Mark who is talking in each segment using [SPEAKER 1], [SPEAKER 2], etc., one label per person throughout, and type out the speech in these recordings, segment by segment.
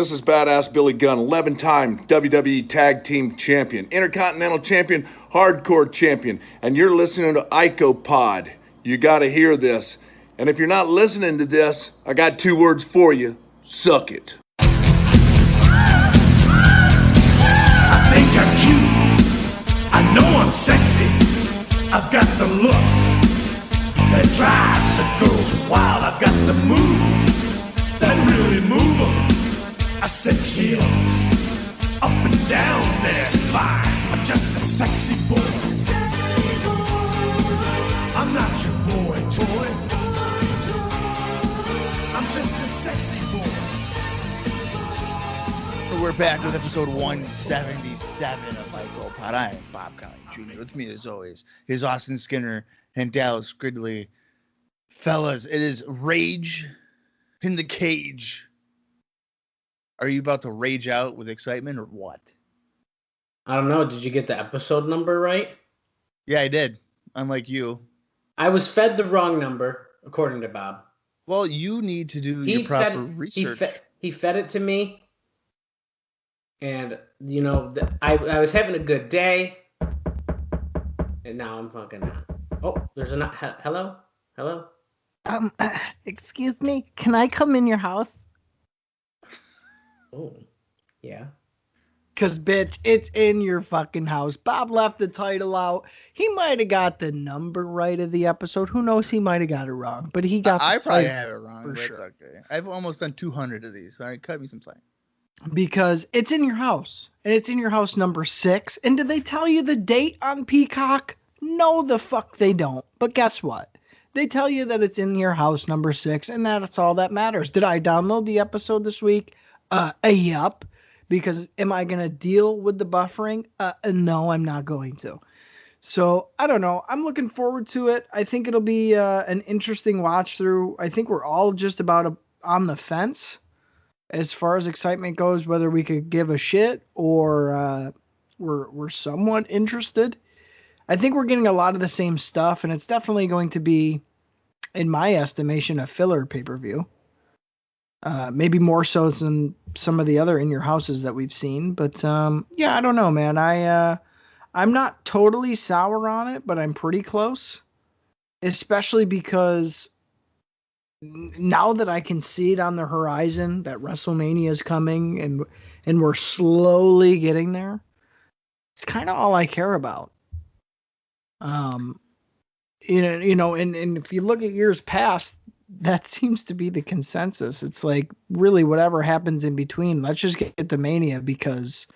[SPEAKER 1] This is Badass Billy Gunn, 11-time WWE Tag Team Champion, Intercontinental Champion, Hardcore Champion, and you're listening to IcoPod. You gotta hear this. And if you're not listening to this, I got 2 words for you. Suck it.
[SPEAKER 2] I think I'm cute. I know I'm sexy. I've got the looks that drives a girl wild. I've got the moves that really move them. I said chill, up and down their spine. I'm just a sexy boy. I'm not your boy toy. I'm just a sexy boy.
[SPEAKER 3] We're back with episode 177 of IcoPod. I am Bob Conley Jr. With me, as always, is Austin Skinner and Dallas Gridley. Fellas, it is Rage in the Cage. Are you about to rage out with excitement or what?
[SPEAKER 4] I don't know. Did you get the episode number right?
[SPEAKER 3] Yeah, I did. Unlike you.
[SPEAKER 4] I was fed the wrong number, according to Bob.
[SPEAKER 3] Well, you need to do your proper research.
[SPEAKER 4] He fed it to me. And, you know, I was having a good day. And now I'm fucking... Oh, there's a... Hello? Hello?
[SPEAKER 5] Excuse me? Can I come in your house?
[SPEAKER 4] Oh, yeah.
[SPEAKER 5] Because, bitch, it's in your fucking house. Bob left the title out. He might have got the number right of the episode. Who knows? He might have got it wrong. But he got
[SPEAKER 3] I
[SPEAKER 5] the
[SPEAKER 3] probably
[SPEAKER 5] title
[SPEAKER 3] have it wrong,
[SPEAKER 5] for
[SPEAKER 3] but
[SPEAKER 5] sure.
[SPEAKER 3] it's okay. I've almost done 200 of these. All right, cut me some slack.
[SPEAKER 5] Because it's in your house. And it's in your house number 6. And did they tell you the date on Peacock? No, the fuck they don't. But guess what? They tell you that it's in your house number 6. And that's all that matters. Did I download the episode this week? Yup. Because am I going to deal with the buffering? No, I'm not going to. So, I don't know. I'm looking forward to it. I think it'll be an interesting watch through. I think we're all just about on the fence as far as excitement goes, whether we could give a shit or we're somewhat interested. I think we're getting a lot of the same stuff, and it's definitely going to be, in my estimation, a filler pay-per-view. Maybe more so than some of the other in your houses that we've seen. But yeah, I don't know, man. I'm not totally sour on it, but I'm pretty close. Especially because now that I can see it on the horizon that WrestleMania is coming and we're slowly getting there, it's kind of all I care about. And if you look at years past, that seems to be the consensus. It's like, really, whatever happens in between, let's just get the Mania, because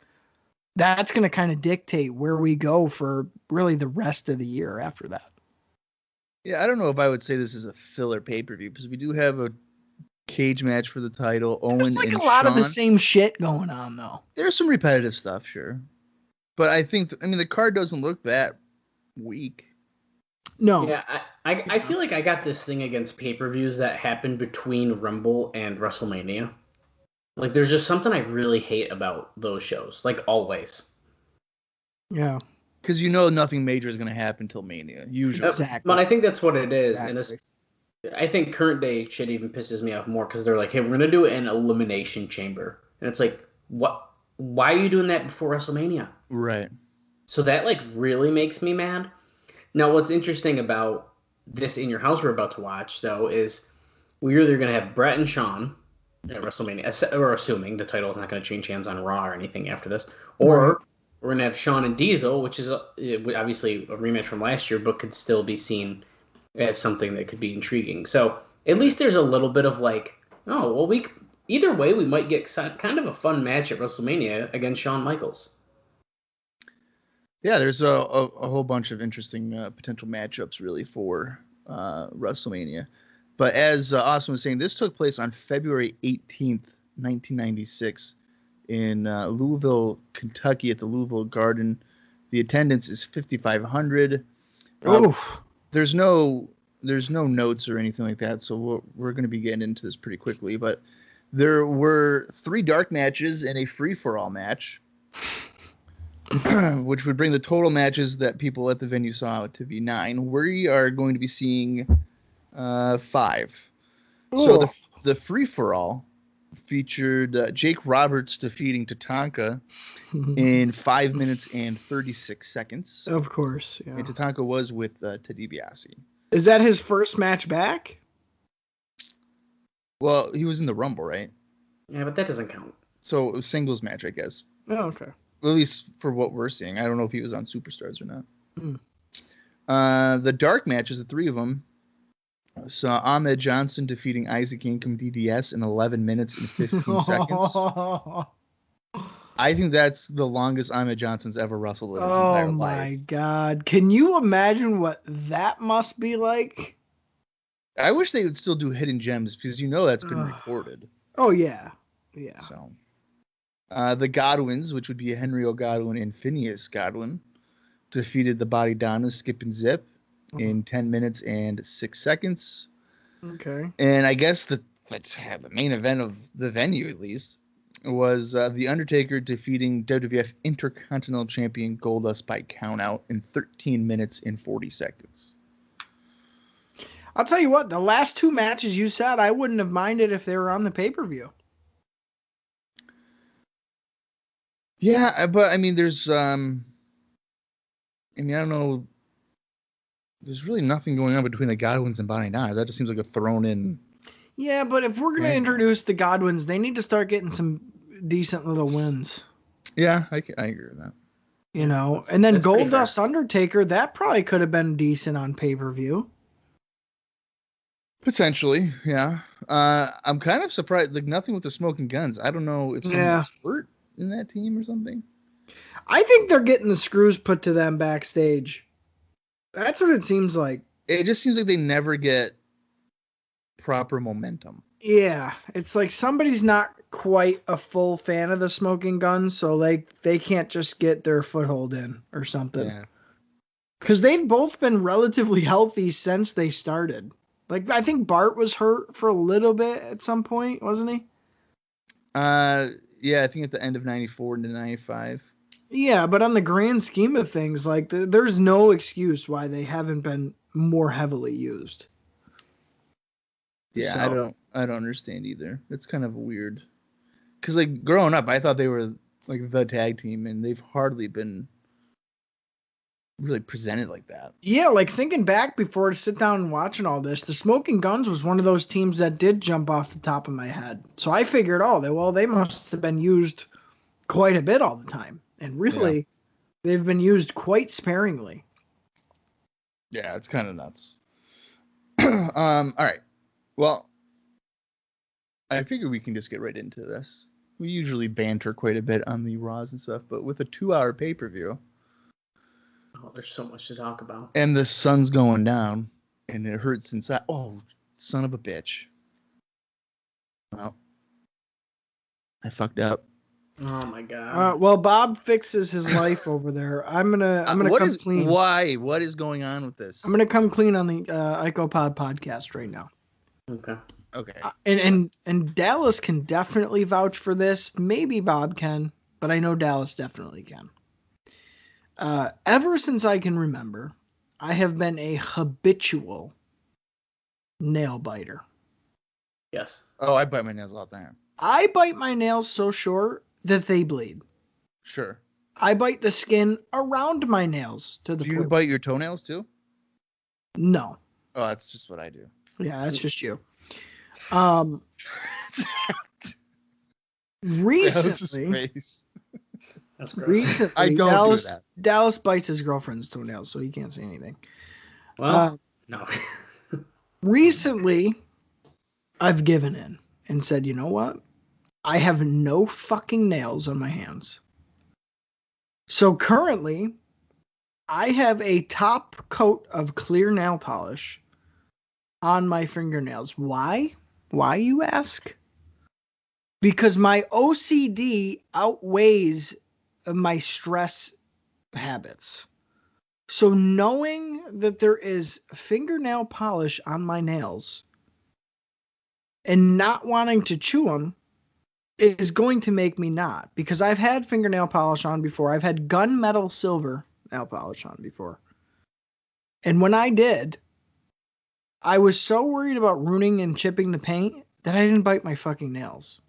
[SPEAKER 5] that's going to kind of dictate where we go for really the rest of the year after that.
[SPEAKER 3] Yeah, I don't know if I would say this is a filler pay-per-view, because we do have a cage match for the title.
[SPEAKER 5] There's
[SPEAKER 3] Owen and
[SPEAKER 5] a lot of the
[SPEAKER 3] Shawn.
[SPEAKER 5] same shit going on, though.
[SPEAKER 3] There's some repetitive stuff, sure. But I think, the card doesn't look that weak.
[SPEAKER 5] No.
[SPEAKER 4] Yeah, I feel like I got this thing against pay-per-views that happened between Rumble and WrestleMania. Like, there's just something I really hate about those shows. Like, always.
[SPEAKER 5] Yeah.
[SPEAKER 3] Because nothing major is going to happen till Mania, usually.
[SPEAKER 5] Exactly.
[SPEAKER 4] But I think that's what it is.
[SPEAKER 5] Exactly.
[SPEAKER 4] And I think current day shit even pisses me off more because they're like, hey, we're going to do an elimination chamber. And it's like, what? Why are you doing that before WrestleMania?
[SPEAKER 3] Right.
[SPEAKER 4] So that, like, really makes me mad. Now, what's interesting about this In Your House we're about to watch, though, is we're either going to have Bret and Shawn at WrestleMania, or assuming the title is not going to change hands on Raw or anything after this, or we're going to have Shawn and Diesel, which is obviously a rematch from last year, but could still be seen as something that could be intriguing. So at least there's a little bit of like, oh, well, either way, we might get kind of a fun match at WrestleMania against Shawn Michaels.
[SPEAKER 3] Yeah, there's a whole bunch of interesting potential matchups, really, for WrestleMania. But as Austin was saying, this took place on February 18th, 1996 in Louisville, Kentucky at the Louisville Garden. The attendance is 5,500. There's no notes or anything like that, so we're going to be getting into this pretty quickly. But there were 3 dark matches and a free-for-all match. which would bring the total matches that people at the venue saw to be 9. We are going to be seeing 5. Ooh. So the free-for-all featured Jake Roberts defeating Tatanka in 5 minutes and 36 seconds.
[SPEAKER 5] Of course, yeah.
[SPEAKER 3] And Tatanka was with Ted DiBiase.
[SPEAKER 5] Is that his first match back?
[SPEAKER 3] Well, he was in the Rumble, right?
[SPEAKER 4] Yeah, but that doesn't count.
[SPEAKER 3] So it was singles match, I guess.
[SPEAKER 5] Oh, okay.
[SPEAKER 3] Well, at least for what we're seeing. I don't know if he was on Superstars or not.
[SPEAKER 5] Mm.
[SPEAKER 3] The dark matches, the three of them, saw Ahmed Johnson defeating Isaac Yankem DDS in 11 minutes and 15 seconds. I think that's the longest Ahmed Johnson's ever wrestled in his entire life.
[SPEAKER 5] Oh my God. Can you imagine what that must be like?
[SPEAKER 3] I wish they would still do hidden gems because that's been recorded.
[SPEAKER 5] Oh, yeah. Yeah.
[SPEAKER 3] So, the Godwins, which would be Henry O. Godwin and Phineas Godwin, defeated the Body Donnas, Skip and Zip, in 10 minutes and 6 seconds.
[SPEAKER 5] Okay.
[SPEAKER 3] And I guess the main event of the venue, at least, was The Undertaker defeating WWF Intercontinental Champion Goldust by countout in 13 minutes and 40 seconds.
[SPEAKER 5] I'll tell you what, the last two matches you said, I wouldn't have minded if they were on the pay-per-view.
[SPEAKER 3] Yeah, but I mean, there's, I don't know. There's really nothing going on between the Godwins and Bonnie Donnas. That just seems like a thrown in.
[SPEAKER 5] Yeah, but if we're going to introduce the Godwins, they need to start getting some decent little wins.
[SPEAKER 3] Yeah, I agree with that.
[SPEAKER 5] And then Goldust Undertaker, that probably could have been decent on pay-per-view.
[SPEAKER 3] Potentially, yeah. I'm kind of surprised. Like, nothing with the Smoking Guns. I don't know if someone was hurt in that team or something.
[SPEAKER 5] I think they're getting the screws put to them backstage. That's what it seems like.
[SPEAKER 3] It just seems like they never get proper momentum.
[SPEAKER 5] Yeah, it's like somebody's not quite a full fan of the Smoking Guns, so they can't just get their foothold in or something.
[SPEAKER 3] Yeah. Because
[SPEAKER 5] they've both been relatively healthy since they started. Like, I think Bart was hurt for a little bit at some point, wasn't he?
[SPEAKER 3] Yeah, I think at the end of 94 into 95.
[SPEAKER 5] Yeah, but on the grand scheme of things, like, there's no excuse why they haven't been more heavily used.
[SPEAKER 3] Yeah,
[SPEAKER 5] So.
[SPEAKER 3] I don't understand either. It's kind of weird. Because, like, growing up, I thought they were, like, the tag team, and they've hardly been really presented like that.
[SPEAKER 5] Yeah, like, thinking back before to sit down and watching all this, the Smoking Guns was one of those teams that did jump off the top of my head. So I figured, they must have been used quite a bit all the time. And really, they've been used quite sparingly.
[SPEAKER 3] Yeah, it's kind of nuts. All right. Well, I figure we can just get right into this. We usually banter quite a bit on the Raws and stuff, but with a 2-hour pay-per-view.
[SPEAKER 4] Oh, there's so much to talk about.
[SPEAKER 3] And the sun's going down, and it hurts inside. Oh, son of a bitch. Well, I fucked up.
[SPEAKER 4] Oh my God.
[SPEAKER 5] Well, Bob fixes his life over there. I'm gonna come clean.
[SPEAKER 3] Why? What is going on with this?
[SPEAKER 5] I'm gonna come clean on the IcoPod podcast right now.
[SPEAKER 4] Okay.
[SPEAKER 5] And Dallas can definitely vouch for this. Maybe Bob can, but I know Dallas definitely can. Ever since I can remember, I have been a habitual nail biter.
[SPEAKER 4] Yes.
[SPEAKER 3] Oh, I bite my nails all the time.
[SPEAKER 5] I bite my nails so short that they bleed.
[SPEAKER 3] Sure.
[SPEAKER 5] I bite the skin around my nails to the
[SPEAKER 3] Do you
[SPEAKER 5] point.
[SPEAKER 3] bite your toenails too?
[SPEAKER 5] No.
[SPEAKER 3] Oh, that's just what I do.
[SPEAKER 5] Yeah, that's just you. Recently,
[SPEAKER 4] That's gross.
[SPEAKER 5] recently,
[SPEAKER 3] I don't do that.
[SPEAKER 5] Dallas bites his girlfriend's toenails, so he can't say anything.
[SPEAKER 4] Well, no.
[SPEAKER 5] Recently, I've given in and said, you know what? I have no fucking nails on my hands. So currently, I have a top coat of clear nail polish on my fingernails. Why? Why, you ask? Because my OCD outweighs my stress habits. So knowing that there is fingernail polish on my nails and not wanting to chew them is going to make me not. Because I've had fingernail polish on before. I've had gunmetal silver nail polish on before. And when I did, I was so worried about ruining and chipping the paint that I didn't bite my fucking nails.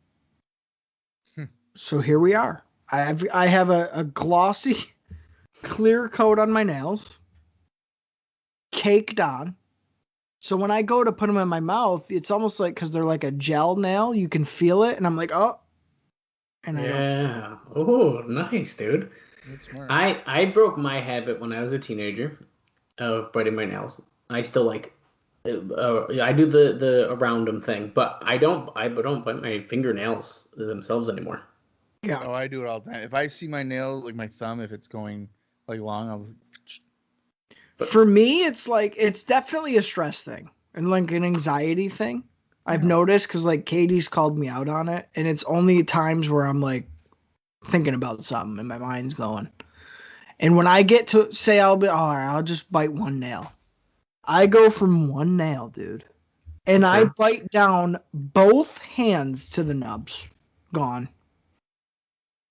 [SPEAKER 5] So here we are. I have a glossy, clear coat on my nails, caked on. So when I go to put them in my mouth, it's almost like because they're like a gel nail, you can feel it, and I'm like, oh, and I don't.
[SPEAKER 4] Yeah. Oh, nice, dude.
[SPEAKER 3] That's smart.
[SPEAKER 4] I broke my habit when I was a teenager of biting my nails. I still like. I do the around them thing, but I don't bite my fingernails themselves anymore.
[SPEAKER 5] Yeah.
[SPEAKER 3] Oh, I do it all the time. If I see my nail, like my thumb, if it's going like long, I'll.
[SPEAKER 5] For me, it's like it's definitely a stress thing and like an anxiety thing. I've noticed because like Katie's called me out on it, and it's only times where I'm like thinking about something and my mind's going. And when I get to say all right, I'll just bite one nail. I go from one nail, dude, and I bite down both hands to the nubs. Gone.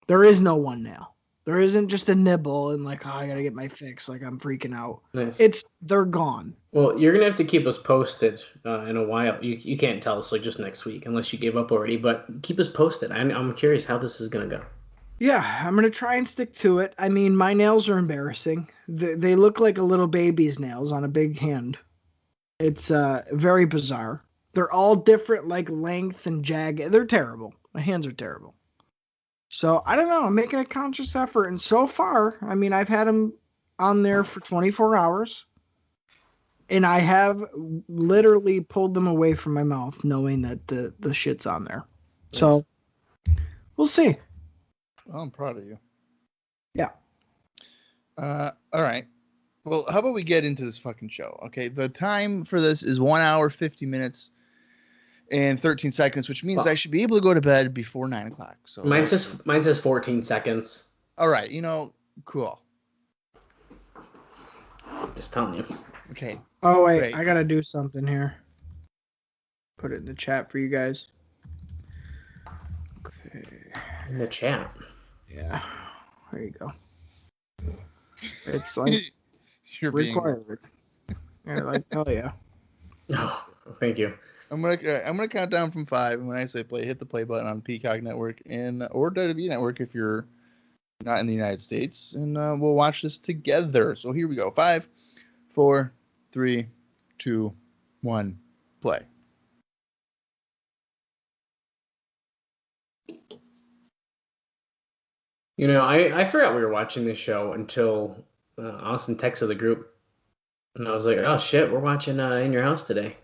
[SPEAKER 5] There is no one nail. There isn't just a nibble and like, oh, I gotta get my fix. Like I'm freaking out.
[SPEAKER 4] Nice.
[SPEAKER 5] They're gone.
[SPEAKER 4] Well, you're gonna have to keep us posted in a while. You can't tell us like just next week unless you gave up already. But keep us posted. I'm curious how this is gonna go.
[SPEAKER 5] Yeah, I'm gonna try and stick to it. I mean, my nails are embarrassing. They look like a little baby's nails on a big hand. It's very bizarre. They're all different, like length and jagged. They're terrible. My hands are terrible. So I don't know. I'm making a conscious effort, and so far, I mean, I've had them on there for 24 hours, and I have literally pulled them away from my mouth, knowing that the shit's on there. Yes. So we'll see.
[SPEAKER 3] Well, I'm proud of you.
[SPEAKER 5] Yeah.
[SPEAKER 3] All right. Well, how about we get into this fucking show? Okay. The time for this is 1 hour, 50 minutes and 13 seconds, which means I should be able to go to bed before 9 o'clock. So
[SPEAKER 4] mine says 14 seconds.
[SPEAKER 3] All right. Cool.
[SPEAKER 4] Just telling you.
[SPEAKER 3] Okay.
[SPEAKER 5] Oh, wait. Great. I got to do something here. Put it in the chat for you guys. Okay.
[SPEAKER 4] In the chat.
[SPEAKER 5] Yeah. There you go. It's like
[SPEAKER 3] you're
[SPEAKER 5] required. Yeah, like, oh yeah.
[SPEAKER 4] Oh, thank you.
[SPEAKER 3] I'm gonna count down from 5, and when I say play, hit the play button on Peacock Network or WWE Network if you're not in the United States, and we'll watch this together. So here we go. 5, 4, 3, 2, 1, play.
[SPEAKER 4] You know, I forgot we were watching this show until Austin texted the group, and I was like, "Oh shit, we're watching In Your House today."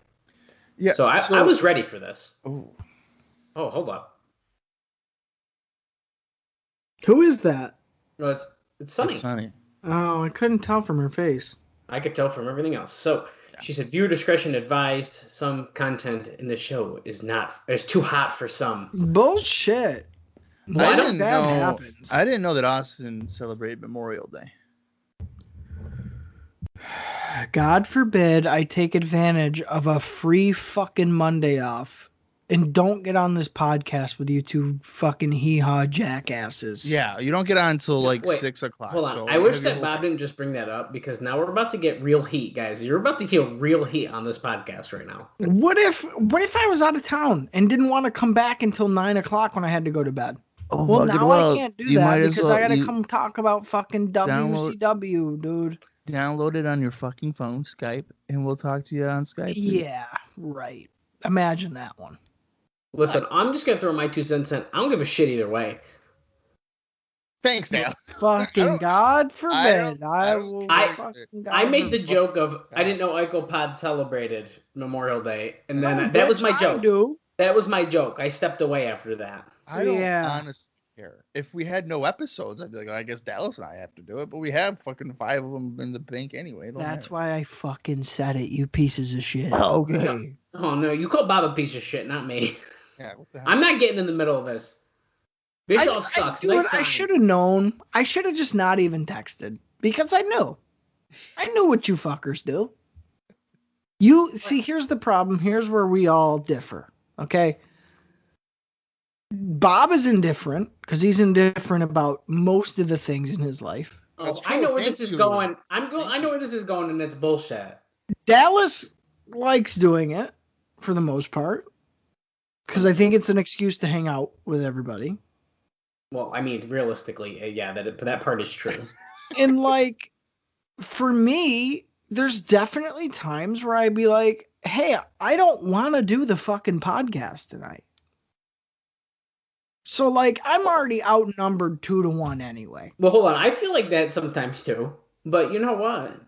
[SPEAKER 4] Yeah. So I was ready for this. Oh, hold up.
[SPEAKER 5] Who is that?
[SPEAKER 4] Well, it's Sunny.
[SPEAKER 3] It's Sunny.
[SPEAKER 5] Oh, I couldn't tell from her face.
[SPEAKER 4] I could tell from everything else. So she said, "Viewer discretion advised. Some content in the show is too hot for some."
[SPEAKER 5] Bullshit.
[SPEAKER 3] Why didn't that happen? I didn't know that Austin celebrated Memorial Day.
[SPEAKER 5] God forbid I take advantage of a free fucking Monday off and don't get on this podcast with you two fucking hee-haw jackasses.
[SPEAKER 3] Yeah, you don't get on until like 6 o'clock.
[SPEAKER 4] Hold on. So I wish that Bob didn't just bring that up because now we're about to get real heat, guys. You're about to get real heat on this podcast right now.
[SPEAKER 5] What if I was out of town and didn't want to come back until 9 o'clock when I had to go to bed?
[SPEAKER 3] Oh,
[SPEAKER 5] well, now I can't do that because I gotta come talk about fucking WCW, dude.
[SPEAKER 3] Download it on your fucking phone, Skype, and we'll talk to you on Skype.
[SPEAKER 5] Yeah, right. Imagine that one.
[SPEAKER 4] Listen, I'm just gonna throw my 2 cents in. I don't give a shit either way.
[SPEAKER 3] Thanks, Dale.
[SPEAKER 5] Fucking God forbid.
[SPEAKER 4] I made the joke of I didn't know IcoPod celebrated Memorial Day, and then that was my joke. That was my joke. I stepped away after that.
[SPEAKER 3] I don't honestly care. If we had no episodes, I'd be like, I guess Dallas and I have to do it, but we have fucking 5 of them in the bank anyway.
[SPEAKER 5] That's why I fucking said it, you pieces of shit.
[SPEAKER 3] Okay.
[SPEAKER 4] Oh, no, you call Bob a piece of shit, not me.
[SPEAKER 3] Yeah, what the hell?
[SPEAKER 4] I'm not getting in the middle of this. Bischoff sucks.
[SPEAKER 5] I should have known. I should have just not even texted because I knew. I knew what you fuckers do. You see, here's the problem. Here's where we all differ. Okay. Bob is indifferent because he's indifferent about most of the things in his life.
[SPEAKER 4] I know where this is going. I know where this is going, and it's bullshit.
[SPEAKER 5] Dallas likes doing it for the most part because I think it's an excuse to hang out with everybody.
[SPEAKER 4] Well, I mean, realistically, yeah, that part is true.
[SPEAKER 5] And like, for me, there's definitely times where I'd be like, hey, I don't want to do the fucking podcast tonight. So like, I'm already outnumbered 2-1 anyway.
[SPEAKER 4] Well, hold on. I feel like that sometimes too. But you know what?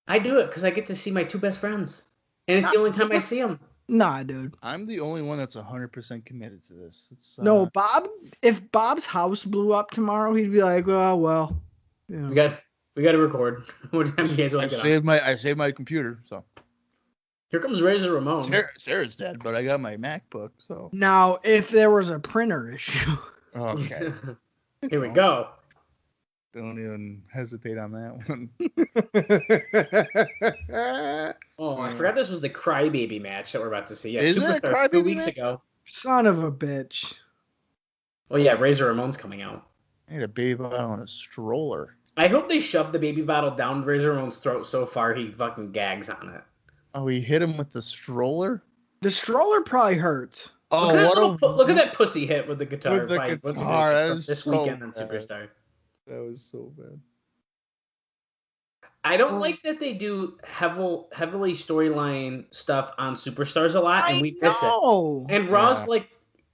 [SPEAKER 4] I do it because I get to see my two best friends. And it's the only time I see them.
[SPEAKER 5] Nah, dude.
[SPEAKER 3] I'm the only one that's 100% committed to this. It's,
[SPEAKER 5] No, Bob. If Bob's house blew up tomorrow, he'd be like, "Oh well." You know.
[SPEAKER 4] We got to record. What time do you guys want to get on?
[SPEAKER 3] I saved my computer, so.
[SPEAKER 4] Here comes Razor Ramon.
[SPEAKER 3] Sarah's dead, but I got my MacBook, so.
[SPEAKER 5] Now, if there was a printer issue.
[SPEAKER 3] Okay.
[SPEAKER 4] Here we go.
[SPEAKER 3] Don't even hesitate on that one.
[SPEAKER 4] Oh, I forgot this was the crybaby match that we're about to see. Yeah,
[SPEAKER 3] Is it a
[SPEAKER 4] Superstars
[SPEAKER 3] crybaby
[SPEAKER 4] 2 weeks
[SPEAKER 3] match?
[SPEAKER 4] ago.
[SPEAKER 5] Son of a bitch.
[SPEAKER 4] Oh yeah, Razor Ramon's coming out.
[SPEAKER 3] I had a baby bottle on a stroller.
[SPEAKER 4] I hope they shove the baby bottle down Razor Ramon's throat so far he fucking gags on it.
[SPEAKER 3] Oh, he hit him with the stroller?
[SPEAKER 5] The stroller probably hurts.
[SPEAKER 3] Oh,
[SPEAKER 4] Look at that pussy hit with the guitar.
[SPEAKER 3] With the
[SPEAKER 4] fight.
[SPEAKER 3] guitar, that was
[SPEAKER 4] this
[SPEAKER 3] so
[SPEAKER 4] weekend on
[SPEAKER 3] bad.
[SPEAKER 4] Superstar.
[SPEAKER 3] That was so bad.
[SPEAKER 4] I don't like that they do heavily storyline stuff on Superstars a lot, and we miss it. And Raw's like,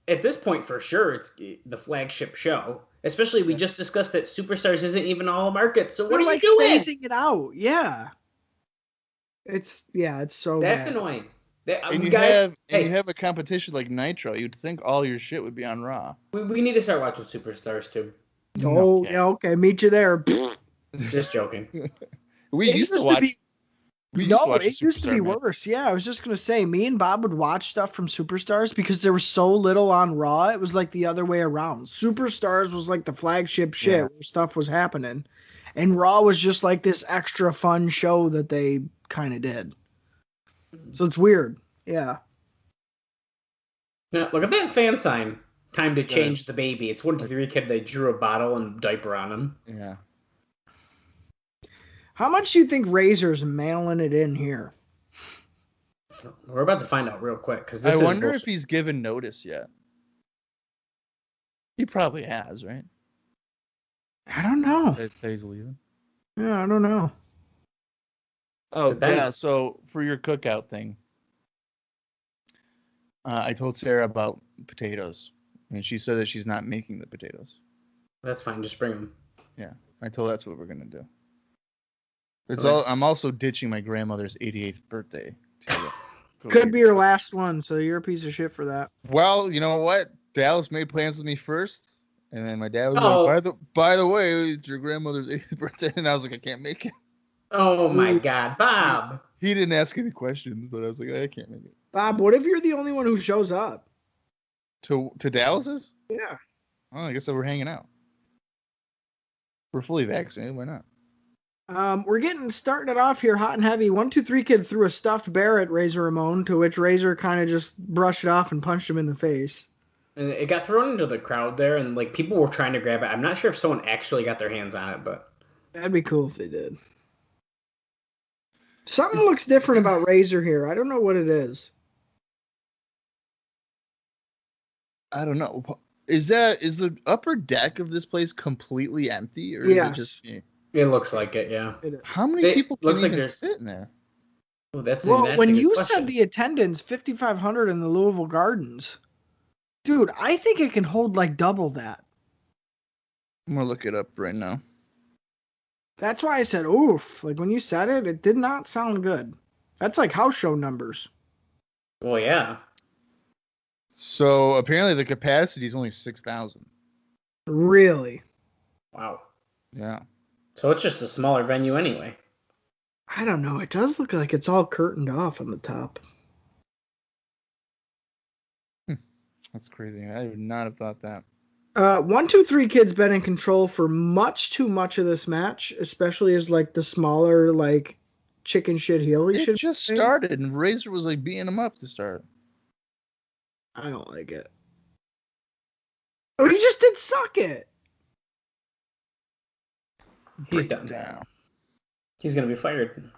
[SPEAKER 4] at this point for sure, it's the flagship show. Especially, we just discussed that Superstars isn't even all market. So what are you doing?
[SPEAKER 5] Phasing it out, yeah. It's so
[SPEAKER 4] That's
[SPEAKER 5] bad.
[SPEAKER 4] annoying.
[SPEAKER 3] And you have a competition like Nitro. You'd think all your shit would be on Raw.
[SPEAKER 4] We need to start watching Superstars too.
[SPEAKER 5] Oh, yeah, okay. Meet you there.
[SPEAKER 4] Just joking.
[SPEAKER 3] We used to watch.
[SPEAKER 5] It used to be worse. Yeah, I was just gonna say, me and Bob would watch stuff from Superstars because there was so little on Raw. It was like the other way around. Superstars was like the flagship shit where stuff was happening, and Raw was just like this extra fun show that they kind of did. So it's weird. Yeah.
[SPEAKER 4] Now, look at that fan sign. Time to change the baby. It's 1, 2, 3 kid. They drew a bottle and diaper on him.
[SPEAKER 3] Yeah.
[SPEAKER 5] How much do you think Razor's mailing it in here?
[SPEAKER 4] We're about to find out real quick because
[SPEAKER 3] I wonder if he's given notice yet. He probably has, right?
[SPEAKER 5] I don't know.
[SPEAKER 3] That he's leaving.
[SPEAKER 5] Yeah, I don't know.
[SPEAKER 3] Oh,
[SPEAKER 4] Depends.
[SPEAKER 3] yeah. So for your cookout thing, I told Sarah about potatoes, and she said that she's not making the potatoes.
[SPEAKER 4] That's fine. Just bring them.
[SPEAKER 3] Yeah, I told her that's what we're gonna do. I'm also ditching my grandmother's 88th birthday.
[SPEAKER 5] Could be your last one, so you're a piece of shit for that.
[SPEAKER 3] Well, you know what? Dallas made plans with me first, and then my dad was like, by the way, it's your grandmother's 80th birthday, and I was like, I can't make it.
[SPEAKER 4] Oh my God, Bob!
[SPEAKER 3] He didn't ask any questions, but I was like, I can't make it.
[SPEAKER 5] Bob, what if you're the only one who shows up?
[SPEAKER 3] To Dallas's?
[SPEAKER 5] Yeah.
[SPEAKER 3] Oh, I guess that we're hanging out. We're fully vaccinated. Why not?
[SPEAKER 5] We're starting it off here hot and heavy. 1, 2, 3 kid threw a stuffed bear at Razor Ramon, to which Razor kind of just brushed it off and punched him in the face.
[SPEAKER 4] And it got thrown into the crowd there, and like people were trying to grab it. I'm not sure if someone actually got their hands on it, but
[SPEAKER 5] that'd be cool if they did. Something looks different about Razor here. I don't know what it is.
[SPEAKER 3] I don't know. Is the upper deck of this place completely empty, or is it just me?
[SPEAKER 4] It looks like it, yeah.
[SPEAKER 3] How many people can even fit in there?
[SPEAKER 4] Oh, that's
[SPEAKER 5] when you said the attendance, 5,500 in the Louisville Gardens, dude, I think it can hold like double that.
[SPEAKER 3] I'm gonna look it up right now.
[SPEAKER 5] That's why I said, oof. Like when you said it, it did not sound good. That's like house show numbers.
[SPEAKER 4] Well, yeah.
[SPEAKER 3] So apparently the capacity is only 6,000.
[SPEAKER 5] Really?
[SPEAKER 4] Wow.
[SPEAKER 3] Yeah.
[SPEAKER 4] So it's just a smaller venue anyway.
[SPEAKER 5] I don't know. It does look like it's all curtained off on the top.
[SPEAKER 3] That's crazy. I would not have thought that.
[SPEAKER 5] 1, 2, 3 kid's been in control for much too much of this match, especially as like the smaller like chicken shit heel.
[SPEAKER 3] It just started, and Razor was like beating him up to start.
[SPEAKER 5] I don't like it. Oh, he just did suck it.
[SPEAKER 4] He's done. He's gonna be fired.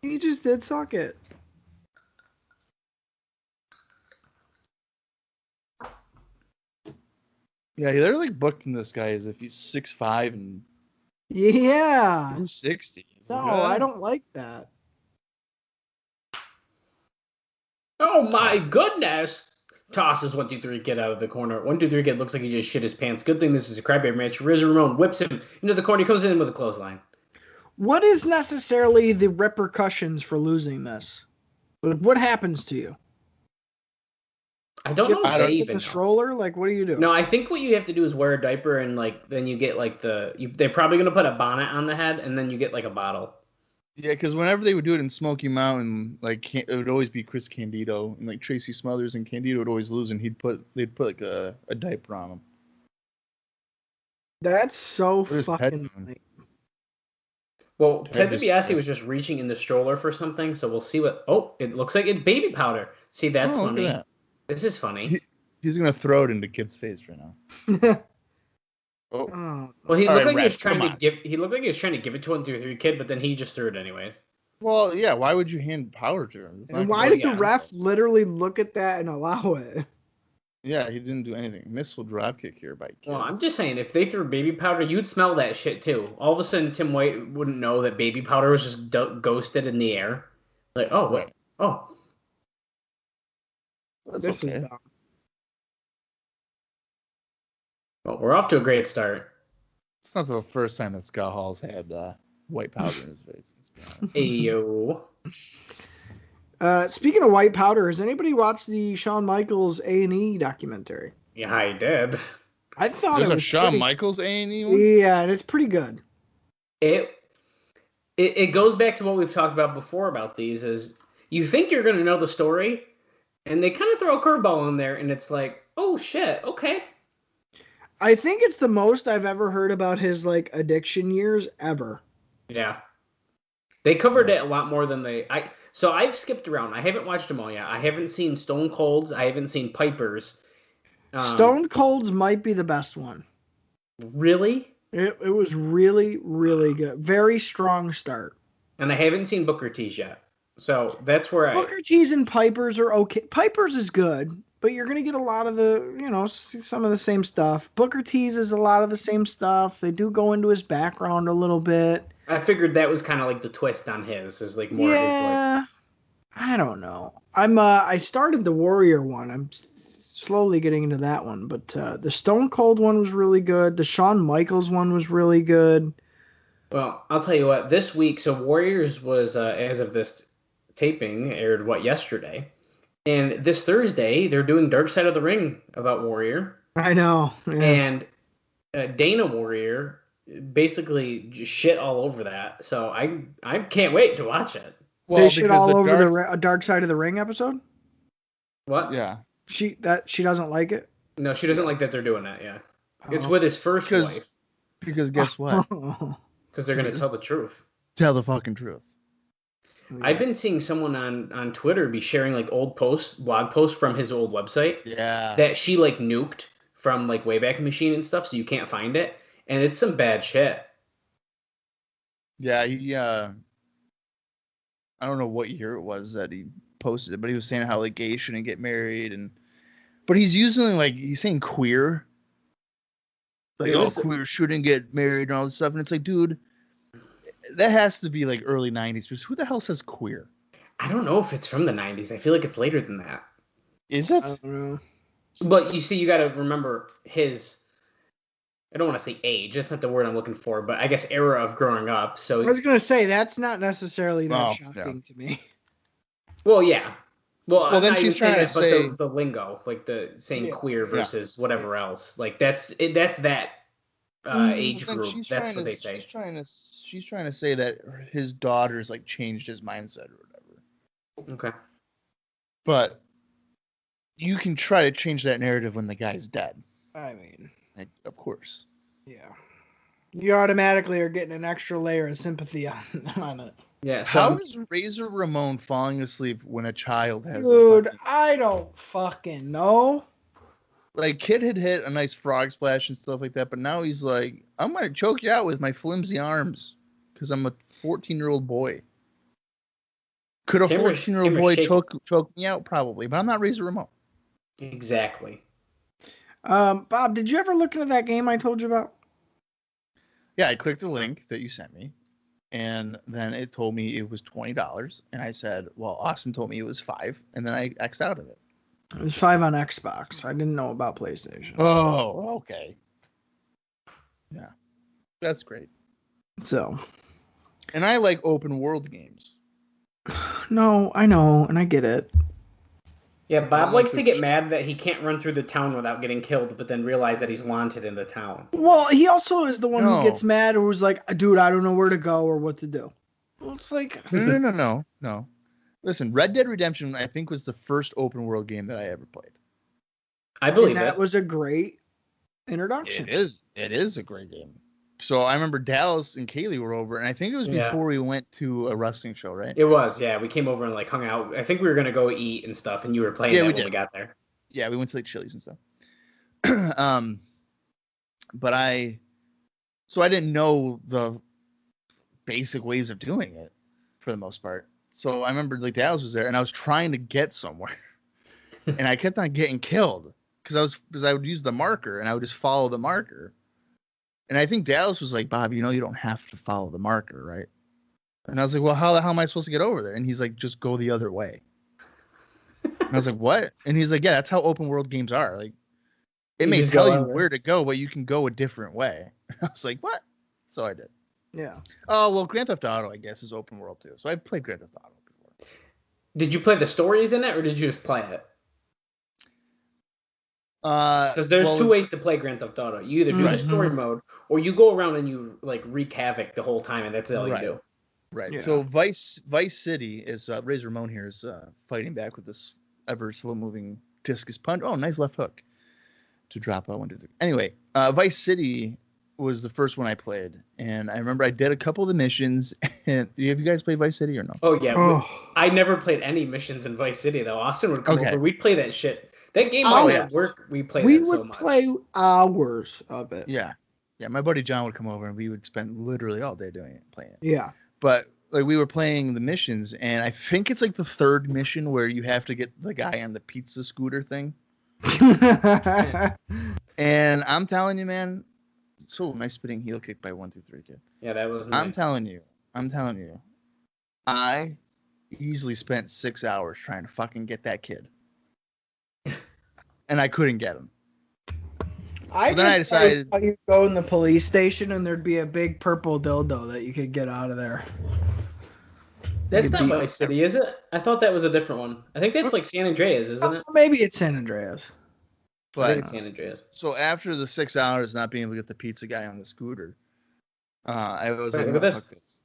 [SPEAKER 5] He just did suck it.
[SPEAKER 3] Yeah, they're like booking this guy as if he's 6'5" and
[SPEAKER 5] Yeah.
[SPEAKER 3] 260.
[SPEAKER 5] No, I don't like that.
[SPEAKER 4] Oh my goodness! Tosses 1, 2, 3 kid out of the corner. 1, 2, 3 kid looks like he just shit his pants. Good thing this is a crybaby match. Razor Ramon whips him into the corner. He comes in with a clothesline.
[SPEAKER 5] What is necessarily the repercussions for losing this? What happens to you?
[SPEAKER 4] I don't know if they even
[SPEAKER 5] the stroller. Like, what do you do?
[SPEAKER 4] No, I think what you have to do is wear a diaper and like then you get like they're probably gonna put a bonnet on the head and then you get like a bottle.
[SPEAKER 3] Yeah, because whenever they would do it in Smoky Mountain, like it would always be Chris Candido and like Tracy Smothers, and Candido would always lose, and they'd put like a diaper on him.
[SPEAKER 5] That's so fucking funny.
[SPEAKER 4] Well, Ted DiBiase was just reaching in the stroller for something, so we'll see what. Oh, it looks like it's baby powder. See, that's funny. That. This is funny.
[SPEAKER 3] He's gonna throw it into Kid's face right now.
[SPEAKER 4] Oh. Well, he looked like he was trying to give. He looked like he was trying to give it to 1, 2, 3 kid, but then he just threw it anyways.
[SPEAKER 3] Well, yeah. Why would you hand powder to him?
[SPEAKER 5] And why did the ref literally look at that and allow it?
[SPEAKER 3] Yeah, he didn't do anything. Missile dropkick here by Kid.
[SPEAKER 4] Well, I'm just saying, if they threw baby powder, you'd smell that shit too. All of a sudden, Tim White wouldn't know that baby powder was just ghosted in the air. Like, oh wait, oh,
[SPEAKER 5] this is dumb.
[SPEAKER 4] Well, we're off to a great start.
[SPEAKER 3] It's not the first time that Scott Hall's had white powder in his face.
[SPEAKER 4] Ayo.
[SPEAKER 5] Speaking of white powder, has anybody watched the Shawn Michaels A&E documentary?
[SPEAKER 4] Yeah, I did.
[SPEAKER 5] I thought
[SPEAKER 3] there's
[SPEAKER 5] it was
[SPEAKER 3] a Shawn Michaels A&E one?
[SPEAKER 5] Yeah, and it's pretty good.
[SPEAKER 4] It goes back to what we've talked about before about these is you think you're going to know the story, and they kind of throw a curveball in there, and it's like, oh shit, okay.
[SPEAKER 5] I think it's the most I've ever heard about his like addiction years ever.
[SPEAKER 4] Yeah. They covered it a lot more than So I've skipped around. I haven't watched them all yet. I haven't seen Stone Cold's. I haven't seen Piper's.
[SPEAKER 5] Stone Cold's might be the best one.
[SPEAKER 4] Really?
[SPEAKER 5] It was really, really good. Very strong start.
[SPEAKER 4] And I haven't seen Booker T's yet. So that's where
[SPEAKER 5] Booker T's and Piper's are okay. Piper's is good, but you're going to get a lot of some of the same stuff. Booker T's is a lot of the same stuff. They do go into his background a little bit.
[SPEAKER 4] I figured that was kind of like the twist on his, is like more
[SPEAKER 5] of
[SPEAKER 4] his like.
[SPEAKER 5] I don't know. I started the Warrior one. I'm slowly getting into that one, but the Stone Cold one was really good. The Shawn Michaels one was really good.
[SPEAKER 4] Well, I'll tell you what. This week, so Warriors was as of this taping aired yesterday, and this Thursday they're doing Dark Side of the Ring about Warrior.
[SPEAKER 5] I know. Yeah.
[SPEAKER 4] And Dana Warrior basically just shit all over that. So I can't wait to watch it.
[SPEAKER 5] Well, they shit all over a Dark Side of the Ring episode?
[SPEAKER 4] What?
[SPEAKER 3] Yeah.
[SPEAKER 5] She doesn't like it?
[SPEAKER 4] No, she doesn't like that they're doing that, yeah. It's with his first wife.
[SPEAKER 3] Because guess what?
[SPEAKER 4] Because they're going to tell the truth.
[SPEAKER 3] Tell the fucking truth.
[SPEAKER 4] I've been seeing someone on Twitter be sharing like old blog posts from his old website.
[SPEAKER 3] Yeah.
[SPEAKER 4] That she like nuked from like Wayback Machine and stuff, so you can't find it. And it's some bad shit.
[SPEAKER 3] Yeah, he I don't know what year it was that he posted it, but he was saying how like gays shouldn't get married, but he's using he's saying queer. Like, queer shouldn't get married and all this stuff. And it's like, dude, that has to be like early 90s, because who the hell says queer?
[SPEAKER 4] I don't know if it's from the 90s. I feel like it's later than that.
[SPEAKER 3] Is it?
[SPEAKER 5] I don't know.
[SPEAKER 4] But you see, you got to remember his, I don't want to say age. That's not the word I'm looking for, but I guess era of growing up. So
[SPEAKER 5] I was going to say, that's not necessarily that shocking to me.
[SPEAKER 4] Well, yeah. Well,
[SPEAKER 3] then she's trying to say
[SPEAKER 4] the lingo, like the saying queer versus whatever else. Like that's that age group. That's what they say.
[SPEAKER 3] She's trying to say that his daughter's like changed his mindset or whatever.
[SPEAKER 4] Okay.
[SPEAKER 3] But you can try to change that narrative when the guy's dead.
[SPEAKER 5] I mean,
[SPEAKER 3] of course.
[SPEAKER 5] Yeah. You automatically are getting an extra layer of sympathy on it.
[SPEAKER 4] Yeah.
[SPEAKER 3] How is Razor Ramon falling asleep when a child has
[SPEAKER 5] Dude, I don't fucking know.
[SPEAKER 3] Like, Kid had hit a nice frog splash and stuff like that, but now he's like, I'm going to choke you out with my flimsy arms because I'm a 14-year-old boy. Could a 14-year-old boy choke me out? Probably, but I'm not Razor Ramon.
[SPEAKER 4] Exactly.
[SPEAKER 5] Bob, did you ever look into that game I told you about?
[SPEAKER 3] Yeah, I clicked the link that you sent me, and then it told me it was $20, and I said, well, Austin told me it was $5, and then I X'd out of it.
[SPEAKER 5] It was $5 on Xbox. I didn't know about PlayStation.
[SPEAKER 3] Oh, okay. Yeah, that's great.
[SPEAKER 5] So,
[SPEAKER 3] and I like open world games.
[SPEAKER 5] No, I know, and I get it.
[SPEAKER 4] Yeah, Bob likes to get mad that he can't run through the town without getting killed, but then realize that he's wanted in the town.
[SPEAKER 5] Well, he also is the one who gets mad or who's like, dude, I don't know where to go or what to do. Well, it's like...
[SPEAKER 3] No. Listen, Red Dead Redemption, I think, was the first open world game that I ever played.
[SPEAKER 4] I believe
[SPEAKER 5] that was a great introduction.
[SPEAKER 3] It is a great game. So I remember Dallas and Kaylee were over, and I think it was before we went to a wrestling show, right?
[SPEAKER 4] It was, yeah. We came over and like hung out. I think we were gonna go eat and stuff, and you were playing when we got there.
[SPEAKER 3] Yeah, we went to like Chili's and stuff. But I didn't know the basic ways of doing it for the most part. So I remember like Dallas was there, and I was trying to get somewhere, and I kept on getting killed because I would use the marker, and I would just follow the marker. And I think Dallas was like, Bob, you don't have to follow the marker, right? And I was like, well, how the hell am I supposed to get over there? And he's like, just go the other way. And I was like, what? And he's like, yeah, that's how open world games are. Like, it may tell you where to go, but you can go a different way. I was like, what? So I did.
[SPEAKER 5] Yeah.
[SPEAKER 3] Oh, well, Grand Theft Auto, I guess, is open world too. So I played Grand Theft Auto before.
[SPEAKER 4] Did you play the stories in it, or did you just play it? Because there's two ways to play Grand Theft Auto. You either do the story mode, or you go around and you like wreak havoc the whole time, and that's all you do.
[SPEAKER 3] Right. Yeah. So Vice City is Razor Ramon here is fighting back with this ever slow moving discus punch. Oh, nice left hook to drop out 1, 2, 3. Anyway, Vice City was the first one I played, and I remember I did a couple of the missions. And have you guys played Vice City or no?
[SPEAKER 4] Oh yeah, I never played any missions in Vice City though. Austin would come over. We'd play that shit. That game might work. We played that so much.
[SPEAKER 5] We would play hours of it.
[SPEAKER 3] Yeah. My buddy John would come over and we would spend literally all day playing it.
[SPEAKER 5] Yeah.
[SPEAKER 3] But like we were playing the missions, and I think it's like the third mission where you have to get the guy on the pizza scooter thing. And I'm telling you, man, so nice spinning heel kick by 1, 2, 3 kid.
[SPEAKER 4] Yeah, that was nice.
[SPEAKER 3] I'm telling you, I easily spent 6 hours trying to fucking get that kid. And I couldn't get him.
[SPEAKER 5] I decided you'd go in the police station and there'd be a big purple dildo that you could get out of there.
[SPEAKER 4] That's not Vice City, is it? I thought that was a different one. I think that's like San Andreas, isn't it?
[SPEAKER 5] Maybe it's San Andreas.
[SPEAKER 3] But
[SPEAKER 4] I think it's San Andreas.
[SPEAKER 3] So after the 6 hours not being able to get the pizza guy on the scooter, I was like,
[SPEAKER 4] look at this.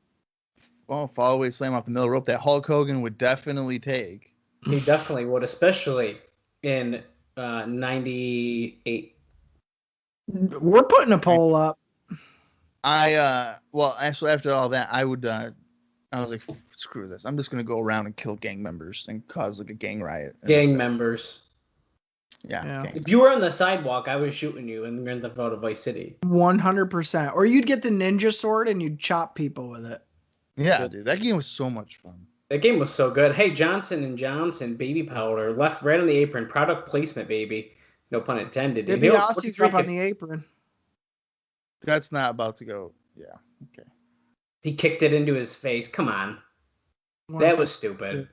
[SPEAKER 3] Well, fall away slam off the middle rope that Hulk Hogan would definitely take.
[SPEAKER 4] He definitely would, especially in 98.
[SPEAKER 5] We're putting a poll up.
[SPEAKER 3] Actually after all that, I was like, screw this. I'm just gonna go around and kill gang members and cause like a gang riot.
[SPEAKER 4] Gang members.
[SPEAKER 3] Yeah.
[SPEAKER 4] If you were on the sidewalk, I was shooting you in Grand Theft Auto Vice City.
[SPEAKER 5] 100%. Or you'd get the ninja sword and you'd chop people with it.
[SPEAKER 3] Yeah, dude, that game was so much fun.
[SPEAKER 4] That game was so good. Hey, Johnson & Johnson baby powder left right on the apron. Product placement, baby. No pun intended.
[SPEAKER 5] It'd be Aussie's up on the apron.
[SPEAKER 3] That's not about to go. Yeah. Okay.
[SPEAKER 4] He kicked it into his face. Come on. That was stupid.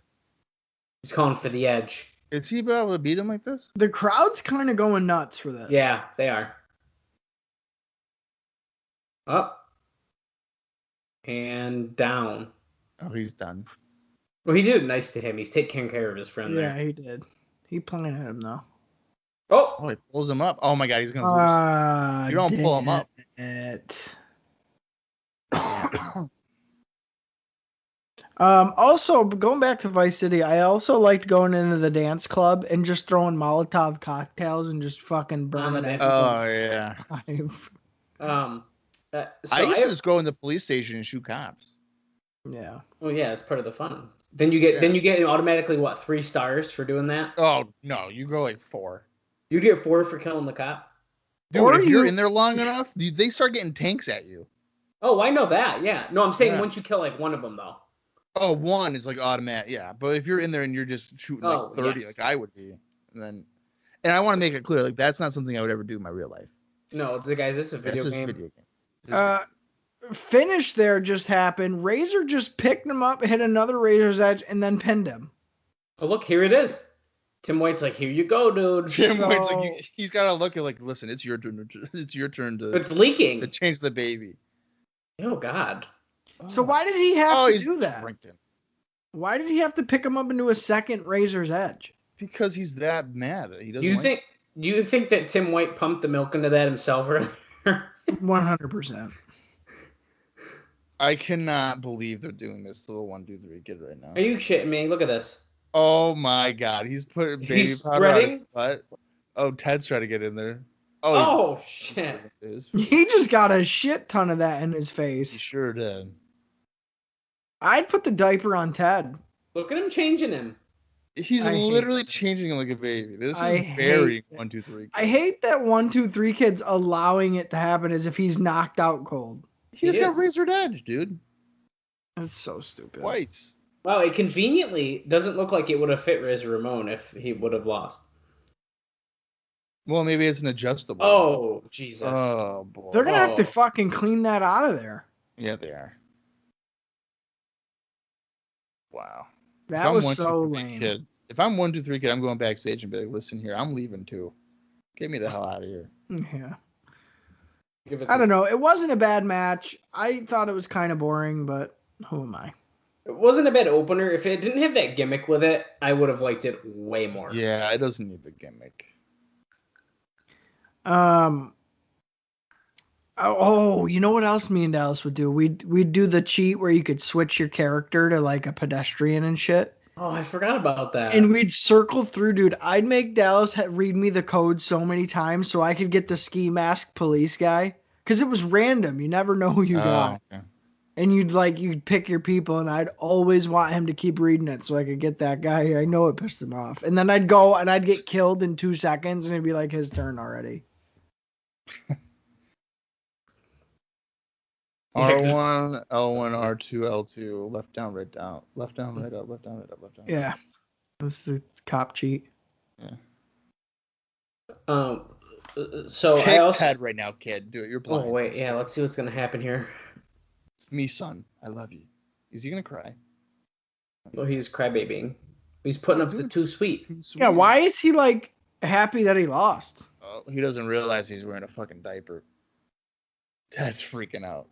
[SPEAKER 4] He's calling for the edge.
[SPEAKER 3] Is he able to beat him like this?
[SPEAKER 5] The crowd's kind of going nuts for this.
[SPEAKER 4] Yeah, they are. Up. And down.
[SPEAKER 3] Oh, he's done.
[SPEAKER 4] Well, he did nice to him. He's taking care of his friend there.
[SPEAKER 5] Yeah, he did. He planted him, though.
[SPEAKER 4] Oh,
[SPEAKER 3] he pulls him up. Oh, my God, he's going to lose. You don't pull him up.
[SPEAKER 5] Also, going back to Vice City, I also liked going into the dance club and just throwing Molotov cocktails and just fucking burning it.
[SPEAKER 3] Oh, yeah. I used to just go in the police station and shoot cops.
[SPEAKER 5] Yeah.
[SPEAKER 4] Oh yeah, it's part of the fun. Then you get automatically 3 stars for doing that?
[SPEAKER 3] Oh no, you go like 4.
[SPEAKER 4] You get 4 for killing the cop.
[SPEAKER 3] Dude, if you're in there long enough, they start getting tanks at you.
[SPEAKER 4] Oh, I know that. Yeah. No, I'm saying once you kill like one of them though.
[SPEAKER 3] Oh, one is like automatic. Yeah, but if you're in there and you're just shooting like 30, like I would be, and And I want to make it clear, like that's not something I would ever do in my real life.
[SPEAKER 4] No, guys, this is a video
[SPEAKER 3] That's just
[SPEAKER 4] game.
[SPEAKER 3] a video game.
[SPEAKER 5] Finish there just happened. Razor just picked him up, hit another Razor's Edge, and then pinned him.
[SPEAKER 4] Oh, look, here it is. Tim White's like, here you go, dude.
[SPEAKER 3] Tim White's like, he's got to look at like, listen, it's your turn. It's your turn to.
[SPEAKER 4] It's leaking.
[SPEAKER 3] To change the baby.
[SPEAKER 4] Oh God.
[SPEAKER 5] So why did he have to do that?
[SPEAKER 3] Drinking.
[SPEAKER 5] Why did he have to pick him up into a second Razor's Edge?
[SPEAKER 3] Because he's that mad. He doesn't.
[SPEAKER 4] Do you think that Tim White pumped the milk into that himself earlier?
[SPEAKER 5] 100%.
[SPEAKER 3] I cannot believe they're doing this to the 1, 2, 3 kid right now.
[SPEAKER 4] Are you shitting me? Look at this.
[SPEAKER 3] Oh my God, he's putting baby powder on his butt. Oh, Ted's trying to get in there.
[SPEAKER 4] Oh shit!
[SPEAKER 5] He just got a shit ton of that in his face.
[SPEAKER 3] He sure did.
[SPEAKER 5] I'd put the diaper on Ted.
[SPEAKER 4] Look at him changing him.
[SPEAKER 3] He's literally changing him like a baby. This is very 1, 2, 3.
[SPEAKER 5] I hate that 1, 2, 3 kid's allowing it to happen as if he's knocked out cold.
[SPEAKER 3] He's got Razor Edge, dude.
[SPEAKER 5] That's so stupid.
[SPEAKER 3] Twice.
[SPEAKER 4] Wow, it conveniently doesn't look like it would have fit Razor Ramon if he would have lost.
[SPEAKER 3] Well, maybe it's an adjustable.
[SPEAKER 4] Oh, Jesus.
[SPEAKER 3] Oh, boy.
[SPEAKER 5] They're going to have to fucking clean that out of there.
[SPEAKER 3] Yeah, they are. Wow.
[SPEAKER 5] That was so lame.
[SPEAKER 3] Kid, if I'm 1, 2, 3 kid, I'm going backstage and be like, listen here, I'm leaving too. Get me the hell out of here.
[SPEAKER 5] Yeah. I don't know. It wasn't a bad match. I thought it was kind of boring, but who am I?
[SPEAKER 4] It wasn't a bad opener. If it didn't have that gimmick with it, I would have liked it way more.
[SPEAKER 3] Yeah, it doesn't need the gimmick.
[SPEAKER 5] Oh, you know what else me and Dallas would do? We'd do the cheat where you could switch your character to like a pedestrian and shit.
[SPEAKER 4] Oh, I forgot about that.
[SPEAKER 5] And we'd circle through, dude. I'd make Dallas read me the code so many times so I could get the ski mask police guy. Because it was random. You never know who you got. Okay. And you'd pick your people, and I'd always want him to keep reading it so I could get that guy. I know it pissed him off. And then I'd go and I'd get killed in 2 seconds, and it'd be like his turn already.
[SPEAKER 3] R1, L1, R2, L2, left down, right down, left down, right up, left down, right up, left down.
[SPEAKER 5] Yeah, that's the cop cheat.
[SPEAKER 3] Yeah.
[SPEAKER 4] So
[SPEAKER 3] kick
[SPEAKER 4] I also
[SPEAKER 3] Ted right now, kid. Do it. You're blind.
[SPEAKER 4] Oh wait, yeah. Let's see what's gonna happen here.
[SPEAKER 3] It's me, son. I love you. Is he gonna cry?
[SPEAKER 4] Well, he's crybabying. He's putting up the too sweet.
[SPEAKER 5] Yeah. Why is he like happy that he lost?
[SPEAKER 3] Oh, he doesn't realize he's wearing a fucking diaper. Ted's freaking out.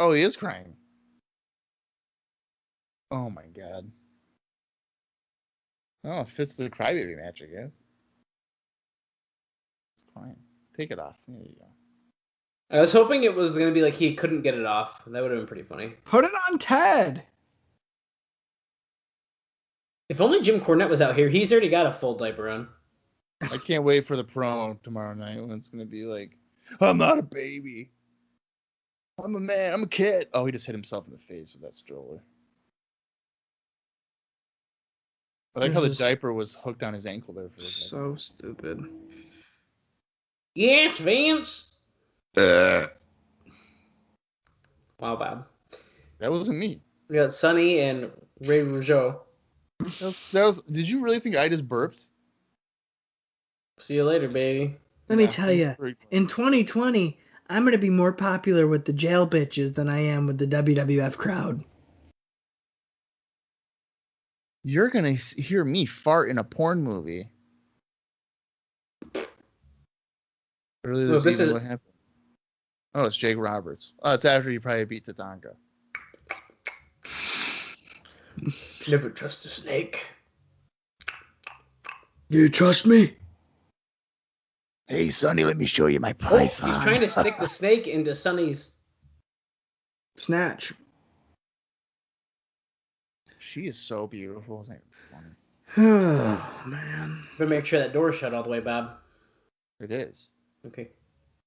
[SPEAKER 3] Oh, he is crying. Oh my God. Oh, it fits the crybaby match, I guess. It's crying. Take it off. There you go.
[SPEAKER 4] I was hoping it was going to be like he couldn't get it off. That would have been pretty funny.
[SPEAKER 5] Put it on Ted.
[SPEAKER 4] If only Jim Cornette was out here. He's already got a full diaper on.
[SPEAKER 3] I can't wait for the promo tomorrow night when it's going to be like, I'm not a baby. I'm a man. I'm a kid. Oh, he just hit himself in the face with that stroller. I like how the diaper was hooked on his ankle there. For
[SPEAKER 5] so stupid.
[SPEAKER 4] Yes, Vince. Wow, Bob.
[SPEAKER 3] That wasn't me.
[SPEAKER 4] We got Sonny and Ray Rougeau.
[SPEAKER 3] That was. Did you really think I just burped?
[SPEAKER 4] See you later, baby.
[SPEAKER 5] Let me tell you, in 2020, I'm going to be more popular with the jail bitches than I am with the WWF crowd.
[SPEAKER 3] You're going to hear me fart in a porn movie. Earlier this evening, what happened? Oh, it's Jake Roberts. Oh, it's after you probably beat Tatanka.
[SPEAKER 4] Never trust a snake.
[SPEAKER 5] Do you trust me?
[SPEAKER 3] Hey, Sonny, let me show you my python.
[SPEAKER 4] He's trying to stick the snake into Sonny's
[SPEAKER 5] snatch.
[SPEAKER 3] She is so beautiful. Isn't it funny?
[SPEAKER 5] Oh, man.
[SPEAKER 4] Better make sure that door's shut all the way, Bob.
[SPEAKER 3] It is.
[SPEAKER 4] Okay.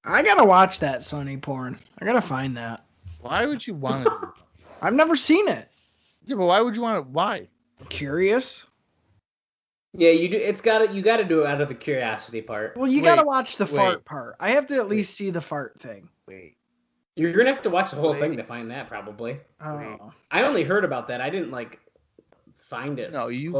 [SPEAKER 5] I gotta watch that Sonny porn. I gotta find that.
[SPEAKER 3] Why would you want to do that?
[SPEAKER 5] I've never seen it.
[SPEAKER 3] Yeah, but why would you want it? Why?
[SPEAKER 5] Curious.
[SPEAKER 4] Yeah, you do. You gotta do it out of the curiosity part.
[SPEAKER 5] Well, you gotta watch the fart part. I have to at least see the fart thing.
[SPEAKER 3] Wait.
[SPEAKER 4] You're gonna have to watch the whole thing to find that, probably.
[SPEAKER 5] Oh.
[SPEAKER 4] I only heard about that. I didn't find it.
[SPEAKER 3] No, you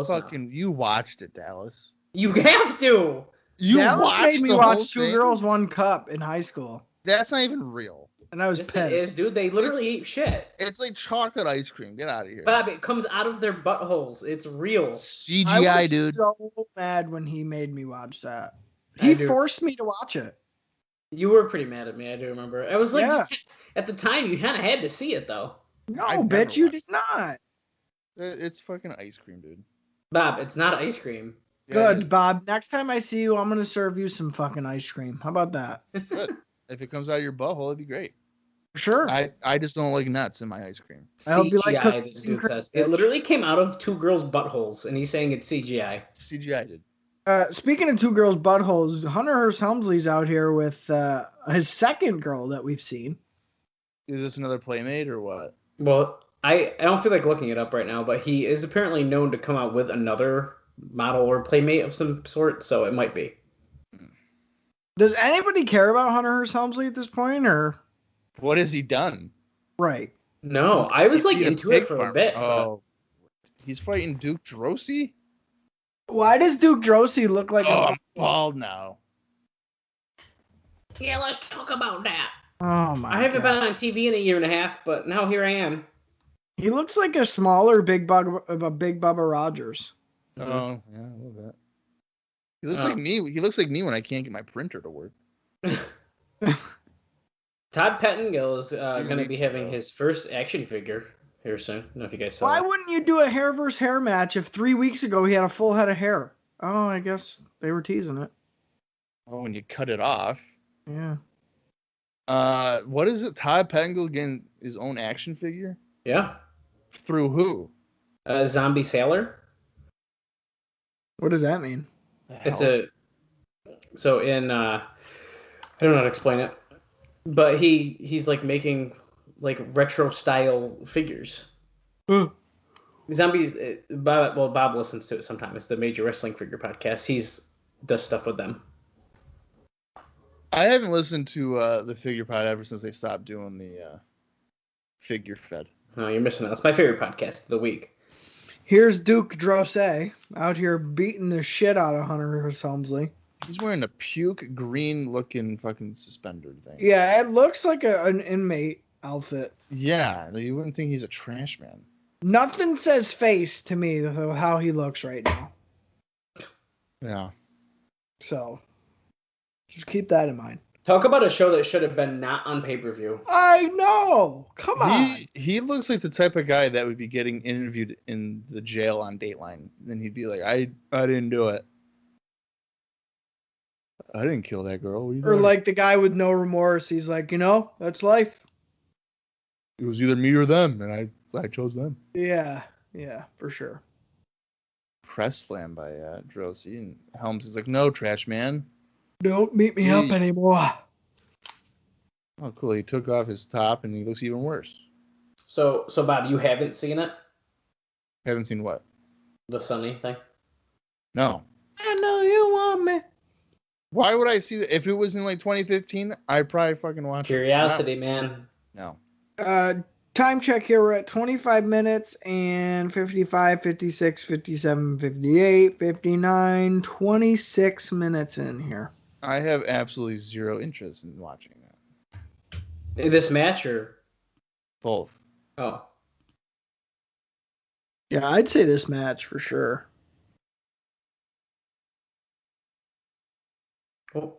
[SPEAKER 3] watched it, Dallas.
[SPEAKER 4] You have to.
[SPEAKER 3] You
[SPEAKER 5] Dallas made me
[SPEAKER 3] the whole
[SPEAKER 5] watch Two
[SPEAKER 3] thing?
[SPEAKER 5] Girls, One Cup in high school.
[SPEAKER 3] That's not even real.
[SPEAKER 5] And I was
[SPEAKER 4] Yes,
[SPEAKER 5] pissed.
[SPEAKER 4] it is, dude. They literally eat shit.
[SPEAKER 3] It's like chocolate ice cream. Get out of here.
[SPEAKER 4] Bob, it comes out of their buttholes. It's real.
[SPEAKER 3] CGI,
[SPEAKER 5] I was
[SPEAKER 3] dude.
[SPEAKER 5] so mad when he made me watch that.
[SPEAKER 4] I
[SPEAKER 5] He
[SPEAKER 4] do.
[SPEAKER 5] forced me to watch it.
[SPEAKER 4] You were pretty mad at me. I do remember. I was like,
[SPEAKER 5] Yeah.
[SPEAKER 4] at the time, you kind of had to see it, though.
[SPEAKER 5] No,
[SPEAKER 3] I never
[SPEAKER 5] bitch, you
[SPEAKER 3] watched
[SPEAKER 5] did not.
[SPEAKER 3] It's fucking ice cream, dude.
[SPEAKER 4] Bob, it's not ice cream.
[SPEAKER 3] Yeah, it
[SPEAKER 5] Good, Bob. Next time I see you, I'm going to serve you some fucking ice cream. How about that?
[SPEAKER 3] is. Good. If it comes out of your butthole, it'd be great.
[SPEAKER 5] Sure.
[SPEAKER 3] I just don't like nuts in my ice cream.
[SPEAKER 5] I hope you like
[SPEAKER 4] CGI,
[SPEAKER 5] cookies
[SPEAKER 4] this
[SPEAKER 5] and
[SPEAKER 4] dude says.
[SPEAKER 5] cream.
[SPEAKER 4] It literally came out of two girls' buttholes, and he's saying it's CGI.
[SPEAKER 3] CGI did.
[SPEAKER 5] Speaking of two girls' buttholes, Hunter Hearst Helmsley's out here with his second girl that we've seen.
[SPEAKER 3] Is this another Playmate or what?
[SPEAKER 4] Well, I don't feel like looking it up right now, but he is apparently known to come out with another model or playmate of some sort, so it might be.
[SPEAKER 5] Does anybody care about Hunter Hearst Helmsley at this point, or
[SPEAKER 3] What has he done?
[SPEAKER 5] right?
[SPEAKER 4] No, I was like
[SPEAKER 3] He beat
[SPEAKER 4] into
[SPEAKER 3] pig
[SPEAKER 4] it for a
[SPEAKER 3] farmer.
[SPEAKER 4] bit.
[SPEAKER 3] Oh, he's fighting Duke Drosy?
[SPEAKER 5] Why does Duke Drosy look like
[SPEAKER 3] Oh,
[SPEAKER 5] a
[SPEAKER 3] I'm bald now.
[SPEAKER 4] Yeah, let's talk about that.
[SPEAKER 5] Oh my
[SPEAKER 4] I haven't
[SPEAKER 5] God.
[SPEAKER 4] been on TV in a year and a half, but now here I am.
[SPEAKER 5] He looks like a smaller Big Bubba Rogers.
[SPEAKER 3] Oh, yeah, a little bit. He looks
[SPEAKER 4] Oh.
[SPEAKER 3] like me. He looks like me when I can't get my printer to work.
[SPEAKER 4] Todd Pettengill is going to be
[SPEAKER 3] weeks
[SPEAKER 4] having
[SPEAKER 3] ago.
[SPEAKER 4] his first action figure here soon. I don't know if you guys saw
[SPEAKER 5] Why
[SPEAKER 4] that.
[SPEAKER 5] wouldn't you do a hair versus hair match if 3 weeks ago he had a full head of hair? Oh, I guess they were teasing it.
[SPEAKER 3] Oh, when you cut it off.
[SPEAKER 5] Yeah.
[SPEAKER 3] What is it? Todd Pettengill getting his own action figure?
[SPEAKER 4] Yeah.
[SPEAKER 3] Through who?
[SPEAKER 4] Zombie Sailor.
[SPEAKER 5] What does that mean?
[SPEAKER 4] It's a so in I don't know how to explain it, but he's like making like retro style figures. Zombies. Bob listens to it sometimes. It's the Major Wrestling Figure podcast. He's does stuff with them.
[SPEAKER 3] I haven't listened to the Figure Pod ever since they stopped doing the Figure Fed.
[SPEAKER 4] Oh, you're missing out. It's my favorite podcast of the week.
[SPEAKER 5] Here's Duke Drosy out here beating the shit out of Hunter Hearst Helmsley.
[SPEAKER 3] He's wearing a puke green looking fucking suspender thing.
[SPEAKER 5] Yeah, it looks like an inmate outfit.
[SPEAKER 3] Yeah, you wouldn't think he's a trash man.
[SPEAKER 5] Nothing says face to me though, how he looks right now.
[SPEAKER 3] Yeah.
[SPEAKER 5] So just keep that in mind.
[SPEAKER 4] Talk about a show that should have been not on pay-per-view.
[SPEAKER 5] I know. Come on.
[SPEAKER 3] He looks like the type of guy that would be getting interviewed in the jail on Dateline. And he'd be like, I didn't do it. I didn't kill that girl. What are you
[SPEAKER 5] Or
[SPEAKER 3] doing?
[SPEAKER 5] like the guy with no remorse. He's like, that's life.
[SPEAKER 3] It was either me or them, and I chose them.
[SPEAKER 5] Yeah, for sure.
[SPEAKER 3] Press slam by Drosy, and Helms is like, no, trash man.
[SPEAKER 5] Don't beat me up
[SPEAKER 3] Jeez.
[SPEAKER 5] anymore.
[SPEAKER 3] Oh, cool. He took off his top, and he looks even worse.
[SPEAKER 4] So Bob, you haven't seen it?
[SPEAKER 3] Haven't seen what?
[SPEAKER 4] The Sunny thing?
[SPEAKER 3] No.
[SPEAKER 5] I know you want me.
[SPEAKER 3] Why would I see that? If it was in like 2015, I'd probably fucking watch
[SPEAKER 4] Curiosity, man.
[SPEAKER 3] it. No.
[SPEAKER 5] Time check here. We're at 25 minutes and 55, 56, 57, 58, 59, 26 minutes in here.
[SPEAKER 3] I have absolutely zero interest in watching that.
[SPEAKER 4] This match or
[SPEAKER 3] Both.
[SPEAKER 4] oh.
[SPEAKER 5] Yeah, I'd say this match for sure.
[SPEAKER 4] Oh.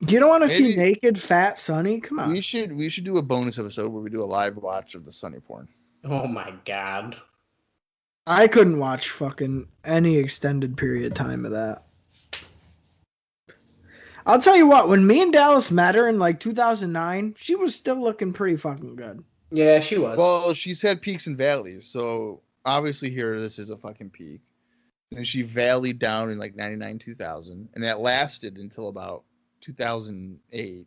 [SPEAKER 5] You don't want to see
[SPEAKER 3] Maybe-
[SPEAKER 5] naked fat Sonny? Come on.
[SPEAKER 3] We should do a bonus episode where we do a live watch of the Sunny porn.
[SPEAKER 4] Oh my god.
[SPEAKER 5] I couldn't watch fucking any extended period time of that. I'll tell you what, when me and Dallas met her in like 2009, she was still looking pretty fucking good.
[SPEAKER 4] Yeah, she was.
[SPEAKER 3] Well, she's had peaks and valleys, so obviously here this is a fucking peak. And she valleyed down in like 99, 2000, and that lasted until about 2008.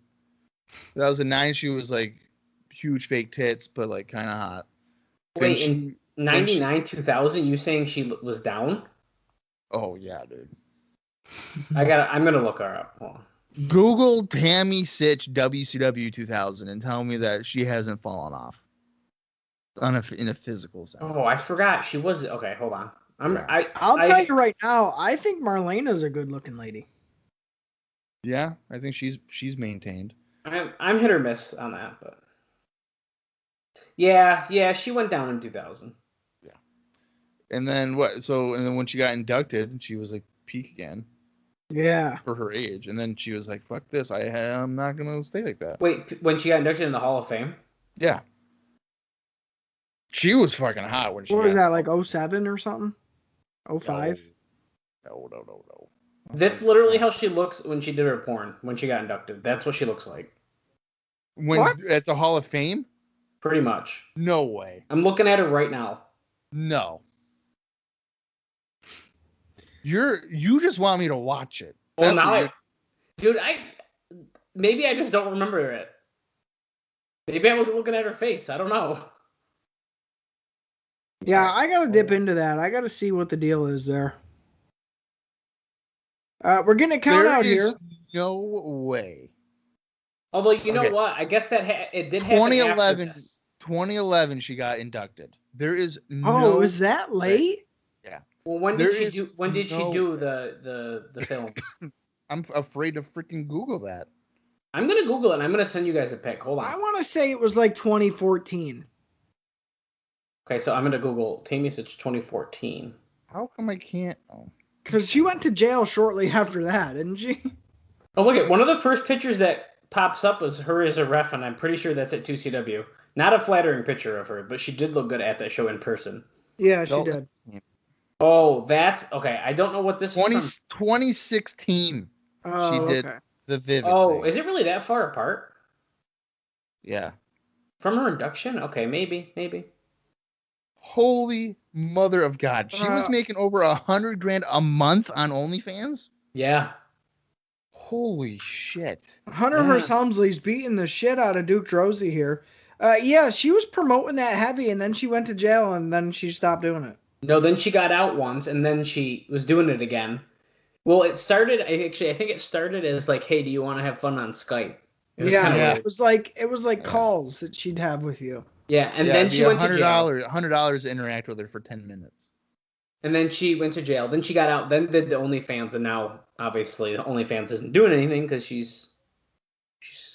[SPEAKER 3] 2009, she was like huge fake tits, but like kind of hot.
[SPEAKER 4] Wait,
[SPEAKER 3] Then
[SPEAKER 4] in 99, 2000, you saying she was down?
[SPEAKER 3] oh yeah, dude.
[SPEAKER 4] I'm gonna look her up. Hold on.
[SPEAKER 3] Google Tammy Sitch WCW 2000 and tell me that she hasn't fallen off in a physical sense.
[SPEAKER 4] Oh, I forgot she was. Okay, hold on.
[SPEAKER 5] I'll tell you right now, I think Marlena's a good-looking lady.
[SPEAKER 3] Yeah, I think she's maintained.
[SPEAKER 4] I'm hit or miss on that, but yeah, she went down in 2000.
[SPEAKER 3] Yeah. And then what? So and then when she got inducted, she was like peak again.
[SPEAKER 5] Yeah.
[SPEAKER 3] For her age, and then she was like, "Fuck this! I'm not gonna stay like that."
[SPEAKER 4] Wait, when she got inducted in the Hall of Fame?
[SPEAKER 3] Yeah. She was fucking hot when she.
[SPEAKER 5] What was that, like 07 or something? 05?
[SPEAKER 3] No.
[SPEAKER 4] That's literally how she looks when she did her porn, when she got inducted. That's what she looks like.
[SPEAKER 3] What? At the Hall of Fame?
[SPEAKER 4] Pretty much.
[SPEAKER 3] No way.
[SPEAKER 4] I'm looking at her right now.
[SPEAKER 3] No. You just want me to watch it.
[SPEAKER 4] Well, now maybe I just don't remember it. Maybe I wasn't looking at her face. I don't know.
[SPEAKER 5] Yeah, I gotta dip into that. I gotta see what the deal is there. We're getting a count out here.
[SPEAKER 3] No way.
[SPEAKER 4] Although you know what, I guess that it did happen.
[SPEAKER 3] 2011, she got inducted. There is no.
[SPEAKER 5] Oh, was that late?
[SPEAKER 3] Yeah.
[SPEAKER 4] Well, when did she do the film?
[SPEAKER 3] I'm afraid to freaking Google that.
[SPEAKER 4] I'm gonna Google it. And I'm gonna send you guys a pic. Hold on.
[SPEAKER 5] I want to say it was like 2014.
[SPEAKER 4] Okay, so I'm gonna Google Tammy Sitch 2014.
[SPEAKER 3] How come I can't?
[SPEAKER 5] Because she went to jail shortly after that, didn't she?
[SPEAKER 4] Oh, look at one of the first pictures that pops up was her as a ref, and I'm pretty sure that's at 2CW. Not a flattering picture of her, but she did look good at that show in person.
[SPEAKER 5] Yeah, she did.
[SPEAKER 4] Oh, that's okay. I don't know what this is.
[SPEAKER 3] 2016. She did the Vivid.
[SPEAKER 4] Oh, is it really that far apart?
[SPEAKER 3] Yeah.
[SPEAKER 4] From her induction? Okay, maybe.
[SPEAKER 3] Holy mother of God! She was making over $100,000 a month on OnlyFans.
[SPEAKER 4] Yeah.
[SPEAKER 3] Holy shit!
[SPEAKER 5] Hunter Hearst Helmsley's beating the shit out of Duke Droese here. Yeah, she was promoting that heavy, and then she went to jail, and then she stopped doing it.
[SPEAKER 4] No, then she got out once, and then she was doing it again. Well, it started. I think it started as like, "Hey, do you want to have fun on Skype?"
[SPEAKER 5] It was like calls that she'd have with you.
[SPEAKER 4] Yeah, and then she went to jail.
[SPEAKER 3] $100 to interact with her for 10 minutes.
[SPEAKER 4] And then she went to jail. Then she got out. Then did the OnlyFans, and now obviously the OnlyFans isn't doing anything because she's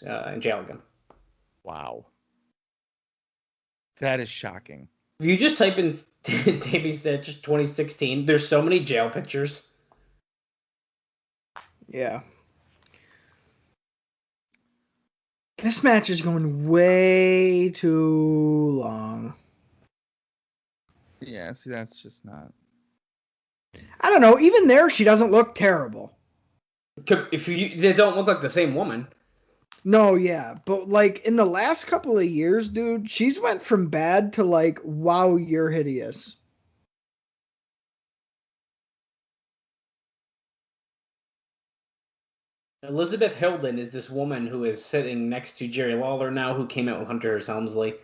[SPEAKER 4] in jail again.
[SPEAKER 3] Wow, that is shocking.
[SPEAKER 4] If you just type in Tammy Sitch 2016, there's so many jail pictures.
[SPEAKER 5] Yeah. This match is going way too long.
[SPEAKER 3] Yeah, see, that's just not.
[SPEAKER 5] I don't know. Even there, she doesn't look terrible.
[SPEAKER 4] They don't look like the same woman.
[SPEAKER 5] No, yeah. But, like, in the last couple of years, dude, she's went from bad to, like, wow, you're hideous.
[SPEAKER 4] Elizabeth Hilden is this woman who is sitting next to Jerry Lawler now, who came out with Hunter Hearst Helmsley.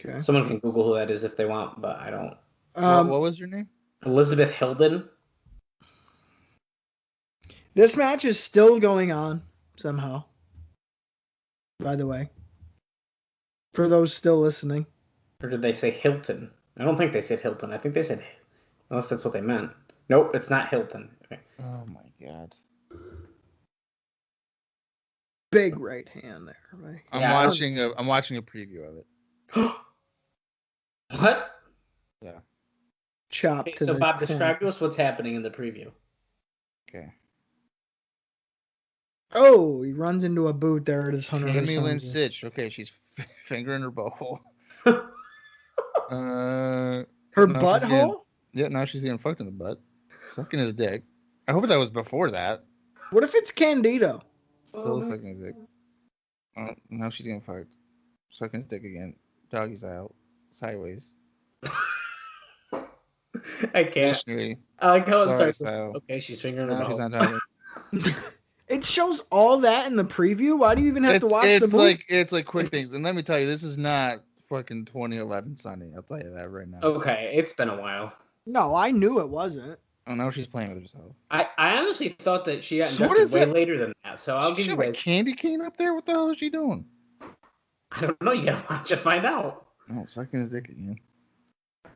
[SPEAKER 5] Okay.
[SPEAKER 4] Someone can Google who that is if they want, but I don't.
[SPEAKER 3] What was her name?
[SPEAKER 4] Elizabeth Hilden.
[SPEAKER 5] This match is still going on somehow. By the way, for those still listening.
[SPEAKER 4] Or did they say Hilton? I don't think they said Hilton. I think they said, unless that's what they meant. Nope, it's not Hilton. Okay.
[SPEAKER 3] Oh my God.
[SPEAKER 5] Big right hand there. Right?
[SPEAKER 3] I'm watching a preview of it.
[SPEAKER 4] What?
[SPEAKER 3] Yeah.
[SPEAKER 5] Chopped.
[SPEAKER 4] Okay, so Bob, describe to us what's happening in the preview.
[SPEAKER 3] Okay.
[SPEAKER 5] Oh, he runs into a boot there at his Hunter.
[SPEAKER 3] Tammy Lynn Sitch. Okay, she's fingering her butthole.
[SPEAKER 5] Her butthole?
[SPEAKER 3] Yeah, now she's getting fucked in the butt. Sucking his dick. I hope that was before that.
[SPEAKER 5] What if it's Candido?
[SPEAKER 3] Still sucking his dick. Now she's getting fucked. Sucking his dick again. Doggy style. Sideways.
[SPEAKER 4] I can't.
[SPEAKER 3] Missionary.
[SPEAKER 4] I like how it starts.
[SPEAKER 3] Style.
[SPEAKER 4] Okay, she's fingering her
[SPEAKER 3] Now she's
[SPEAKER 4] butthole.
[SPEAKER 3] on top.
[SPEAKER 5] It shows all that in the preview. Why do you even have to watch the movie?
[SPEAKER 3] It's like quick things. And let me tell you, this is not fucking 2011 Sunny. I'll tell you that right now.
[SPEAKER 4] Okay, it's been a while.
[SPEAKER 5] No, I knew it wasn't.
[SPEAKER 3] Oh, now she's playing with herself.
[SPEAKER 4] I honestly thought that she got inducted way later than that. So I'll give you guys.
[SPEAKER 3] A candy cane up there? What the hell is she doing?
[SPEAKER 4] I don't know. You gotta watch to find out.
[SPEAKER 3] Oh, sucking his dick again.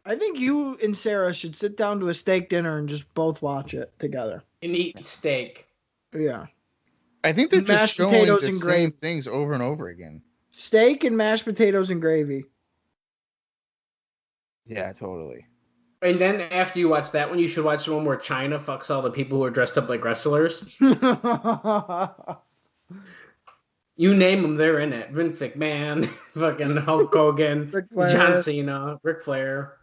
[SPEAKER 5] I think you and Sarah should sit down to a steak dinner and just both watch it together.
[SPEAKER 4] And eat steak.
[SPEAKER 5] Yeah.
[SPEAKER 3] I think they're just
[SPEAKER 5] Mashed
[SPEAKER 3] showing
[SPEAKER 5] potatoes
[SPEAKER 3] the
[SPEAKER 5] and
[SPEAKER 3] same
[SPEAKER 5] gravy.
[SPEAKER 3] things over and over again.
[SPEAKER 5] Steak and mashed potatoes and gravy.
[SPEAKER 3] Yeah, totally.
[SPEAKER 4] And then after you watch that one, you should watch the one where China fucks all the people who are dressed up like wrestlers. You name them, they're in it. Vince McMahon, fucking Hulk Hogan, John Cena, Ric Flair.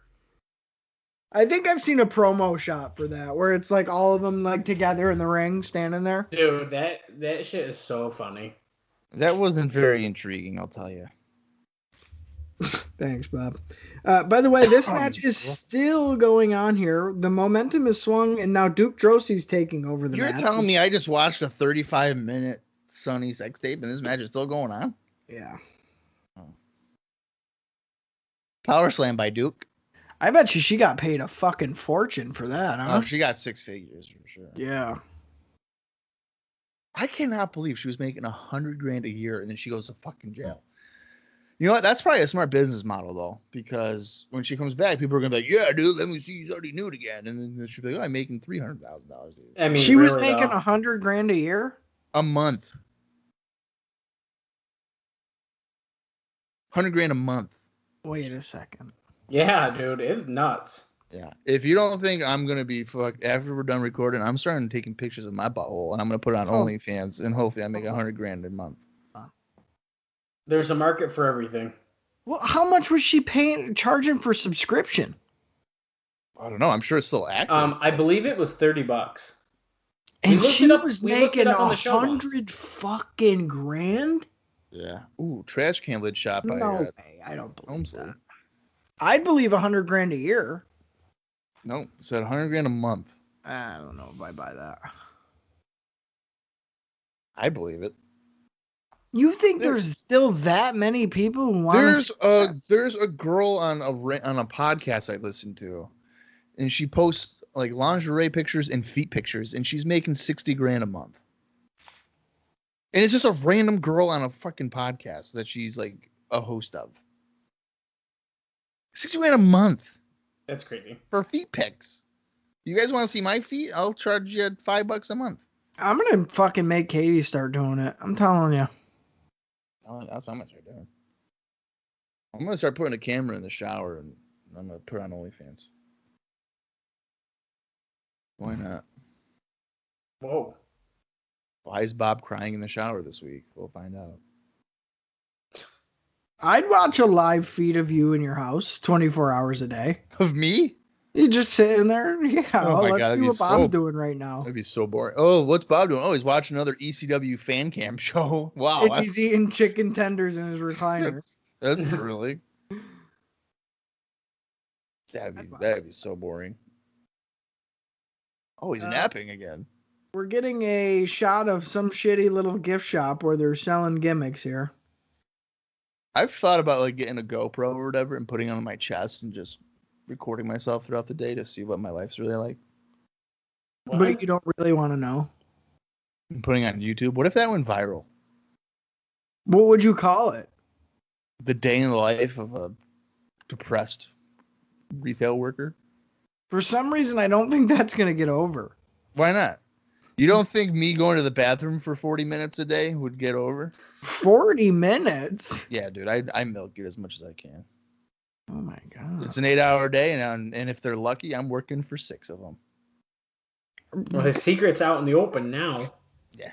[SPEAKER 5] I think I've seen a promo shot for that where it's like all of them like together in the ring standing there.
[SPEAKER 4] Dude, that shit is so funny.
[SPEAKER 3] That wasn't very intriguing, I'll tell you.
[SPEAKER 5] Thanks, Bob. By the way, this match is still going on here. The momentum is swung, and now Duke Drosey's taking over the match.
[SPEAKER 3] You're telling me I just watched a 35-minute Sunny sex tape, and this match is still going on?
[SPEAKER 5] Yeah.
[SPEAKER 3] Power slam by Duke.
[SPEAKER 5] I bet she got paid a fucking fortune for that, huh?
[SPEAKER 3] Oh, she got 6 figures for sure.
[SPEAKER 5] Yeah.
[SPEAKER 3] I cannot believe she was making $100,000 a year, and then she goes to fucking jail. You know what? That's probably a smart business model, though, because when she comes back, people are gonna be like, "Yeah, dude, let me see you already nude again," and then she'll be like, "Oh, I'm making $300,000, dude."
[SPEAKER 4] I mean,
[SPEAKER 5] she was
[SPEAKER 4] really,
[SPEAKER 5] making
[SPEAKER 4] though.
[SPEAKER 5] $100,000 a year.
[SPEAKER 3] A month. $100,000 a month.
[SPEAKER 5] Wait a second.
[SPEAKER 4] Yeah, dude, it's nuts.
[SPEAKER 3] Yeah. If you don't think I'm gonna be after we're done recording, I'm starting taking pictures of my butthole, and I'm gonna put it on OnlyFans, and hopefully I make $100,000 a month.
[SPEAKER 4] There's a market for everything.
[SPEAKER 5] Well, how much was she charging for subscription?
[SPEAKER 3] I don't know. I'm sure it's still active.
[SPEAKER 4] I believe it was $30.
[SPEAKER 5] And
[SPEAKER 4] looked
[SPEAKER 5] she
[SPEAKER 4] it up-
[SPEAKER 5] was
[SPEAKER 4] we looked it
[SPEAKER 5] making
[SPEAKER 4] up on the show once.
[SPEAKER 5] $100 fucking grand.
[SPEAKER 3] Yeah. Ooh, trash can lid shot by
[SPEAKER 5] No way. I don't believe
[SPEAKER 3] Holmesley.
[SPEAKER 5] that. I'd believe $100,000 a year.
[SPEAKER 3] No, it said $100,000 a month.
[SPEAKER 5] I don't know if I buy that.
[SPEAKER 3] I believe it.
[SPEAKER 5] You think there's still that many people who want?
[SPEAKER 3] There's a girl on a podcast I listen to, and she posts like lingerie pictures and feet pictures, and she's making $60,000 a month. And it's just a random girl on a fucking podcast that she's like a host of. $60,000 a month
[SPEAKER 4] That's crazy.
[SPEAKER 3] for feet pics. You guys want to see my feet? I'll charge you $5 a month.
[SPEAKER 5] I'm gonna fucking make Katie start doing it. I'm telling you.
[SPEAKER 3] That's what I'm gonna start doing. I'm gonna start putting a camera in the shower, and I'm gonna put it on OnlyFans. Why not?
[SPEAKER 4] Whoa.
[SPEAKER 3] Why is Bob crying in the shower this week? We'll find out.
[SPEAKER 5] I'd watch a live feed of you in your house 24 hours a day.
[SPEAKER 3] Of me?
[SPEAKER 5] You just sitting there. Yeah.
[SPEAKER 3] Oh my God,
[SPEAKER 5] Let's
[SPEAKER 3] that'd
[SPEAKER 5] see
[SPEAKER 3] be
[SPEAKER 5] what Bob's
[SPEAKER 3] so-
[SPEAKER 5] doing right now.
[SPEAKER 3] That'd be so boring. Oh, what's Bob doing? Oh, he's watching another ECW fan cam show. Wow.
[SPEAKER 5] And he's eating chicken tenders in his recliner.
[SPEAKER 3] That's really. That'd be so boring. Oh, he's napping again.
[SPEAKER 5] We're getting a shot of some shitty little gift shop where they're selling gimmicks here.
[SPEAKER 3] I've thought about like getting a GoPro or whatever and putting it on my chest and just recording myself throughout the day to see what my life's really like.
[SPEAKER 4] What?
[SPEAKER 5] But you don't really want to know.
[SPEAKER 3] And putting it on YouTube. What if that went viral?
[SPEAKER 5] What would you call it?
[SPEAKER 3] The day in the life of a depressed retail worker.
[SPEAKER 5] For some reason, I don't think that's going to get over.
[SPEAKER 3] Why not? You don't think me going to the bathroom for 40 minutes a day would get over?
[SPEAKER 5] 40 minutes?
[SPEAKER 3] Yeah, dude. I milk it as much as I can.
[SPEAKER 5] Oh my God.
[SPEAKER 3] It's an 8-hour day, and if they're lucky, I'm working for 6 of them.
[SPEAKER 4] Well, his secret's out in the open now.
[SPEAKER 3] Yeah.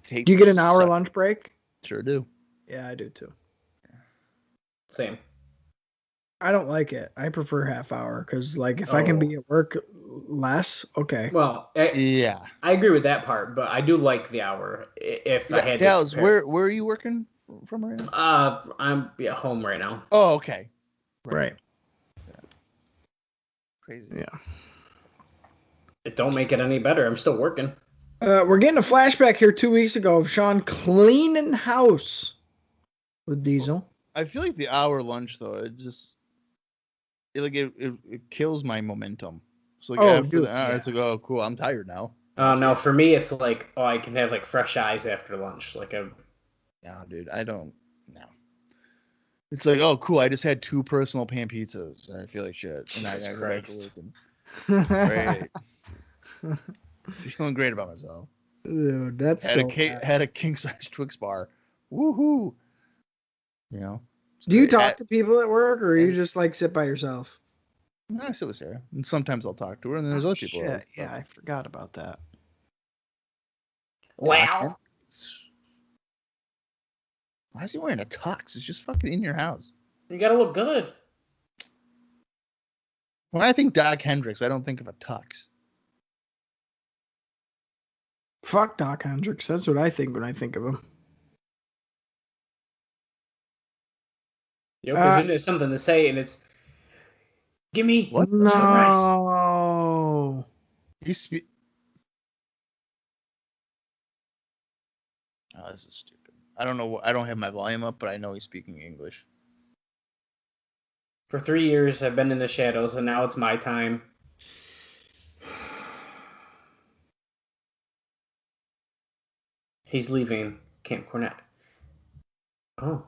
[SPEAKER 5] Do you get an hour lunch break?
[SPEAKER 3] Sure do.
[SPEAKER 5] Yeah, I do too.
[SPEAKER 4] Same.
[SPEAKER 5] I don't like it. I prefer half hour because, like, if I can be at work less, okay.
[SPEAKER 4] Well,
[SPEAKER 3] Yeah.
[SPEAKER 4] I agree with that part, but I do like the hour. If I had
[SPEAKER 3] Dallas,
[SPEAKER 4] to
[SPEAKER 3] where are you working from right now?
[SPEAKER 4] I'm at home right now.
[SPEAKER 3] Oh, okay.
[SPEAKER 5] Right.
[SPEAKER 3] Crazy.
[SPEAKER 5] Yeah.
[SPEAKER 4] It don't make it any better. I'm still working.
[SPEAKER 5] We're getting a flashback here 2 weeks ago of Shawn cleaning house with Diesel.
[SPEAKER 3] I feel like the hour lunch though, it kills my momentum. So like after the hour, it's like, oh cool, I'm tired now.
[SPEAKER 4] No, for me it's like, I can have like fresh eyes after lunch. Like
[SPEAKER 3] No, dude, I don't. No. It's like, oh, cool. I just had 2 personal pan pizzas. And I feel like shit. And I
[SPEAKER 4] Jesus
[SPEAKER 3] gotta go back to
[SPEAKER 4] Christ.
[SPEAKER 3] work. And feeling great about myself.
[SPEAKER 5] Dude, that's bad.
[SPEAKER 3] Had a king size Twix bar. Woohoo! You know.
[SPEAKER 5] Do you talk to people at work, or you just like sit by yourself?
[SPEAKER 3] No, I sit with Sarah, and sometimes I'll talk to her, and then there's other people.
[SPEAKER 5] Shit. Yeah, I forgot about that.
[SPEAKER 4] Wow.
[SPEAKER 3] Why is he wearing a tux? It's just fucking in your house.
[SPEAKER 4] You gotta look good.
[SPEAKER 3] When I think Doc Hendricks, I don't think of a tux.
[SPEAKER 5] Fuck Doc Hendricks. That's what I think when I think of him.
[SPEAKER 4] Yokozuna has something to say, and it's, give me
[SPEAKER 3] What?
[SPEAKER 4] some rice.
[SPEAKER 5] No.
[SPEAKER 3] Oh, this is stupid. I don't know. I don't have my volume up, but I know he's speaking English.
[SPEAKER 4] For 3 years, I've been in the shadows, and now it's my time. He's leaving Camp Cornette. Oh.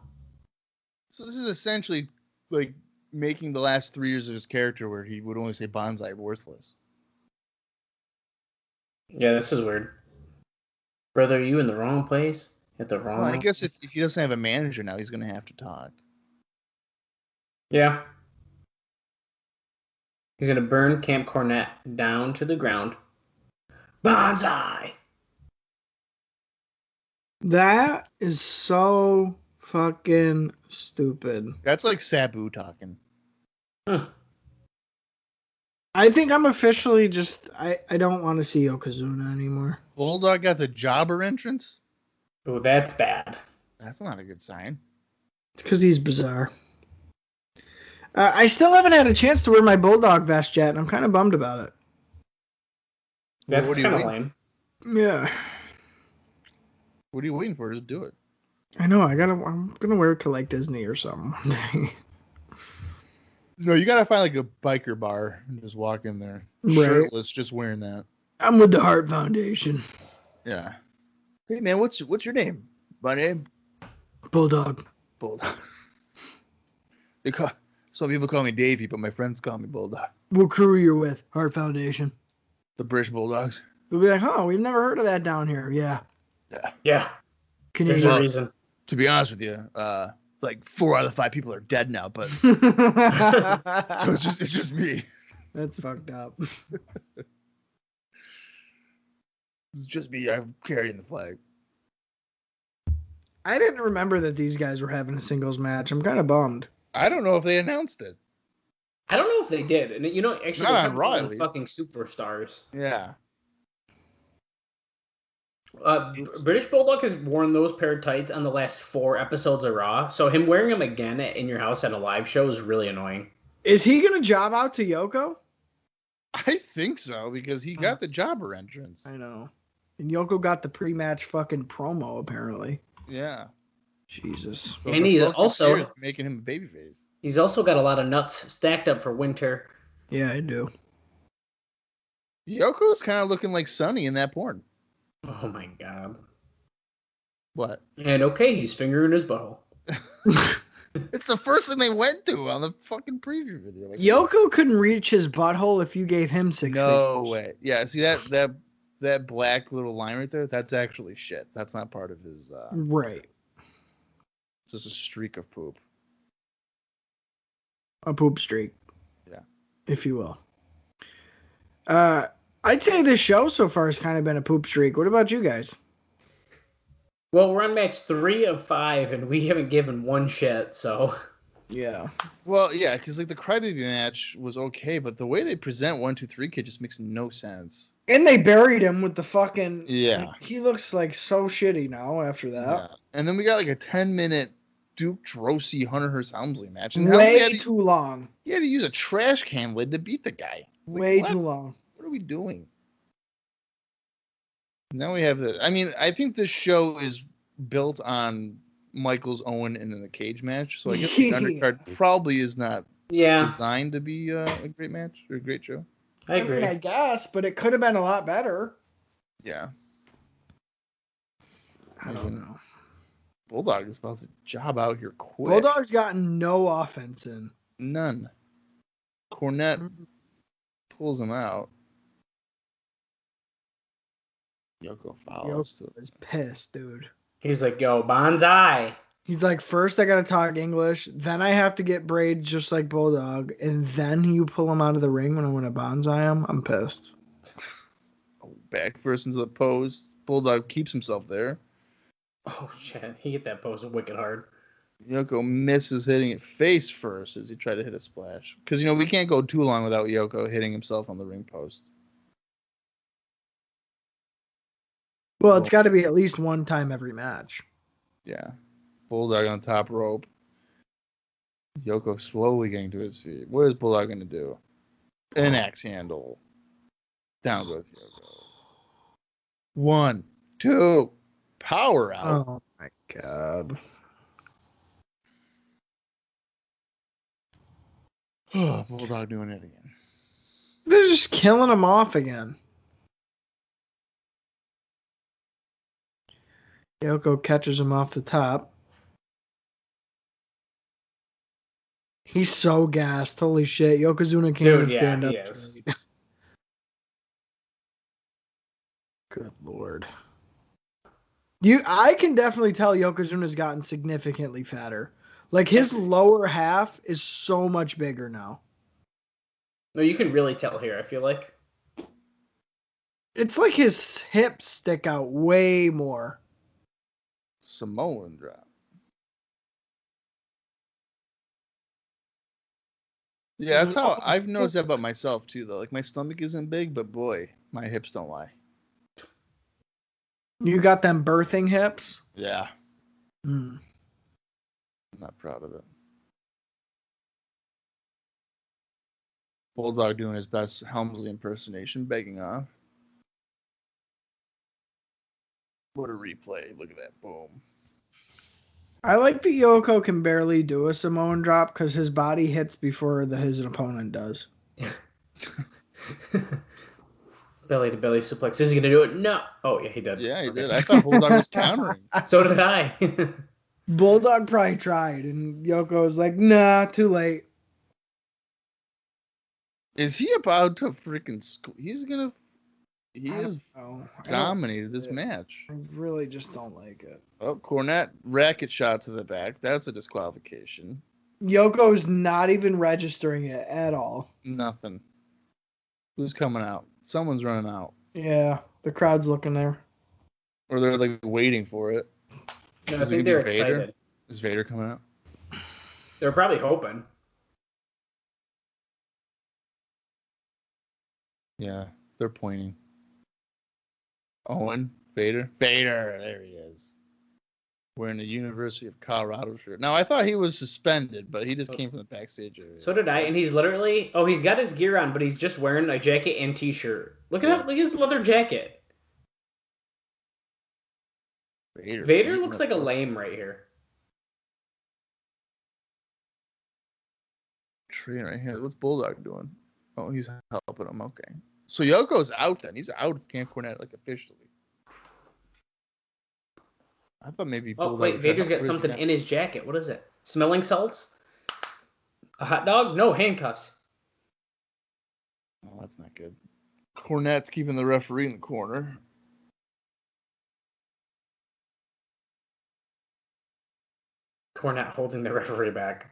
[SPEAKER 3] So this is essentially like making the last 3 years of his character where he would only say bonsai worthless.
[SPEAKER 4] Yeah, this is weird. Brother, are you in the wrong place? At the wrong
[SPEAKER 3] Well, I guess if he doesn't have a manager now, he's going to have to talk.
[SPEAKER 4] Yeah. He's going to burn Camp Cornette down to the ground. Bonsai!
[SPEAKER 5] That is so fucking stupid.
[SPEAKER 3] That's like Sabu talking.
[SPEAKER 4] Huh.
[SPEAKER 5] I think I'm officially just... I don't want to see Yokozuna anymore.
[SPEAKER 3] Bulldog got the jobber entrance?
[SPEAKER 4] Oh, that's bad.
[SPEAKER 3] That's not a good sign.
[SPEAKER 5] It's because he's bizarre. I still haven't had a chance to wear my Bulldog vest yet, and I'm kind of bummed about it.
[SPEAKER 4] That's
[SPEAKER 3] What are you
[SPEAKER 4] kind of
[SPEAKER 3] waiting-
[SPEAKER 4] lame.
[SPEAKER 5] Yeah.
[SPEAKER 3] What are you waiting for? Just do it.
[SPEAKER 5] I know. I'm gonna wear it to like Disney or something one day.
[SPEAKER 3] No, you gotta find like a biker bar and just walk in there.
[SPEAKER 5] Right.
[SPEAKER 3] Shirtless, just wearing that.
[SPEAKER 5] I'm with the Hart Foundation.
[SPEAKER 3] Yeah. Hey man, what's your name? My name?
[SPEAKER 5] Bulldog.
[SPEAKER 3] Bulldog. Some people call me Davey, but my friends call me Bulldog.
[SPEAKER 5] What crew you're with? Hart Foundation.
[SPEAKER 3] The British Bulldogs.
[SPEAKER 5] We'll be like, oh, we've never heard of that down here. Yeah.
[SPEAKER 4] Yeah. There's
[SPEAKER 5] Canadian.
[SPEAKER 4] a reason.
[SPEAKER 3] To be honest with you, like 4 out of the 5 people are dead now, but so it's just me.
[SPEAKER 5] That's fucked up.
[SPEAKER 3] It's just me. I'm carrying the flag.
[SPEAKER 5] I didn't remember that these guys were having a singles match. I'm kind of bummed.
[SPEAKER 3] I don't know if they announced it.
[SPEAKER 4] I don't know if they did. And you know, actually,
[SPEAKER 3] Not
[SPEAKER 4] they
[SPEAKER 3] on
[SPEAKER 4] haven't
[SPEAKER 3] Raw,
[SPEAKER 4] been
[SPEAKER 3] at least.
[SPEAKER 4] fucking superstars.
[SPEAKER 3] Yeah.
[SPEAKER 4] British Bulldog has worn those pair of tights on the last 4 episodes of Raw, so him wearing them again in your house at a live show is really annoying.
[SPEAKER 5] Is he going to job out to Yoko?
[SPEAKER 3] I think so, because he got the jobber entrance.
[SPEAKER 5] I know. And Yoko got the pre-match fucking promo, apparently.
[SPEAKER 3] Yeah.
[SPEAKER 5] Jesus.
[SPEAKER 3] So
[SPEAKER 4] And
[SPEAKER 3] the
[SPEAKER 4] he's
[SPEAKER 3] focus
[SPEAKER 4] also-
[SPEAKER 3] here is making him a babyface.
[SPEAKER 4] He's also got a lot of nuts stacked up for winter.
[SPEAKER 5] Yeah, I do.
[SPEAKER 3] Yoko's kind of looking like Sonny in that porn.
[SPEAKER 4] Oh my god.
[SPEAKER 3] What?
[SPEAKER 4] And okay, he's fingering his butthole.
[SPEAKER 3] It's the first thing they went to on the fucking preview video. Like,
[SPEAKER 5] Yoko couldn't reach his butthole if you gave him 6
[SPEAKER 3] no
[SPEAKER 5] fingers.
[SPEAKER 3] way. Yeah, see that black little line right there? That's actually shit. That's not part of his.
[SPEAKER 5] Right.
[SPEAKER 3] It's just a streak of poop.
[SPEAKER 5] A poop streak.
[SPEAKER 3] Yeah.
[SPEAKER 5] If you will. I'd say this show so far has kind of been a poop streak. What about you guys?
[SPEAKER 4] Well, we're on match 3 of 5, and we haven't given one shit, so...
[SPEAKER 5] Yeah.
[SPEAKER 3] Well, yeah, because like the Crybaby match was okay, but the way they present 1, 2, 3 Kid just makes no sense.
[SPEAKER 5] And they buried him with the fucking...
[SPEAKER 3] Yeah.
[SPEAKER 5] He looks like so shitty now after that.
[SPEAKER 3] Yeah. And then we got like a 10-minute Duke Drosy Hunter Hearst Helmsley match. And
[SPEAKER 5] Way too long.
[SPEAKER 3] He had to use a trash can lid to beat the guy. Like,
[SPEAKER 5] Way
[SPEAKER 3] what?
[SPEAKER 5] too long.
[SPEAKER 3] What are we doing? Now we have the. I mean, I think this show is built on Michaels, Owen, and then the cage match. So I guess the undercard probably is not designed to be a great match or a great show.
[SPEAKER 4] I agree.
[SPEAKER 5] mean, I guess, but it could have been a lot better.
[SPEAKER 3] Yeah.
[SPEAKER 5] I don't know.
[SPEAKER 3] Bulldog is about to job out here quick.
[SPEAKER 5] Bulldog's gotten no offense in.
[SPEAKER 3] None. Cornette pulls him out. Yoko follows.
[SPEAKER 5] Yoko is pissed, dude.
[SPEAKER 4] He's like, yo, bonsai.
[SPEAKER 5] He's like, first I gotta talk English, then I have to get braids just like Bulldog, and then you pull him out of the ring when I want to bonsai him. I'm pissed.
[SPEAKER 3] Back first into the pose. Bulldog keeps himself there.
[SPEAKER 4] Oh, shit. He hit that pose wicked hard.
[SPEAKER 3] Yoko misses hitting it face first as he tried to hit a splash. Because, we can't go too long without Yoko hitting himself on the ring post.
[SPEAKER 5] Well, it's got to be at least one time every match.
[SPEAKER 3] Yeah. Bulldog on the top rope. Yoko slowly getting to his feet. What is Bulldog going to do? An axe handle. Down goes Yoko. 1, 2. Power out.
[SPEAKER 5] Oh, my God.
[SPEAKER 3] Bulldog doing it again.
[SPEAKER 5] They're just killing him off again. Yoko catches him off the top. He's so gassed. Holy shit. Yokozuna can't even stand up.
[SPEAKER 4] Is.
[SPEAKER 5] Good Lord. I can definitely tell Yokozuna's gotten significantly fatter. Like, his lower half is so much bigger now.
[SPEAKER 4] No, you can really tell here, I feel like.
[SPEAKER 5] It's like his hips stick out way more.
[SPEAKER 3] Samoan drop. Yeah, that's how I've noticed that about myself too, though. Like, my stomach isn't big, but boy, my hips don't lie.
[SPEAKER 5] You got them birthing hips?
[SPEAKER 3] Yeah.
[SPEAKER 5] Hmm.
[SPEAKER 3] I'm not proud of it. Bulldog doing his best Helmsley impersonation, begging off. What a replay. Look at that. Boom.
[SPEAKER 5] I like that Yoko can barely do a Samoan drop because his body hits before his opponent does.
[SPEAKER 4] Belly to belly suplex. Is he going to do it? No. Oh, yeah, he did.
[SPEAKER 3] Yeah, he did. I thought Bulldog was countering.
[SPEAKER 4] So did I.
[SPEAKER 5] Bulldog probably tried, and Yoko was like, nah, too late.
[SPEAKER 3] Is he about to freaking He's going to... He has dominated this match.
[SPEAKER 5] I really just don't like it.
[SPEAKER 3] Oh, Cornette racket shot to the back. That's a disqualification.
[SPEAKER 5] Yoko's not even registering it at all.
[SPEAKER 3] Nothing. Who's coming out? Someone's running out.
[SPEAKER 5] Yeah, the crowd's looking there.
[SPEAKER 3] Or they're like waiting for it.
[SPEAKER 4] No, I think they're excited.
[SPEAKER 3] Is Vader coming out?
[SPEAKER 4] They're probably hoping.
[SPEAKER 3] Yeah, they're pointing. Owen, Vader, there he is. Wearing the University of Colorado shirt. Now, I thought he was suspended, but he just came from the backstage area.
[SPEAKER 4] So did I, and he's literally... Oh, he's got his gear on, but he's just wearing a jacket and t-shirt. Look at that. Look at his leather jacket. Vader looks like a lame right here.
[SPEAKER 3] Tree right here. What's Bulldog doing? Oh, he's helping him. Okay. So Yoko's out then. He's out of Camp Cornette, like, officially. I thought maybe Bulldog...
[SPEAKER 4] Oh, wait, Vader's got something in his jacket. What is it? Smelling salts? A hot dog? No, handcuffs.
[SPEAKER 3] Oh, that's not good. Cornette's keeping the referee in the corner.
[SPEAKER 4] Cornette holding the referee back.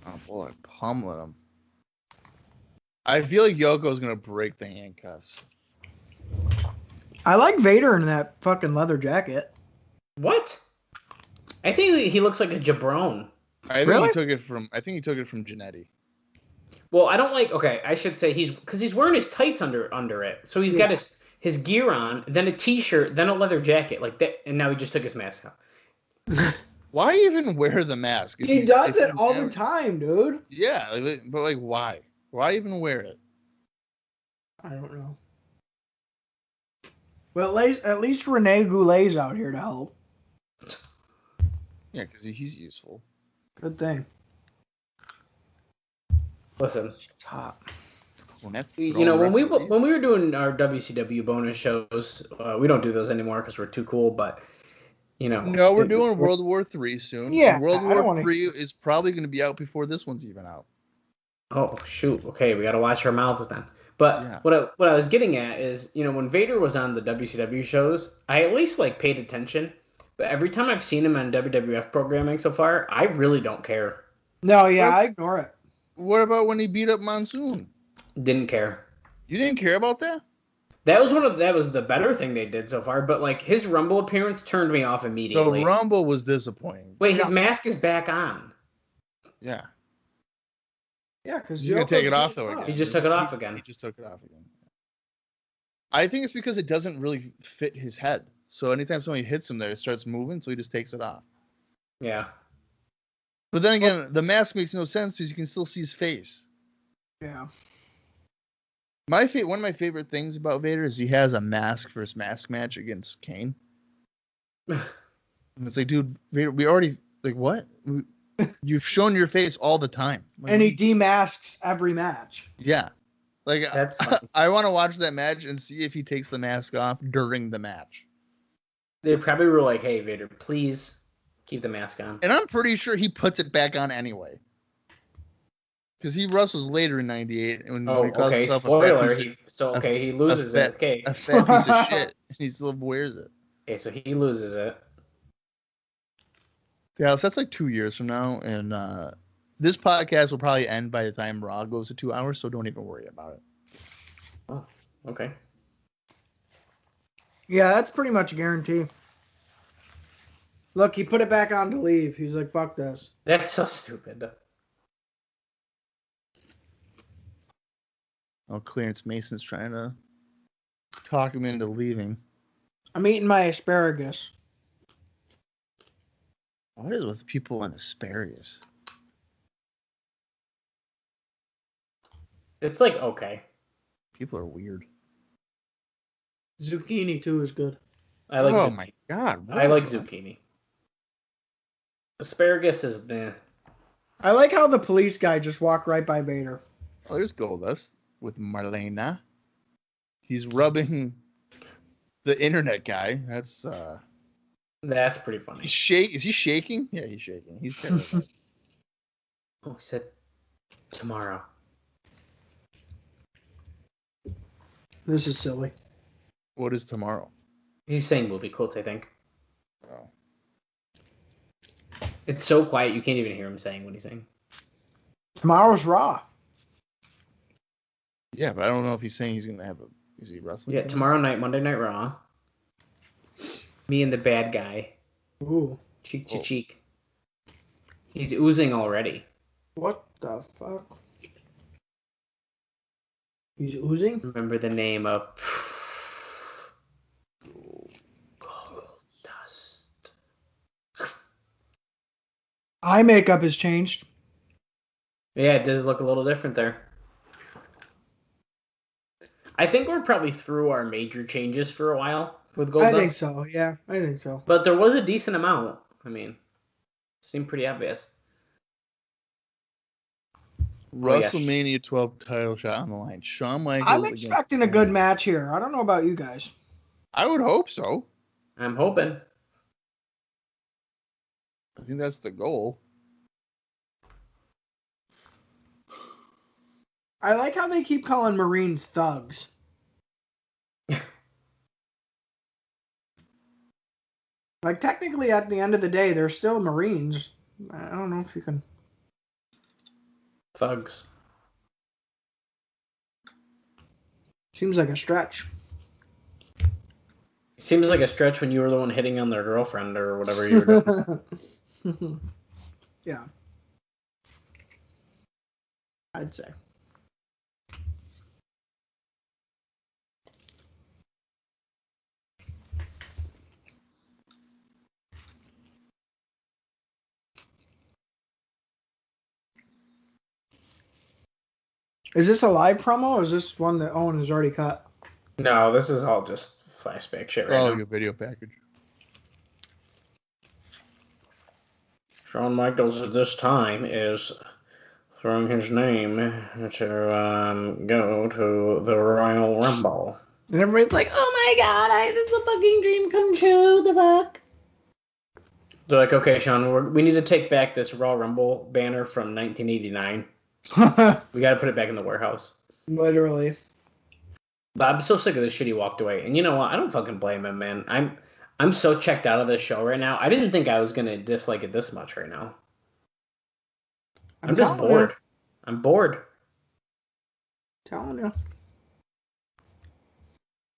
[SPEAKER 3] Oh, boy, pummeling him. I feel like Yoko's going to break the handcuffs.
[SPEAKER 5] I like Vader in that fucking leather jacket.
[SPEAKER 4] What? I think he looks like a jabron.
[SPEAKER 3] I think he took it from Jannetty.
[SPEAKER 4] Well, I don't like... Okay, I should say he's wearing his tights under it. So he's got his gear on, then a t-shirt, then a leather jacket like that, and now he just took his mask off.
[SPEAKER 3] Why even wear the mask?
[SPEAKER 5] He does it all the time, dude.
[SPEAKER 3] Yeah, but why? Why even wear it?
[SPEAKER 5] I don't know. Well, at least Rene Goulet's out here to help.
[SPEAKER 3] Yeah, because he's useful.
[SPEAKER 5] Good thing.
[SPEAKER 4] Listen.
[SPEAKER 5] Top.
[SPEAKER 4] You know, when we were doing our WCW bonus shows, we don't do those anymore because we're too cool. But you know,
[SPEAKER 3] no, we're doing World War III soon.
[SPEAKER 5] Yeah,
[SPEAKER 3] and World
[SPEAKER 5] I don't
[SPEAKER 3] War
[SPEAKER 5] wanna-
[SPEAKER 3] III is probably going to be out before this one's even out.
[SPEAKER 4] Oh shoot! Okay, we got to watch our mouths then. But
[SPEAKER 3] Yeah.
[SPEAKER 4] what I was getting at is, you know, when Vader was on the WCW shows, I at least like paid attention. But every time I've seen him on WWF programming so far, I really don't care.
[SPEAKER 5] No, yeah, I ignore it.
[SPEAKER 3] What about when he beat up Monsoon?
[SPEAKER 4] Didn't care.
[SPEAKER 3] You didn't care about that?
[SPEAKER 4] That was the better thing they did so far. But like his Rumble appearance turned me off immediately.
[SPEAKER 3] The Rumble was disappointing.
[SPEAKER 4] Wait, his mask is back on.
[SPEAKER 3] Yeah.
[SPEAKER 5] Yeah, because
[SPEAKER 3] He's going to take it off, though, again.
[SPEAKER 4] He just took it off again.
[SPEAKER 3] He just took it off again. I think it's because it doesn't really fit his head. So anytime somebody hits him there, it starts moving, so he just takes it off.
[SPEAKER 4] Yeah.
[SPEAKER 3] But then again, the mask makes no sense because you can still see his face.
[SPEAKER 5] Yeah.
[SPEAKER 3] One of my favorite things about Vader is he has a mask for his mask match against Kane. And it's like, dude, Vader, we already, like, what? You've shown your face all the time. Like,
[SPEAKER 5] And he demasks every match.
[SPEAKER 3] yeah. Like,
[SPEAKER 4] That's funny.
[SPEAKER 3] I want to watch that match and see if he takes the mask off during the match.
[SPEAKER 4] They probably were like, "Hey, Vader, please keep the mask on."
[SPEAKER 3] And I'm pretty sure he puts it back on anyway. Because he wrestles later in '98. When
[SPEAKER 4] Oh,
[SPEAKER 3] he calls
[SPEAKER 4] okay.
[SPEAKER 3] himself
[SPEAKER 4] Spoiler.
[SPEAKER 3] a
[SPEAKER 4] He loses it. Okay.
[SPEAKER 3] fat piece of shit. He still wears it.
[SPEAKER 4] Okay, so he loses it.
[SPEAKER 3] Yeah, so that's like 2 years from now. And this podcast will probably end by the time Raw goes to 2 hours. So don't even worry about it.
[SPEAKER 4] Oh, okay.
[SPEAKER 5] Yeah, that's pretty much a guarantee. Look, he put it back on to leave. He's like, fuck this.
[SPEAKER 4] That's so stupid.
[SPEAKER 3] Oh, Clarence Mason's trying to talk him into leaving.
[SPEAKER 5] I'm eating my asparagus.
[SPEAKER 3] What is with people on asparagus?
[SPEAKER 4] It's like okay.
[SPEAKER 3] People are weird.
[SPEAKER 5] Zucchini, too, is good.
[SPEAKER 4] I like.
[SPEAKER 3] Oh
[SPEAKER 4] zucchini.
[SPEAKER 3] my god!
[SPEAKER 4] I like zucchini. Asparagus is meh.
[SPEAKER 5] I like how the police guy just walked right by Vader.
[SPEAKER 3] Oh, there's Goldust with Marlena. He's rubbing the internet guy. That's
[SPEAKER 4] pretty funny.
[SPEAKER 3] Is he shaking? Yeah, he's shaking. He's terrible.
[SPEAKER 4] Oh, he said tomorrow.
[SPEAKER 5] This is silly.
[SPEAKER 3] What is tomorrow?
[SPEAKER 4] He's saying movie quotes, I think.
[SPEAKER 3] Oh.
[SPEAKER 4] It's so quiet you can't even hear him saying what he's saying.
[SPEAKER 5] Tomorrow's Raw.
[SPEAKER 3] Yeah, but I don't know if he's saying he's gonna have a. Is he wrestling?
[SPEAKER 4] Yeah, tomorrow night, Monday Night Raw. Me and the bad guy.
[SPEAKER 5] Ooh.
[SPEAKER 4] Cheek to cheek. He's oozing already.
[SPEAKER 5] What the fuck? He's oozing?
[SPEAKER 4] Remember the name of Goldust.
[SPEAKER 5] Eye makeup has changed.
[SPEAKER 4] Yeah, it does look a little different there. I think we're probably through our major changes for a while with Goldust.
[SPEAKER 5] I think so, yeah. I think so.
[SPEAKER 4] But there was a decent amount. I mean, it seemed pretty obvious.
[SPEAKER 3] WrestleMania 12 title shot on the line. Shawn Michaels.
[SPEAKER 5] I'm expecting a good match here. I don't know about you guys.
[SPEAKER 3] I would hope so.
[SPEAKER 4] I'm hoping.
[SPEAKER 3] I think that's the goal.
[SPEAKER 5] I like how they keep calling Marines thugs. Like, technically, at the end of the day, they're still Marines. I don't know if you can...
[SPEAKER 4] Thugs.
[SPEAKER 5] Seems like a stretch.
[SPEAKER 4] Seems like a stretch when you were the one hitting on their girlfriend or whatever you were doing.
[SPEAKER 5] Yeah. I'd say. Is this a live promo or is this one that Owen has already cut?
[SPEAKER 4] No, this is all just flashback shit right now.
[SPEAKER 3] Your video package.
[SPEAKER 4] Shawn Michaels at this time is throwing his name to go to the Royal Rumble.
[SPEAKER 5] And everybody's like, oh my god, this is a fucking dream come true, the fuck?
[SPEAKER 4] They're like, okay, Sean, we need to take back this Royal Rumble banner from 1989. We got to put it back in the warehouse.
[SPEAKER 5] Literally.
[SPEAKER 4] But I'm so sick of this shit he walked away. And you know what? I don't fucking blame him, man. I'm so checked out of this show right now. I didn't think I was going to dislike it this much right now. I'm just bored. I'm bored.
[SPEAKER 5] Telling you.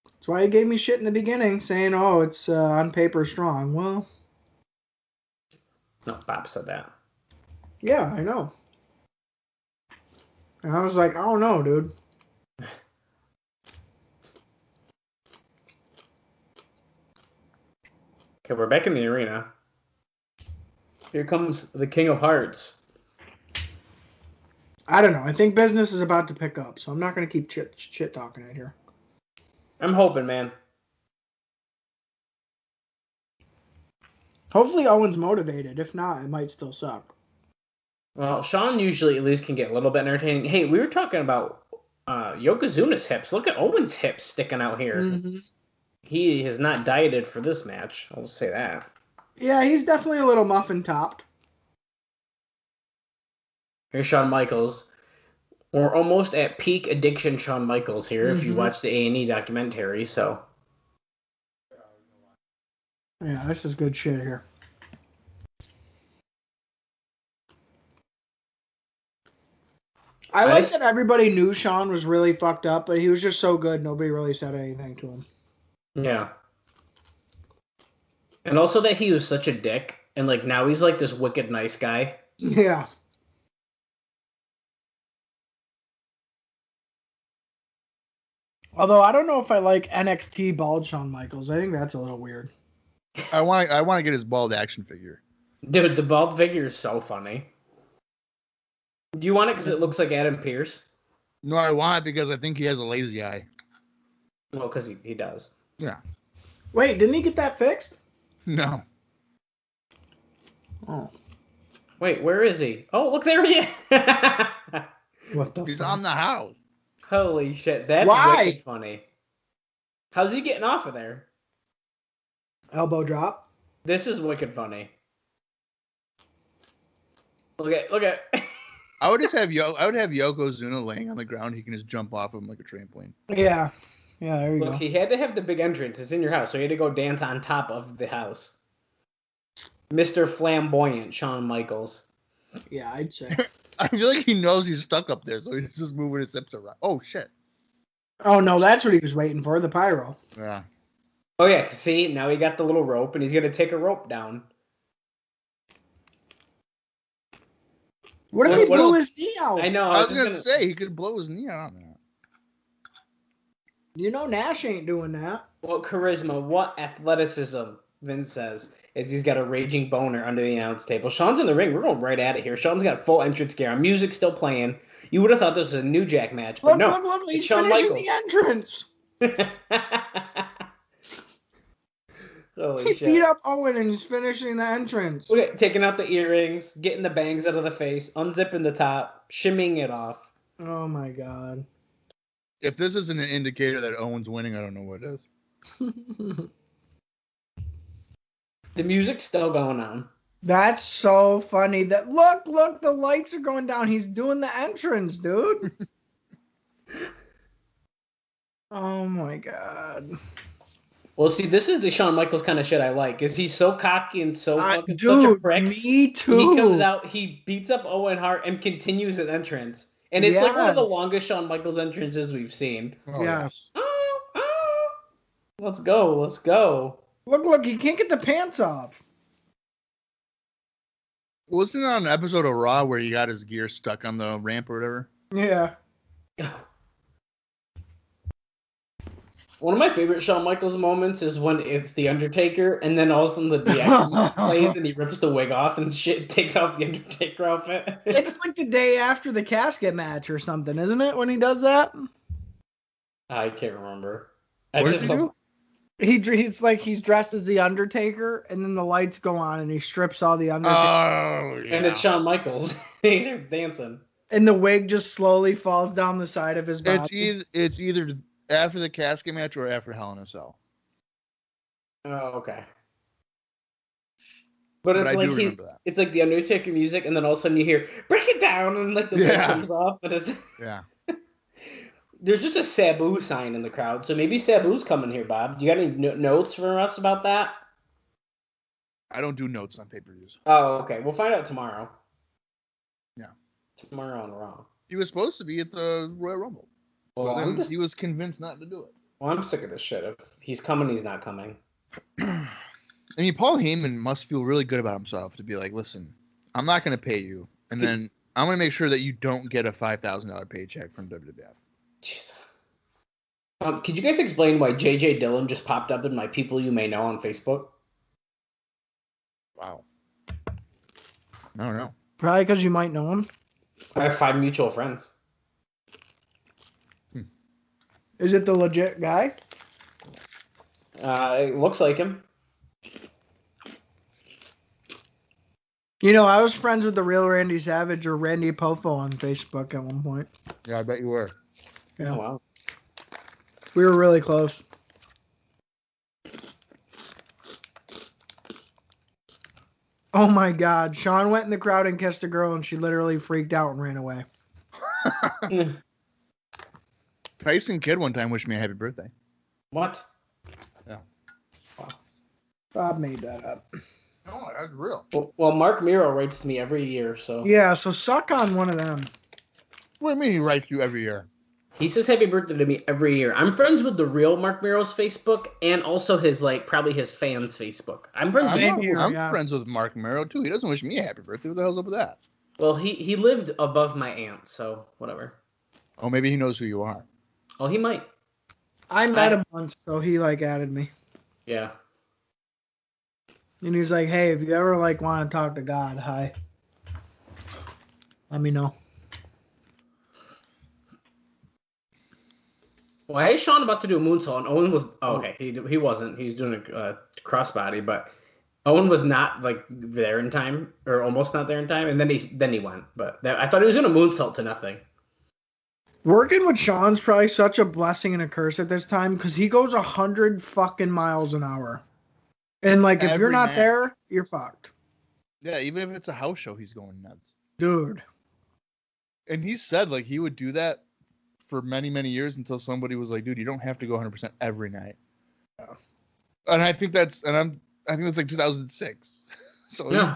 [SPEAKER 5] That's why he gave me shit in the beginning, saying, oh, it's on paper strong. Well...
[SPEAKER 4] No, Bob said that.
[SPEAKER 5] Yeah, I know. And I was like, I don't know, dude.
[SPEAKER 4] Okay, we're back in the arena. Here comes the King of Hearts.
[SPEAKER 5] I don't know. I think business is about to pick up, so I'm not going to keep shit talking it here.
[SPEAKER 4] I'm hoping, man.
[SPEAKER 5] Hopefully Owen's motivated. If not, it might still suck.
[SPEAKER 4] Well, Shawn usually at least can get a little bit entertaining. Hey, we were talking about Yokozuna's hips. Look at Owen's hips sticking out here.
[SPEAKER 5] Mm-hmm.
[SPEAKER 4] He has not dieted for this match. I'll say that.
[SPEAKER 5] Yeah, he's definitely a little muffin topped.
[SPEAKER 4] Here's Shawn Michaels. We're almost at peak addiction Shawn Michaels here, if you watch the A&E documentary, so...
[SPEAKER 5] Yeah, this is good shit here. I like that everybody knew Shawn was really fucked up, but he was just so good, nobody really said anything to him.
[SPEAKER 4] Yeah. And also that he was such a dick, and like now he's like this wicked nice guy.
[SPEAKER 5] Yeah. Although I don't know if I like NXT bald Shawn Michaels. I think that's a little weird.
[SPEAKER 3] I want to get his bald action figure.
[SPEAKER 4] Dude, the bald figure is so funny. Do you want it because it looks like Adam Pearce?
[SPEAKER 3] No, I want it because I think he has a lazy eye.
[SPEAKER 4] Well, because he does.
[SPEAKER 3] Yeah.
[SPEAKER 5] Wait, didn't he get that fixed?
[SPEAKER 3] No.
[SPEAKER 5] Oh.
[SPEAKER 4] Wait, where is he? Oh, look, there he is.
[SPEAKER 5] What the
[SPEAKER 3] He's
[SPEAKER 5] fuck?
[SPEAKER 3] on the house.
[SPEAKER 4] Holy shit, that's wicked funny. How's he getting off of there?
[SPEAKER 5] Elbow drop.
[SPEAKER 4] This is wicked funny. Look at.
[SPEAKER 3] I would have Yokozuna laying on the ground. He can just jump off of him like a trampoline.
[SPEAKER 5] Yeah. Yeah, there you go.
[SPEAKER 4] Look, he had to have the big entrance. It's in your house, so he had to go dance on top of the house. Mr. Flamboyant Shawn Michaels.
[SPEAKER 5] Yeah, I'd say.
[SPEAKER 3] I feel like he knows he's stuck up there, so he's just moving his hips around. Oh, shit.
[SPEAKER 5] Oh, no, that's what he was waiting for, the pyro.
[SPEAKER 3] Yeah.
[SPEAKER 4] Oh, yeah, see? Now he got the little rope, and he's going to take a rope down.
[SPEAKER 5] What if he blew his knee out?
[SPEAKER 4] I know.
[SPEAKER 3] I was going to say, he could blow his knee out on that.
[SPEAKER 5] You know Nash ain't doing that.
[SPEAKER 4] What charisma, what athleticism, Vince says, is he's got a raging boner under the announce table. Shawn's in the ring. We're going right at it here. Shawn's got full entrance gear on. Music's still playing. You would have thought this was a New Jack match, but no.
[SPEAKER 5] Look, he's
[SPEAKER 4] Shawn
[SPEAKER 5] finishing
[SPEAKER 4] Michaels.
[SPEAKER 5] the entrance.
[SPEAKER 4] Holy
[SPEAKER 5] He
[SPEAKER 4] shit.
[SPEAKER 5] beat up Owen and he's finishing the entrance.
[SPEAKER 4] Look at taking out the earrings, getting the bangs out of the face, unzipping the top, shimmying it off.
[SPEAKER 5] Oh my god.
[SPEAKER 3] If this isn't an indicator that Owen's winning, I don't know what it is.
[SPEAKER 4] The music's still going on.
[SPEAKER 5] That's so funny. That look, the lights are going down. He's doing the entrance, dude. Oh my god.
[SPEAKER 4] Well, see, this is the Shawn Michaels kind of shit I like. Is he's so cocky and so fucking
[SPEAKER 5] dude,
[SPEAKER 4] such a prick.
[SPEAKER 5] Me too.
[SPEAKER 4] He comes out, he beats up Owen Hart and continues his entrance. And it's like one of the longest Shawn Michaels entrances we've seen.
[SPEAKER 3] Oh,
[SPEAKER 5] yes.
[SPEAKER 4] Let's go.
[SPEAKER 5] Look, he can't get the pants off.
[SPEAKER 3] Wasn't it on an episode of Raw where he got his gear stuck on the ramp or whatever?
[SPEAKER 5] Yeah.
[SPEAKER 4] One of my favorite Shawn Michaels moments is when it's The Undertaker, and then all of a sudden the DX plays and he rips the wig off and shit takes off the Undertaker outfit.
[SPEAKER 5] It's like the day after the casket match or something, isn't it, when he does that?
[SPEAKER 4] I can't remember.
[SPEAKER 3] What does he do?
[SPEAKER 5] He's like he's dressed as the Undertaker, and then the lights go on, and he strips all the Undertaker.
[SPEAKER 3] Oh, yeah.
[SPEAKER 4] And it's Shawn Michaels. He starts dancing.
[SPEAKER 5] And the wig just slowly falls down the side of his body.
[SPEAKER 3] It's either after the casket match or after Hell in a Cell.
[SPEAKER 4] Oh, okay. But it's
[SPEAKER 3] I
[SPEAKER 4] like
[SPEAKER 3] do remember that.
[SPEAKER 4] it's like the Undertaker music, and then all of a sudden you hear "Break It Down," and like the wig comes off, and it's There's just a Sabu sign in the crowd, so maybe Sabu's coming here, Bob. Do you got any notes for us about that?
[SPEAKER 3] I don't do notes on pay-per-views.
[SPEAKER 4] Oh, okay. We'll find out tomorrow.
[SPEAKER 3] Yeah.
[SPEAKER 4] Tomorrow on Raw.
[SPEAKER 3] He was supposed to be at the Royal Rumble.
[SPEAKER 4] Well,
[SPEAKER 3] then he was convinced not to do it.
[SPEAKER 4] Well, I'm sick of this shit. If he's coming, he's not coming.
[SPEAKER 3] I mean, Paul Heyman must feel really good about himself to be like, listen, I'm not going to pay you, and then I'm going to make sure that you don't get a $5,000 paycheck from WWF.
[SPEAKER 4] Jeez. Could you guys explain why JJ Dillon just popped up in my People You May Know on Facebook?
[SPEAKER 3] Wow. I don't know.
[SPEAKER 5] Probably because you might know him.
[SPEAKER 4] I have 5 mutual friends.
[SPEAKER 5] Is it the legit guy?
[SPEAKER 4] It looks like him.
[SPEAKER 5] You know, I was friends with the real Randy Savage or Randy Poffo on Facebook at one point.
[SPEAKER 3] Yeah, I bet you were.
[SPEAKER 5] Yeah.
[SPEAKER 4] Oh, wow.
[SPEAKER 5] We were really close. Oh my God. Shawn went in the crowd and kissed a girl and she literally freaked out and ran away.
[SPEAKER 3] Tyson Kidd one time wished me a happy birthday.
[SPEAKER 4] What?
[SPEAKER 3] Yeah.
[SPEAKER 5] Wow. Bob made that up.
[SPEAKER 3] No, that's real.
[SPEAKER 4] Well, Mark Miro writes to me every year, so...
[SPEAKER 5] Yeah, so suck on one of them.
[SPEAKER 3] What do you mean he writes you every year?
[SPEAKER 4] He says happy birthday to me every year. I'm friends with the real Mark Miro's Facebook and also his, probably his fans' Facebook. I'm friends with him.
[SPEAKER 3] I'm friends with Mark Miro, too. He doesn't wish me a happy birthday. What the hell's up with that?
[SPEAKER 4] Well, he lived above my aunt, so whatever.
[SPEAKER 3] Oh, maybe he knows who you are.
[SPEAKER 4] Oh, he might.
[SPEAKER 5] I met him once, so he added me.
[SPEAKER 4] Yeah.
[SPEAKER 5] And he was like, hey, if you ever want to talk to God, hi. Let me know.
[SPEAKER 4] Well, I had Shawn about to do a moonsault, and Owen was... Oh, okay, he wasn't. He was doing a crossbody, but Owen was not, there in time, or almost not there in time, and then he went. But I thought he was going to moonsault to nothing.
[SPEAKER 5] Working with Shawn's probably such a blessing and a curse at this time, because he goes 100 fucking miles an hour. And, if you're not there, you're fucked.
[SPEAKER 3] Yeah, even if it's a house show, he's going nuts.
[SPEAKER 5] Dude.
[SPEAKER 3] And he said, he would do that for many, many years until somebody was like, dude, you don't have to go 100% every night. Yeah. And I think that's 2006. So
[SPEAKER 4] yeah.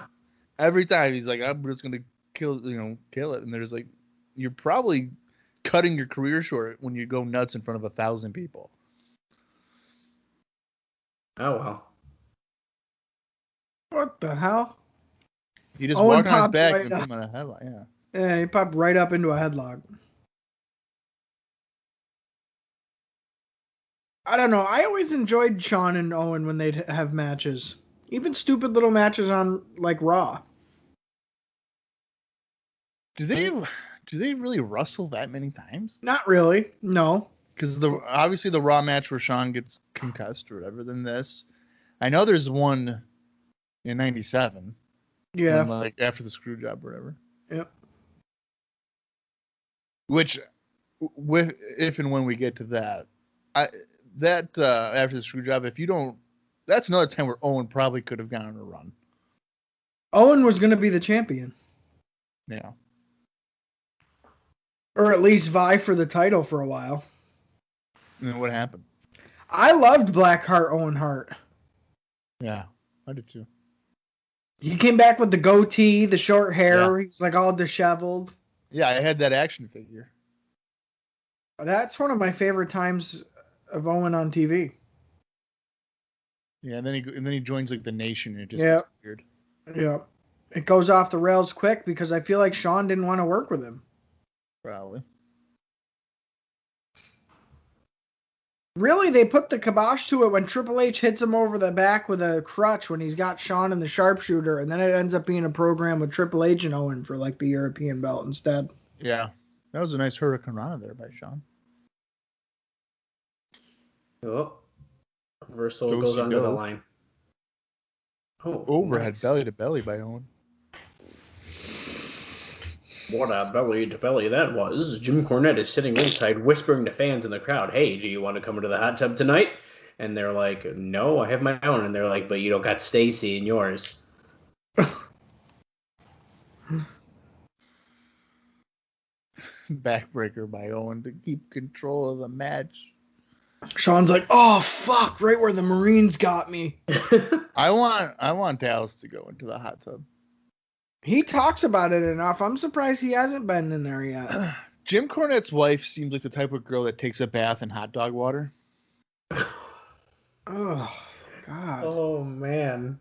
[SPEAKER 3] Every time he's like, I'm just going to kill it. And there's you're probably cutting your career short when you go nuts in front of 1,000 people.
[SPEAKER 4] Oh, wow.
[SPEAKER 5] What the hell?
[SPEAKER 3] He just walked on his back and put him on a headlock. Yeah.
[SPEAKER 5] Yeah, he popped right up into a headlock. I don't know. I always enjoyed Shawn and Owen when they'd have matches. Even stupid little matches on, Raw.
[SPEAKER 3] Do they really wrestle that many times?
[SPEAKER 5] Not really. No.
[SPEAKER 3] Because obviously the Raw match where Shawn gets concussed or whatever, then this. I know there's one in 97.
[SPEAKER 5] Yeah.
[SPEAKER 3] When, after the screw job or whatever.
[SPEAKER 5] Yep.
[SPEAKER 3] Which, if and when we get to that, after the screw job, if you don't, that's another time where Owen probably could have gone on a run.
[SPEAKER 5] Owen was going to be the champion.
[SPEAKER 3] Yeah.
[SPEAKER 5] Or at least vie for the title for a while.
[SPEAKER 3] And then what happened?
[SPEAKER 5] I loved Blackheart Owen Hart.
[SPEAKER 3] Yeah, I did too.
[SPEAKER 5] He came back with the goatee, the short hair. Yeah. He's all disheveled.
[SPEAKER 3] Yeah, I had that action figure.
[SPEAKER 5] That's one of my favorite times of Owen on TV.
[SPEAKER 3] Yeah, and then he joins the Nation and it just gets weird.
[SPEAKER 5] Yeah. It goes off the rails quick because I feel like Shawn didn't want to work with him.
[SPEAKER 3] Probably.
[SPEAKER 5] Really, they put the kibosh to it when Triple H hits him over the back with a crutch when he's got Shawn in the sharpshooter, and then it ends up being a program with Triple H and Owen for the European belt instead.
[SPEAKER 3] Yeah. That was a nice Hurricane Rana there by Shawn.
[SPEAKER 4] Oh. Reversal goes under the line.
[SPEAKER 3] Oh, overhead belly to belly by Owen.
[SPEAKER 4] What a belly to belly that was. Jim Cornette is sitting ringside whispering to fans in the crowd, hey, do you want to come into the hot tub tonight? And they're like, no, I have my own. And they're like, but you don't got Stacy in yours.
[SPEAKER 3] Backbreaker by Owen to keep control of the match.
[SPEAKER 5] Shawn's like, oh, fuck, right where the Marines got me.
[SPEAKER 3] I want Dallas to go into the hot tub.
[SPEAKER 5] He talks about it enough. I'm surprised he hasn't been in there yet.
[SPEAKER 3] Jim Cornette's wife seems like the type of girl that takes a bath in hot dog water.
[SPEAKER 5] Oh, God.
[SPEAKER 4] Oh, man.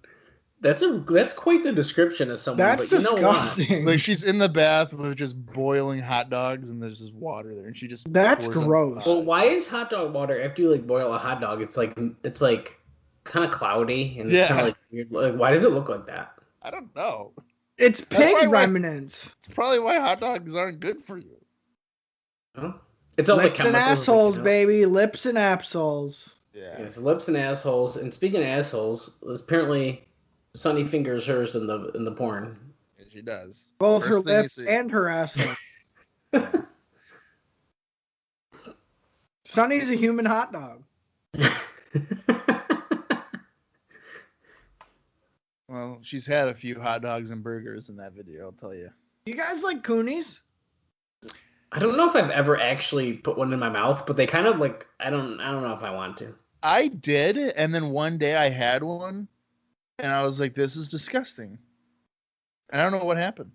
[SPEAKER 4] That's quite the description of someone.
[SPEAKER 5] That's
[SPEAKER 4] but you know
[SPEAKER 5] disgusting.
[SPEAKER 3] Like she's in the bath with just boiling hot dogs and there's just water there and she just
[SPEAKER 5] That's
[SPEAKER 3] pours
[SPEAKER 5] gross.
[SPEAKER 4] Well, why is hot dog water, after you like boil a hot dog, it's like kind of cloudy and it's kind of like weird. Like, why does it look like that?
[SPEAKER 3] I don't know.
[SPEAKER 5] It's
[SPEAKER 3] That's
[SPEAKER 5] pig
[SPEAKER 3] why-
[SPEAKER 5] remnants.
[SPEAKER 3] It's probably why hot dogs aren't good for you.
[SPEAKER 4] Huh? It's all the
[SPEAKER 5] Lips and
[SPEAKER 4] chemicals,
[SPEAKER 5] assholes,
[SPEAKER 4] you know?
[SPEAKER 5] baby. Lips and assholes.
[SPEAKER 3] Yeah.
[SPEAKER 4] Yes, lips and assholes. And speaking of assholes, apparently Sunny fingers hers in the porn.
[SPEAKER 3] Yeah, she does.
[SPEAKER 5] Both
[SPEAKER 3] First
[SPEAKER 5] her
[SPEAKER 3] thing you
[SPEAKER 5] lips
[SPEAKER 3] see.
[SPEAKER 5] and her asshole. Sonny's a human hot dog.
[SPEAKER 3] Well, she's had a few hot dogs and burgers in that video, I'll tell you.
[SPEAKER 5] You guys like coonies?
[SPEAKER 4] I don't know if I've ever actually put one in my mouth, but they kind of like I don't know if I want to.
[SPEAKER 3] I did, and then one day I had one, and I was like, this is disgusting. And I don't know what happened.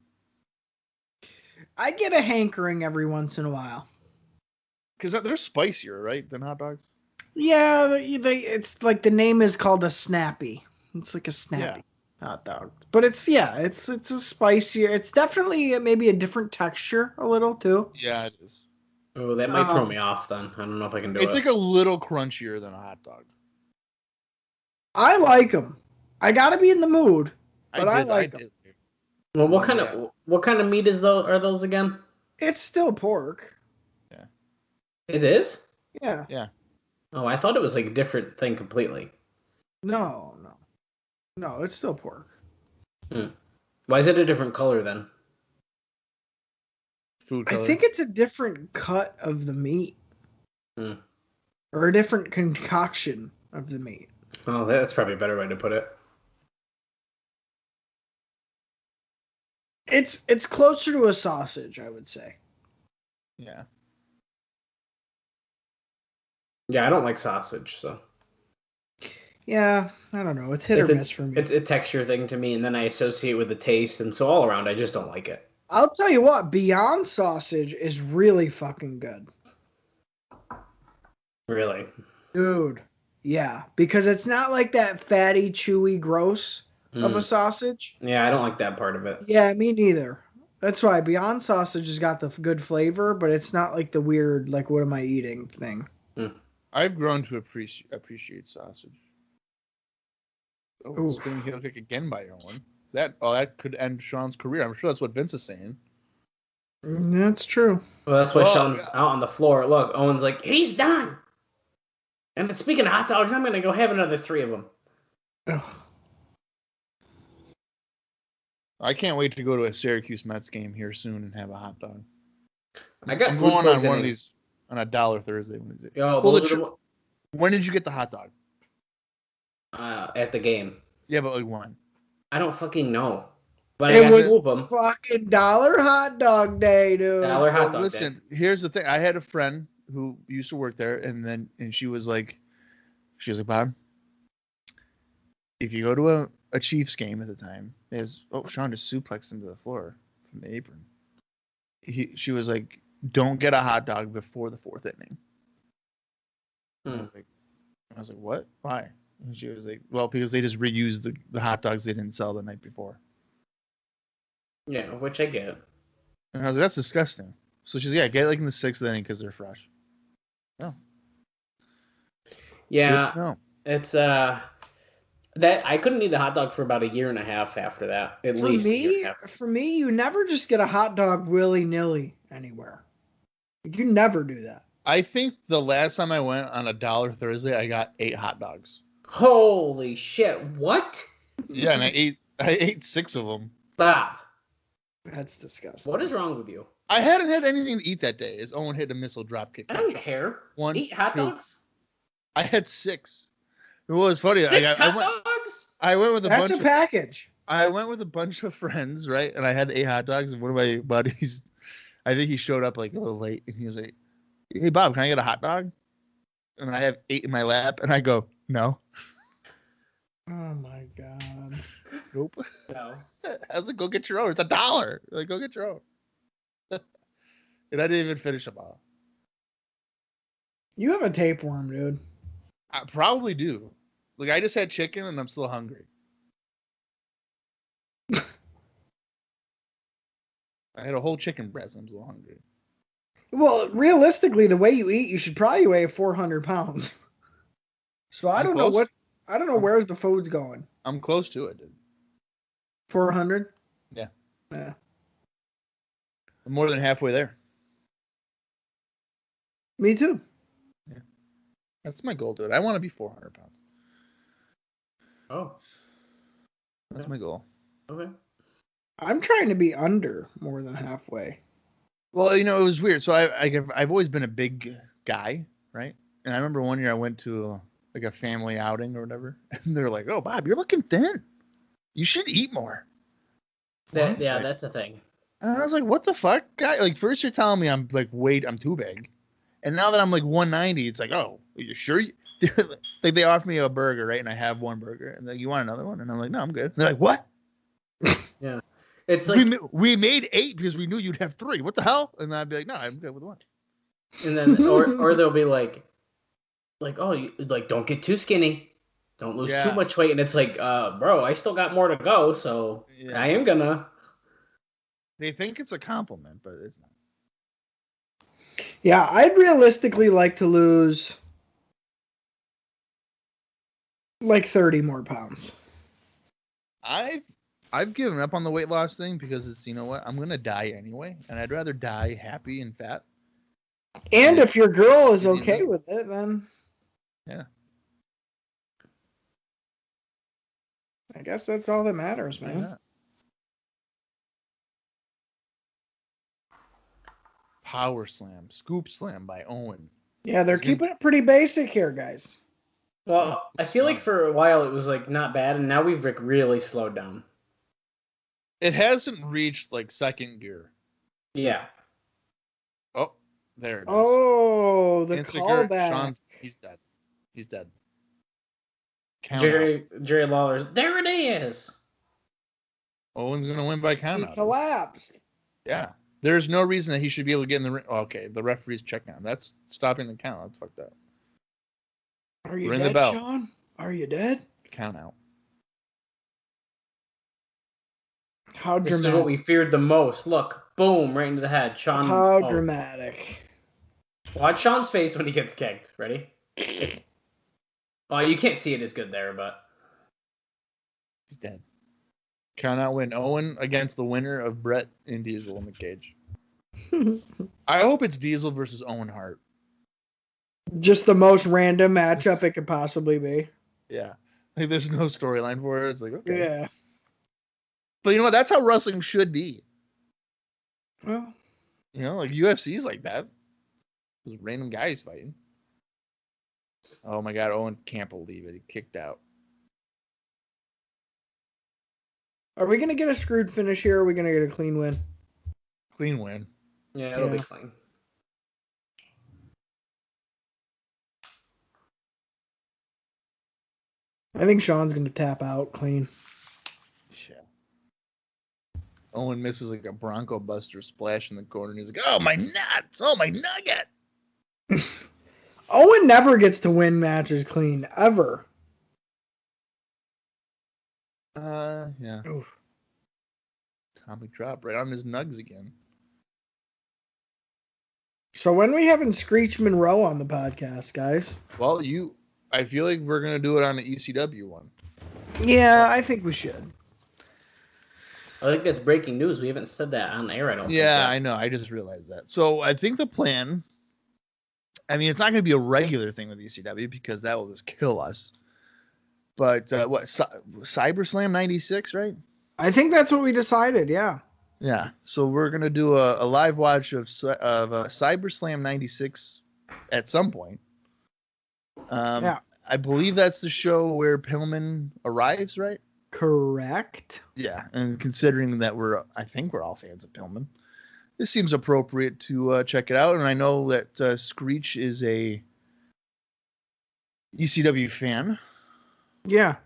[SPEAKER 5] I get a hankering every once in a while.
[SPEAKER 3] Because they're spicier, right, than hot dogs?
[SPEAKER 5] Yeah, it's like the name is called a snappy. It's like a snappy hot dog. But it's a spicier. It's definitely maybe a different texture a little too.
[SPEAKER 3] Yeah, it is.
[SPEAKER 4] Oh, that might throw me off then. I don't know if I can do it.
[SPEAKER 3] It's like a little crunchier than a hot dog.
[SPEAKER 5] I like them. I gotta be in the mood, but I like them.
[SPEAKER 4] Well, what kind of meat are those again?
[SPEAKER 5] It's still pork.
[SPEAKER 3] Yeah.
[SPEAKER 4] It is?
[SPEAKER 5] Yeah.
[SPEAKER 3] Yeah.
[SPEAKER 4] Oh, I thought it was like a different thing completely.
[SPEAKER 5] No, it's still pork.
[SPEAKER 4] Why is it a different color then?
[SPEAKER 3] Food
[SPEAKER 5] I
[SPEAKER 3] color.
[SPEAKER 5] think it's a different cut of the meat. Or a different concoction of the meat.
[SPEAKER 4] Oh, that's probably a better way to put it.
[SPEAKER 5] It's closer to a sausage, I would say.
[SPEAKER 3] Yeah.
[SPEAKER 4] Yeah, I don't like sausage, so
[SPEAKER 5] Yeah, I don't know. It's hit or miss for me.
[SPEAKER 4] it's a texture thing to me, and then I associate with the taste, and so all around, I just don't like it.
[SPEAKER 5] I'll tell you what, Beyond Sausage is really fucking good.
[SPEAKER 4] Really?
[SPEAKER 5] Dude, yeah. Because it's not like that fatty, chewy, gross of a sausage.
[SPEAKER 4] Yeah, I don't like that part of it.
[SPEAKER 5] Yeah, me neither. That's why Beyond Sausage has got the good flavor, but it's not like the weird, like, what am I eating thing.
[SPEAKER 3] I've grown to appreciate sausage. Oh, it's being hit kick again by Owen. That could end Shawn's career. I'm sure that's what Vince is saying.
[SPEAKER 5] That's true.
[SPEAKER 4] Well, that's why Shawn's out on the floor. Look, Owen's like, he's done. And speaking of hot dogs, I'm going to go have another 3 of them.
[SPEAKER 5] Oh.
[SPEAKER 3] I can't wait to go to a Syracuse Mets game here soon and have a hot dog.
[SPEAKER 4] I got
[SPEAKER 3] I'm
[SPEAKER 4] food
[SPEAKER 3] going on
[SPEAKER 4] poisoning.
[SPEAKER 3] one of these on $1 Thursday. When did you get the hot dog?
[SPEAKER 4] At the game.
[SPEAKER 3] Yeah, but like when?
[SPEAKER 4] I don't fucking know. But
[SPEAKER 5] It
[SPEAKER 4] I got
[SPEAKER 5] was
[SPEAKER 4] 2 of them.
[SPEAKER 5] fucking dollar hot dog day, dude.
[SPEAKER 4] Dollar hot dog
[SPEAKER 3] Listen, here's the thing. I had a friend who used to work there, and she was like, Bob, if you go to a Chiefs game at the time, Shawn just suplexed him to the floor from the apron. She was like, don't get a hot dog before the 4th inning. I was like, what? Why? And she was like, well, because they just reused the hot dogs they didn't sell the night before.
[SPEAKER 4] Yeah, which I get.
[SPEAKER 3] And I was like, that's disgusting. So she's like, yeah, get like in the 6th inning because they're fresh. No.
[SPEAKER 4] Yeah,
[SPEAKER 3] No.
[SPEAKER 4] it's that I couldn't eat the hot dog for about 1.5 years after that. At least a year and a half.
[SPEAKER 5] For me, you never just get a hot dog willy-nilly anywhere. You never do that.
[SPEAKER 3] I think the last time I went on $1 Thursday, I got 8 hot dogs.
[SPEAKER 4] Holy shit! What?
[SPEAKER 3] Yeah, and I ate 6 of them.
[SPEAKER 4] Bob,
[SPEAKER 5] That's disgusting.
[SPEAKER 4] What is wrong with you?
[SPEAKER 3] I hadn't had anything to eat that day. As Owen hit a missile drop kick.
[SPEAKER 4] I don't care.
[SPEAKER 3] One,
[SPEAKER 4] Eat hot
[SPEAKER 3] two.
[SPEAKER 4] dogs.
[SPEAKER 3] I had 6. It was funny.
[SPEAKER 4] Six hot dogs.
[SPEAKER 3] I went with
[SPEAKER 5] That's a package.
[SPEAKER 3] I went with a bunch of friends, right? And I had 8 hot dogs, and one of my buddies, I think he showed up like a little late, and he was like, "Hey Bob, can I get a hot dog?" And I have 8 in my lap, and I go, "No."
[SPEAKER 5] Oh my god.
[SPEAKER 3] Nope.
[SPEAKER 4] No.
[SPEAKER 3] I was like, "Go get your own. It's $1." Like, go get your own. And I didn't even finish them all.
[SPEAKER 5] You have a tapeworm, dude.
[SPEAKER 3] I probably do. Like, I just had chicken, and I'm still hungry. I had a whole chicken breast. I'm still hungry.
[SPEAKER 5] Well, realistically, the way you eat, you should probably weigh 400 pounds. So I don't know where the food's going.
[SPEAKER 3] I'm close to it, dude.
[SPEAKER 5] 400?
[SPEAKER 3] Yeah.
[SPEAKER 5] Yeah.
[SPEAKER 3] I'm more than halfway there.
[SPEAKER 5] Me too.
[SPEAKER 3] Yeah. That's my goal, dude. I want to be 400 pounds.
[SPEAKER 4] Oh.
[SPEAKER 3] That's my goal.
[SPEAKER 4] Okay.
[SPEAKER 5] I'm trying to be under more than halfway.
[SPEAKER 3] Well, you know, it was weird. So I've always been a big guy, right? And I remember one year I went to a family outing or whatever, and they're like, "Oh, Bob, you're looking thin. You should eat more."
[SPEAKER 4] That's a thing.
[SPEAKER 3] And I was like, "What the fuck, guy?" Like, first you're telling me I'm too big, and now that I'm like 190, it's like, "Oh, are you sure?" Like, they offer me a burger, right? And I have one burger, and they're like, "You want another one?" And I'm like, "No, I'm good." And they're like, "What?"
[SPEAKER 4] Yeah. It's like
[SPEAKER 3] we made 8 because we knew you'd have 3. What the hell? And I'd be like, "No, I'm good with 1."
[SPEAKER 4] And then, or they'll be like, "Oh, don't get too skinny, don't lose too much weight." And it's like, bro, I still got more to go, so I am gonna.
[SPEAKER 3] They think it's a compliment, but it's not.
[SPEAKER 5] Yeah, I'd realistically like to lose like 30 more pounds.
[SPEAKER 3] I've given up on the weight loss thing because it's, you know what, I'm gonna die anyway, and I'd rather die happy and fat.
[SPEAKER 5] And if your girl is okay with it, then
[SPEAKER 3] yeah,
[SPEAKER 5] I guess that's all that matters, man.
[SPEAKER 3] Yeah. Power slam, scoop slam by Owen.
[SPEAKER 5] Yeah, they're keeping it pretty basic here, guys.
[SPEAKER 4] Well, I feel like for a while it was like not bad, and now we've like really slowed down.
[SPEAKER 3] It hasn't reached like second gear.
[SPEAKER 4] Yeah.
[SPEAKER 3] Oh, there it is.
[SPEAKER 5] Oh, the
[SPEAKER 3] Instagram,
[SPEAKER 5] callback.
[SPEAKER 3] Shawn, he's dead. He's dead.
[SPEAKER 4] Jerry Lawler's. There it is.
[SPEAKER 3] Owen's gonna win by count.
[SPEAKER 5] He collapsed.
[SPEAKER 3] Yeah. There's no reason that he should be able to get in the ring. Oh, okay, the referee's checking on. That's stopping the count. That's fucked up.
[SPEAKER 5] Are you
[SPEAKER 3] Ring the
[SPEAKER 5] dead,
[SPEAKER 3] bell.
[SPEAKER 5] Shawn? Are you dead?
[SPEAKER 3] Count out.
[SPEAKER 5] How
[SPEAKER 4] This is
[SPEAKER 5] dramatic.
[SPEAKER 4] what we feared the most. Look, boom, right into the head. Shawn.
[SPEAKER 5] How dramatic.
[SPEAKER 4] Watch Shawn's face when he gets kicked. Ready? Oh, you can't see it as good there, but
[SPEAKER 3] He's dead. Count out win. Owen against the winner of Bret and Diesel in the cage. I hope it's Diesel versus Owen Hart.
[SPEAKER 5] Just the most random matchup it could possibly be.
[SPEAKER 3] Yeah. Like, there's no storyline for it. It's like, okay.
[SPEAKER 5] Yeah.
[SPEAKER 3] But you know what? That's how wrestling should be.
[SPEAKER 5] Well,
[SPEAKER 3] You know, like UFC's like that. There's random guys fighting. Oh my God, Owen can't believe it. He kicked out.
[SPEAKER 5] are we going to get a screwed finish here or are we going to get a clean win?
[SPEAKER 3] Clean win.
[SPEAKER 4] yeah, it'll be clean.
[SPEAKER 5] I think Shawn's going to tap out clean.
[SPEAKER 3] Yeah. Owen misses like a Bronco Buster splash in the corner, and he's like, "Oh my nuts! Oh my nugget!"
[SPEAKER 5] Owen never gets to win matches clean, ever.
[SPEAKER 3] Yeah.
[SPEAKER 5] Oof.
[SPEAKER 3] Atomic drop right on his nugs again.
[SPEAKER 5] So when are we having Screech Monroe on the podcast, guys?
[SPEAKER 3] Well, I feel like we're gonna do it on the ECW one.
[SPEAKER 5] Yeah, I think we should.
[SPEAKER 4] I think that's breaking news. We haven't said that on air, I don't think.
[SPEAKER 3] Yeah, I know. I just realized that. So I think the plan, I mean, it's not going to be a regular thing with ECW because that will just kill us. But Cyber Slam 96, right?
[SPEAKER 5] I think that's what we decided, yeah.
[SPEAKER 3] Yeah, so we're gonna do a live watch of CyberSlam '96 at some point.
[SPEAKER 5] Yeah.
[SPEAKER 3] I believe that's the show where Pillman arrives, right?
[SPEAKER 5] Correct.
[SPEAKER 3] Yeah, and considering that I think we're all fans of Pillman, this seems appropriate to check it out. And I know that Screech is a ECW fan,
[SPEAKER 5] Yeah.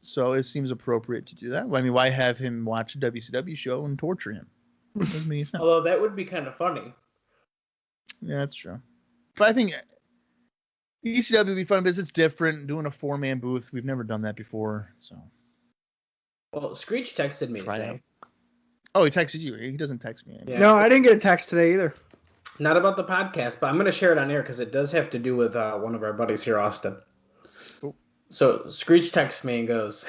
[SPEAKER 3] so it seems appropriate to do that. I mean, why have him watch a WCW show and torture him? Doesn't make sense.
[SPEAKER 4] Although that would be kind of funny.
[SPEAKER 3] Yeah, that's true. But I think ECW would be fun because it's different. Doing a 4-man booth, we've never done that before. So,
[SPEAKER 4] Well, Screech texted me
[SPEAKER 3] Try
[SPEAKER 4] today.
[SPEAKER 3] oh, he texted you. He doesn't text me.
[SPEAKER 4] Yeah.
[SPEAKER 5] No, I didn't get a text today either.
[SPEAKER 4] Not about the podcast, but I'm going to share it on air because it does have to do with one of our buddies here, Austin.
[SPEAKER 3] Cool.
[SPEAKER 4] So Screech texts me and goes,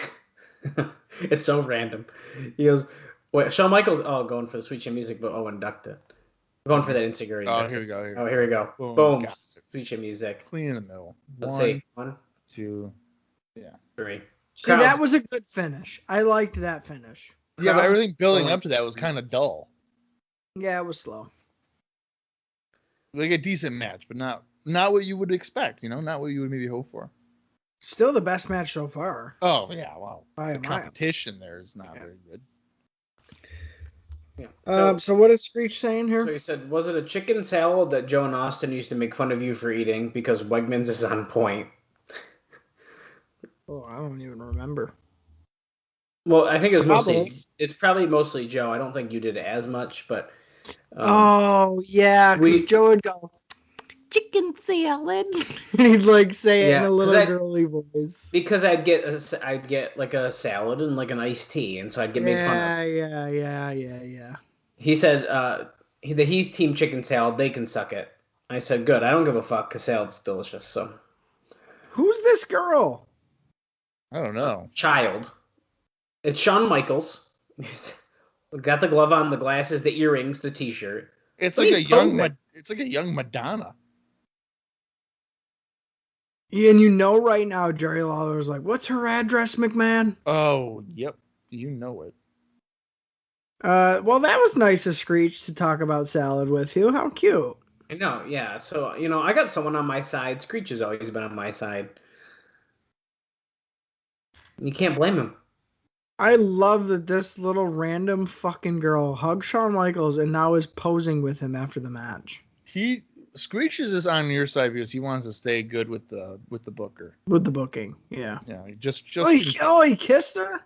[SPEAKER 4] it's so random. He goes, wait, Shawn Michaels, going for the Sweet Chin Music, but inducted. Going for that insecurity.
[SPEAKER 3] Oh, here we go.
[SPEAKER 4] Oh, here we go.
[SPEAKER 3] Boom.
[SPEAKER 4] Boom.
[SPEAKER 3] Got it.
[SPEAKER 4] Sweet Chin Music.
[SPEAKER 3] Clean in the middle.
[SPEAKER 4] Let's see. 1,
[SPEAKER 3] 2.
[SPEAKER 4] 3.
[SPEAKER 5] See, that was a good finish. I liked that finish.
[SPEAKER 3] Yeah, but everything building
[SPEAKER 4] going-
[SPEAKER 3] up to that was kind of dull.
[SPEAKER 5] Yeah, it was slow.
[SPEAKER 3] Like a decent match, but not what you would expect. Not what you would maybe hope for.
[SPEAKER 5] Still the best match so far.
[SPEAKER 3] Oh yeah, wow.
[SPEAKER 5] By
[SPEAKER 3] The
[SPEAKER 5] a mile.
[SPEAKER 3] competition there is not very good.
[SPEAKER 4] Yeah.
[SPEAKER 5] So what is Screech saying here?
[SPEAKER 4] So he said, was it a chicken salad that Joe and Austin used to make fun of you for eating because Wegmans is on point?
[SPEAKER 5] Oh, I don't even remember.
[SPEAKER 4] Well, I think it was
[SPEAKER 5] Probably.
[SPEAKER 4] it's probably mostly Joe. I don't think you did it as much, but
[SPEAKER 5] Oh yeah, because Joe would go chicken salad. He'd like say it in
[SPEAKER 4] Yeah,
[SPEAKER 5] a
[SPEAKER 4] 'cause
[SPEAKER 5] little
[SPEAKER 4] I-
[SPEAKER 5] girly voice.
[SPEAKER 4] because I'd get like a salad and like an iced tea, and so I'd get made fun of.
[SPEAKER 5] Yeah.
[SPEAKER 4] He said that he's team chicken salad. They can suck it. I said, good. I don't give a fuck because salad's delicious. So
[SPEAKER 5] Who's this girl?
[SPEAKER 3] I don't know.
[SPEAKER 4] child, it's Shawn Michaels. Got the glove on, the glasses, the earrings, the T-shirt.
[SPEAKER 3] It's
[SPEAKER 4] But
[SPEAKER 3] like
[SPEAKER 4] he's
[SPEAKER 3] a young.
[SPEAKER 4] posing.
[SPEAKER 3] It's like a young Madonna.
[SPEAKER 5] And right now, Jerry Lawler's like, "What's her address, McMahon?"
[SPEAKER 3] Oh, yep. You know it.
[SPEAKER 5] Well, that was nice of Screech to talk about salad with you. How cute.
[SPEAKER 4] I know, yeah. So I got someone on my side. Screech has always been on my side. You can't blame him.
[SPEAKER 5] I love that this little random fucking girl hugged Shawn Michaels and now is posing with him after the match.
[SPEAKER 3] Screech is on your side because he wants to stay good with the booker.
[SPEAKER 5] With the booking, yeah.
[SPEAKER 3] Yeah, just
[SPEAKER 5] He kissed her?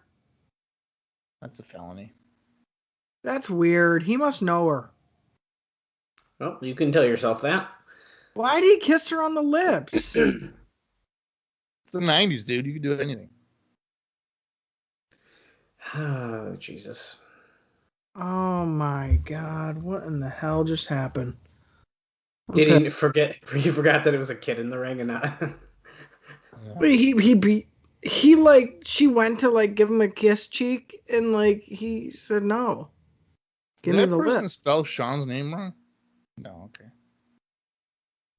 [SPEAKER 3] that's a felony.
[SPEAKER 5] That's weird. He must know her.
[SPEAKER 4] Well, you can tell yourself that.
[SPEAKER 5] Why did he kiss her on the lips?
[SPEAKER 3] It's the '90s, dude. You can do anything.
[SPEAKER 4] Oh, Jesus.
[SPEAKER 5] Oh my God. What in the hell just happened?
[SPEAKER 4] Did
[SPEAKER 5] Okay.
[SPEAKER 4] he forget? He forgot that it was a kid in the ring and not.
[SPEAKER 5] But she went to like give him a kiss cheek and like he said no. Give
[SPEAKER 3] Did
[SPEAKER 5] me
[SPEAKER 3] that
[SPEAKER 5] the
[SPEAKER 3] person
[SPEAKER 5] lip.
[SPEAKER 3] spell Sean's name wrong? No, okay.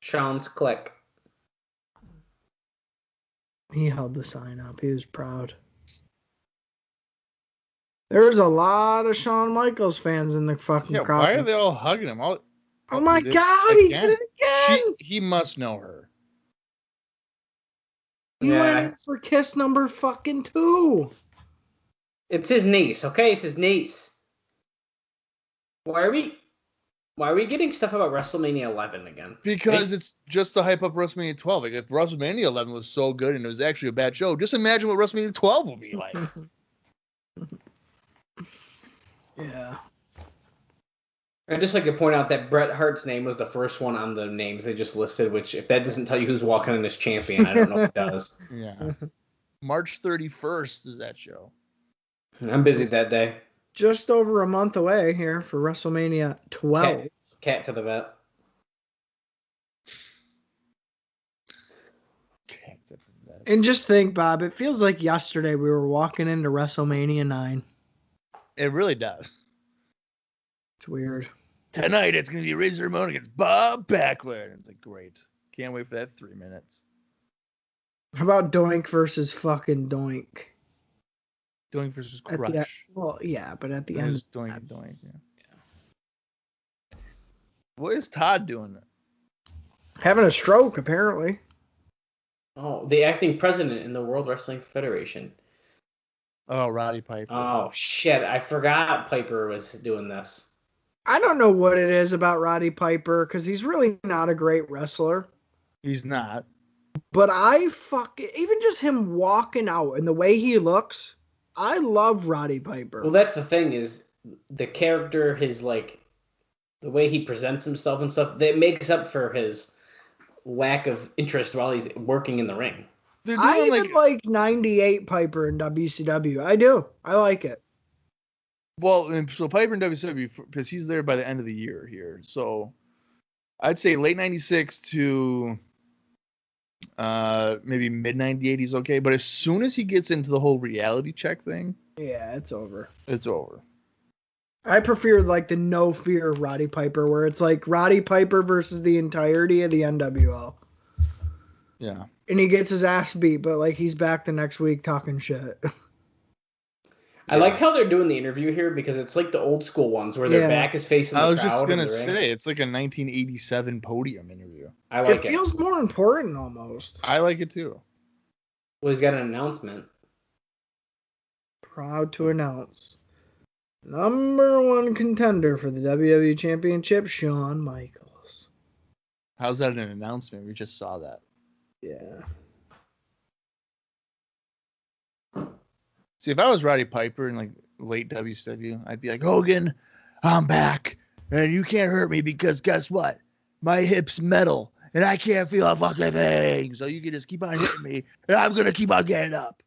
[SPEAKER 4] Sean's click.
[SPEAKER 5] He held the sign up. He was proud. There was a lot of Shawn Michaels fans in the fucking
[SPEAKER 3] Yeah,
[SPEAKER 5] crowd.
[SPEAKER 3] why are they all hugging him?
[SPEAKER 5] Oh my
[SPEAKER 3] dude,
[SPEAKER 5] God, he
[SPEAKER 3] again.
[SPEAKER 5] did it again.
[SPEAKER 3] He must know her.
[SPEAKER 5] He
[SPEAKER 4] Yeah.
[SPEAKER 5] went in for kiss number fucking 2.
[SPEAKER 4] It's his niece, okay? It's his niece. Why are we getting stuff about WrestleMania 11 again?
[SPEAKER 3] Because it's just to hype up WrestleMania 12. Like if WrestleMania 11 was so good and it was actually a bad show, just imagine what WrestleMania 12 will be like.
[SPEAKER 5] Yeah.
[SPEAKER 4] I'd just like to point out that Bret Hart's name was the first one on the names they just listed, which if that doesn't tell you who's walking in as champion, I don't know what does.
[SPEAKER 3] Yeah. March 31st is that show.
[SPEAKER 4] I'm busy that day.
[SPEAKER 5] Just over a month away here for WrestleMania 12.
[SPEAKER 4] Cat to the vet.
[SPEAKER 5] And just think, Bob, it feels like yesterday we were walking into WrestleMania 9.
[SPEAKER 3] It really does.
[SPEAKER 5] It's weird.
[SPEAKER 3] Tonight it's going to be Razor Ramon against Bob Backlund. It's like, great. Can't wait for that 3 minutes.
[SPEAKER 5] How about Doink versus fucking Doink?
[SPEAKER 3] Doink versus
[SPEAKER 5] At the
[SPEAKER 3] Crush.
[SPEAKER 5] well, yeah, but at the
[SPEAKER 3] It
[SPEAKER 5] end.
[SPEAKER 3] was Doink and Doink, yeah. What is Todd doing?
[SPEAKER 5] Having a stroke, apparently.
[SPEAKER 4] Oh, the acting president in the World Wrestling Federation.
[SPEAKER 3] Oh, Roddy Piper.
[SPEAKER 4] Oh, shit. I forgot Piper was doing this.
[SPEAKER 5] I don't know what it is about Roddy Piper because he's really not a great wrestler.
[SPEAKER 3] He's not.
[SPEAKER 5] But even just him walking out and the way he looks, I love Roddy Piper.
[SPEAKER 4] Well, that's the thing is the character, his like, the way he presents himself and stuff, that makes up for his lack of interest while he's working in the ring.
[SPEAKER 5] I even like 98 Piper in WCW. I do. I like it.
[SPEAKER 3] Well, and so Piper in WCW, because he's there by the end of the year here. So I'd say late 96 to maybe mid 98 he's okay. But as soon as he gets into the whole reality check thing,
[SPEAKER 5] yeah, it's over.
[SPEAKER 3] It's over.
[SPEAKER 5] I prefer like the no fear Roddy Piper, where it's like Roddy Piper versus the entirety of the NWO.
[SPEAKER 3] Yeah.
[SPEAKER 5] And he gets his ass beat, but like he's back the next week talking shit.
[SPEAKER 4] I liked how they're doing the interview here because it's like the old school ones where their back is facing the crowd.
[SPEAKER 3] I was just going to say, it's like a 1987 podium interview.
[SPEAKER 4] I like it.
[SPEAKER 5] It feels more important almost.
[SPEAKER 3] I like it too.
[SPEAKER 4] Well, he's got an announcement.
[SPEAKER 5] Proud to announce number one contender for the WWE Championship, Shawn Michaels.
[SPEAKER 3] How's that an announcement? We just saw that.
[SPEAKER 5] Yeah.
[SPEAKER 3] See, if I was Roddy Piper in like late WCW, I'd be like, Hogan, I'm back, and you can't hurt me because guess what? My hip's metal, and I can't feel a fucking thing. So you can just keep on hitting me, and I'm gonna keep on getting up.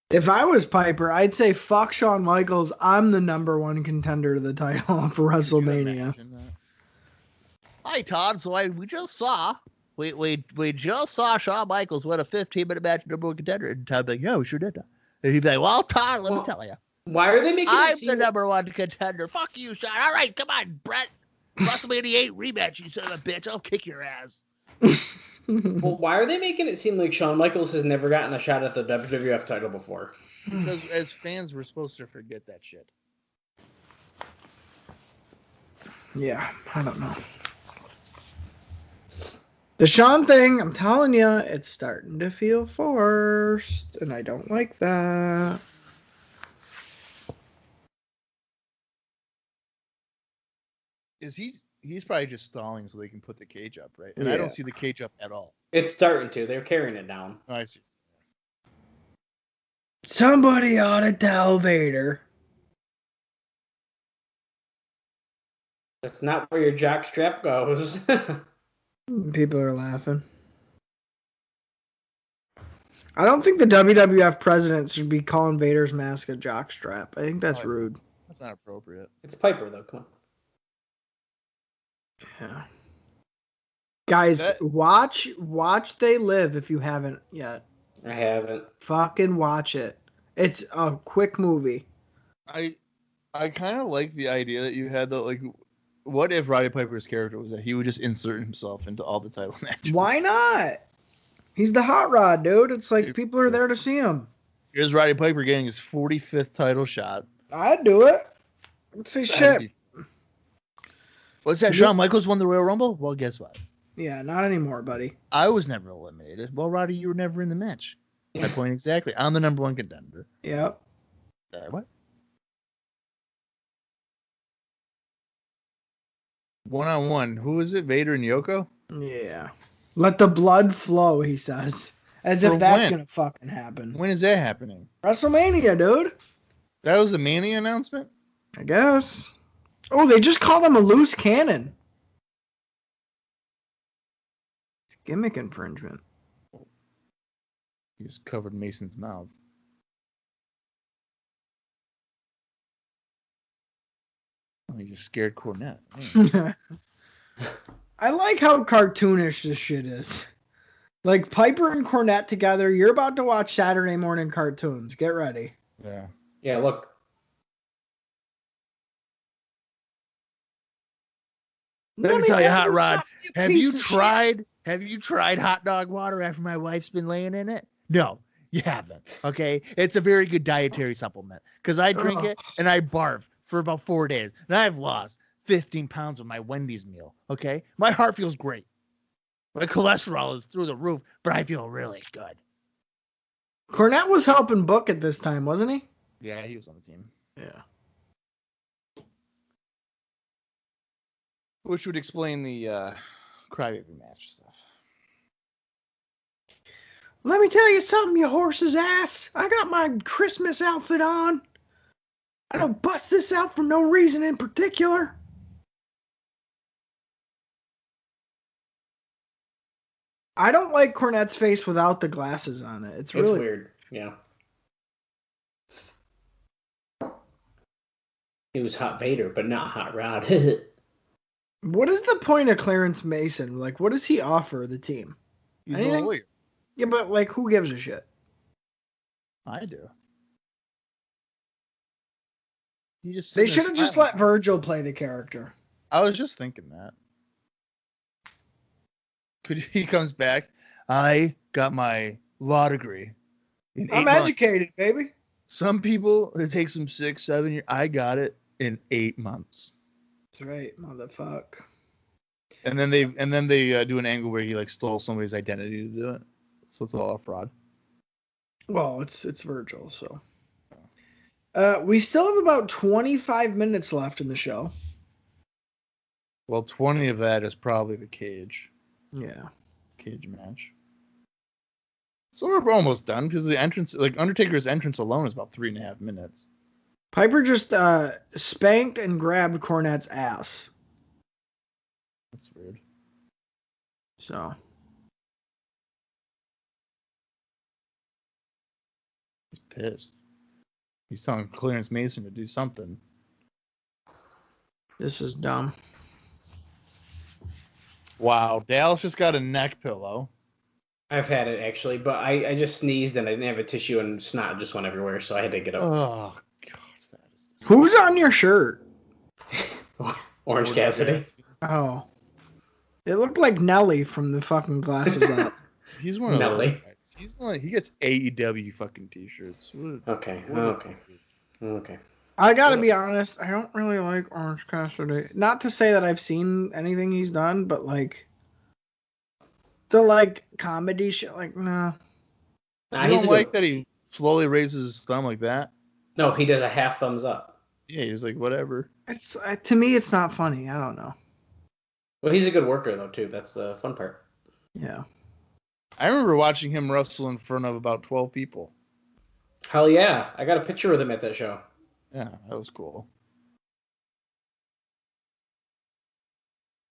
[SPEAKER 5] If I was Piper, I'd say fuck Shawn Michaels. I'm the number one contender to the title for WrestleMania.
[SPEAKER 3] Hi, Todd. So we just saw. We just saw Shawn Michaels win a 15-minute match number one contender. And Todd'd be like, yeah, we sure did that. And he'd be like, well, Todd, let me tell you.
[SPEAKER 4] Why are they making
[SPEAKER 3] I'm the number one contender. Fuck you, Shawn. All right, come on, Bret. WrestleMania 8 rematch, you son of a bitch. I'll kick your ass.
[SPEAKER 4] Well, why are they making it seem like Shawn Michaels has never gotten a shot at the WWF title before?
[SPEAKER 3] Because as fans, we're supposed to forget that shit.
[SPEAKER 5] Yeah, I don't know. The Shawn thing, I'm telling you, it's starting to feel forced, and I don't like that.
[SPEAKER 3] He's probably just stalling so they can put the cage up, right? And I don't see the cage up at all.
[SPEAKER 4] It's starting to. They're carrying it down.
[SPEAKER 3] Oh, I see.
[SPEAKER 5] Somebody ought to tell Vader.
[SPEAKER 4] That's not where your jock strap goes.
[SPEAKER 5] People are laughing. I don't think the WWF president should be calling Vader's mask a jockstrap. I think that's rude.
[SPEAKER 3] That's not appropriate.
[SPEAKER 4] It's Piper, though. Come on.
[SPEAKER 5] Yeah. Guys, watch They Live if you haven't yet.
[SPEAKER 4] I haven't.
[SPEAKER 5] Fucking watch it. It's a quick movie.
[SPEAKER 3] I kind of like the idea that you had, though, like, what if Roddy Piper's character was that he would just insert himself into all the title matches?
[SPEAKER 5] Why not? He's the hot rod, dude. It's like people are there to see him.
[SPEAKER 3] Here's Roddy Piper getting his 45th title shot.
[SPEAKER 5] I'd do it. Let's say shit.
[SPEAKER 3] What's that? Shawn Michaels won the Royal Rumble? Well, guess what?
[SPEAKER 5] Yeah, not anymore, buddy.
[SPEAKER 3] I was never eliminated. Well, Roddy, you were never in the match. My point exactly. I'm the number one contender.
[SPEAKER 5] Yep.
[SPEAKER 3] What? 1-on-1. Who is it? Vader and Yoko?
[SPEAKER 5] Yeah. Let the blood flow, he says. As if that's going to fucking happen.
[SPEAKER 3] When is that happening?
[SPEAKER 5] WrestleMania, dude.
[SPEAKER 3] That was a Mania announcement?
[SPEAKER 5] I guess. Oh, they just called him a loose cannon. It's gimmick infringement.
[SPEAKER 3] He just covered Mason's mouth. Oh, he just scared Cornette.
[SPEAKER 5] I like how cartoonish this shit is. Like Piper and Cornette together. You're about to watch Saturday morning cartoons. Get ready.
[SPEAKER 3] Yeah.
[SPEAKER 4] Yeah, look.
[SPEAKER 3] Let me tell you, Hot Rod. Have you tried hot dog water after my wife's been laying in it? No, you haven't. Okay, it's a very good dietary supplement because I drink it and I barf for about 4 days, and I've lost 15 pounds with my Wendy's meal. Okay, my heart feels great. My cholesterol is through the roof, but I feel really good.
[SPEAKER 5] Cornette was helping book at this time, wasn't he?
[SPEAKER 3] Yeah, he was on the team.
[SPEAKER 5] Yeah.
[SPEAKER 3] Which would explain the crybaby match stuff.
[SPEAKER 5] Let me tell you something, you horse's ass. I got my Christmas outfit on. I don't bust this out for no reason in particular. I don't like Cornette's face without the glasses on it. It's really
[SPEAKER 4] weird. Yeah. He was Hot Vader, but not Hot Rod.
[SPEAKER 5] What is the point of Clarence Mason? Like, what does he offer the team?
[SPEAKER 3] He's
[SPEAKER 5] Anything?
[SPEAKER 3] a lawyer.
[SPEAKER 5] Yeah, but like, who gives a shit?
[SPEAKER 3] I do.
[SPEAKER 5] They should have just let Virgil play the character.
[SPEAKER 3] I was just thinking that. He comes back. I got my law degree.
[SPEAKER 5] I'm educated, baby.
[SPEAKER 3] Some people, it takes them 6, 7 years. I got it in 8 months.
[SPEAKER 5] That's right, motherfuck.
[SPEAKER 3] And then they do an angle where he like stole somebody's identity to do it. So it's all a fraud.
[SPEAKER 5] Well, it's Virgil, so. We still have about 25 minutes left in the show.
[SPEAKER 3] Well, 20 of that is probably the cage.
[SPEAKER 5] Yeah.
[SPEAKER 3] Cage match. So we're almost done because the entrance, like Undertaker's entrance alone is about 3.5 minutes.
[SPEAKER 5] Piper just spanked and grabbed Cornette's ass.
[SPEAKER 3] That's weird.
[SPEAKER 5] So.
[SPEAKER 3] He's pissed. He's telling Clarence Mason to do something.
[SPEAKER 5] This is dumb.
[SPEAKER 3] Wow, Dallas just got a neck pillow.
[SPEAKER 4] I've had it actually, but I just sneezed and I didn't have a tissue and snot just went everywhere, so I had to get up.
[SPEAKER 3] Oh God, that is disgusting.
[SPEAKER 5] Who's on your shirt?
[SPEAKER 4] Orange Cassidy.
[SPEAKER 5] Oh. It looked like Nelly from the fucking Glasses Up.
[SPEAKER 3] He's one of
[SPEAKER 4] Nelly.
[SPEAKER 3] those guys. He's the one. He gets AEW fucking t-shirts.
[SPEAKER 4] Okay.
[SPEAKER 5] I gotta be honest, I don't really like Orange Cassidy. Not to say that I've seen anything he's done, but like the like comedy shit, like no.
[SPEAKER 3] I don't like that he slowly raises his thumb like that.
[SPEAKER 4] No, he does a half thumbs up.
[SPEAKER 3] Yeah, he's like whatever.
[SPEAKER 5] It's to me, it's not funny. I don't know.
[SPEAKER 4] Well, he's a good worker though too. That's the fun part.
[SPEAKER 5] Yeah.
[SPEAKER 3] I remember watching him wrestle in front of about 12 people.
[SPEAKER 4] Hell yeah! I got a picture with him at that show.
[SPEAKER 3] Yeah, that was cool.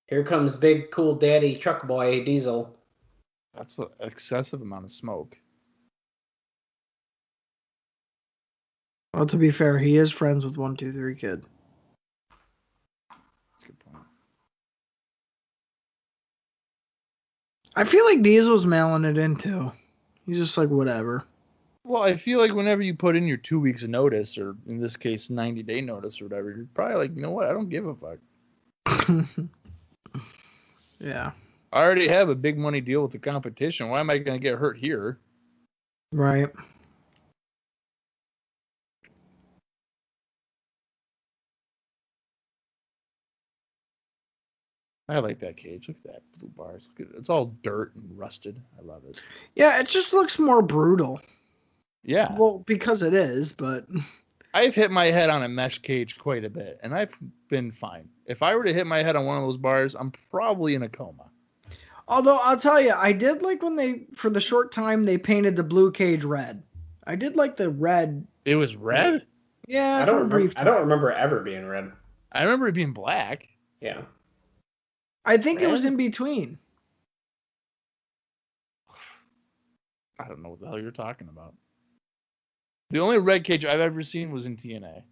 [SPEAKER 4] Here comes big cool daddy truck boy Diesel.
[SPEAKER 3] That's an excessive amount of smoke.
[SPEAKER 5] Well, to be fair, he is friends with 1-2-3 Kid.
[SPEAKER 3] That's a good point.
[SPEAKER 5] I feel like Diesel's mailing it in too. He's just like whatever.
[SPEAKER 3] Well, I feel like whenever you put in your 2 weeks of notice, or in this case, 90-day notice or whatever, you're probably like, you know what? I don't give a fuck.
[SPEAKER 5] Yeah.
[SPEAKER 3] I already have a big money deal with the competition. Why am I going to get hurt here?
[SPEAKER 5] Right.
[SPEAKER 3] I like that cage. Look at that blue bars. Look at it. It's all dirt and rusted. I love it.
[SPEAKER 5] Yeah, it just looks more brutal.
[SPEAKER 3] Yeah.
[SPEAKER 5] Well, because it is, but
[SPEAKER 3] I've hit my head on a mesh cage quite a bit, and I've been fine. If I were to hit my head on one of those bars, I'm probably in a coma.
[SPEAKER 5] although I'll tell you, I did like when they, for the short time, they painted the blue cage red. I did like the red.
[SPEAKER 3] It was red?
[SPEAKER 5] Yeah,
[SPEAKER 4] I don't remember it ever being red.
[SPEAKER 3] I remember it being black.
[SPEAKER 4] Yeah.
[SPEAKER 5] I think it was in between.
[SPEAKER 3] I don't know what the hell you're talking about. The only red cage I've ever seen was in TNA.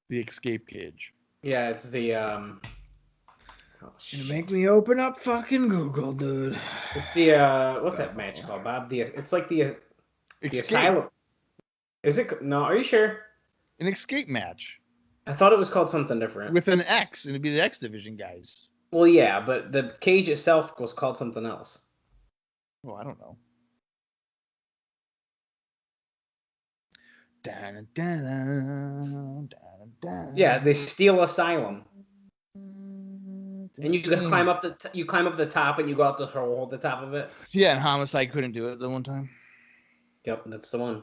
[SPEAKER 3] The escape cage.
[SPEAKER 4] Yeah, it's the
[SPEAKER 5] You make me open up fucking Google, dude.
[SPEAKER 4] It's the what's that match called, Bob? It's like the Asylum. Is it? No, are you sure?
[SPEAKER 3] An escape match.
[SPEAKER 4] I thought it was called something different.
[SPEAKER 3] With an X, and it'd be the X Division guys.
[SPEAKER 4] Well, yeah, but the cage itself was called something else.
[SPEAKER 3] Well, I don't know.
[SPEAKER 4] Yeah, the Steel Asylum. And you just climb up the top and you go out the hold the top of it.
[SPEAKER 3] Yeah, and Homicide couldn't do it the one time.
[SPEAKER 4] Yep, that's the one.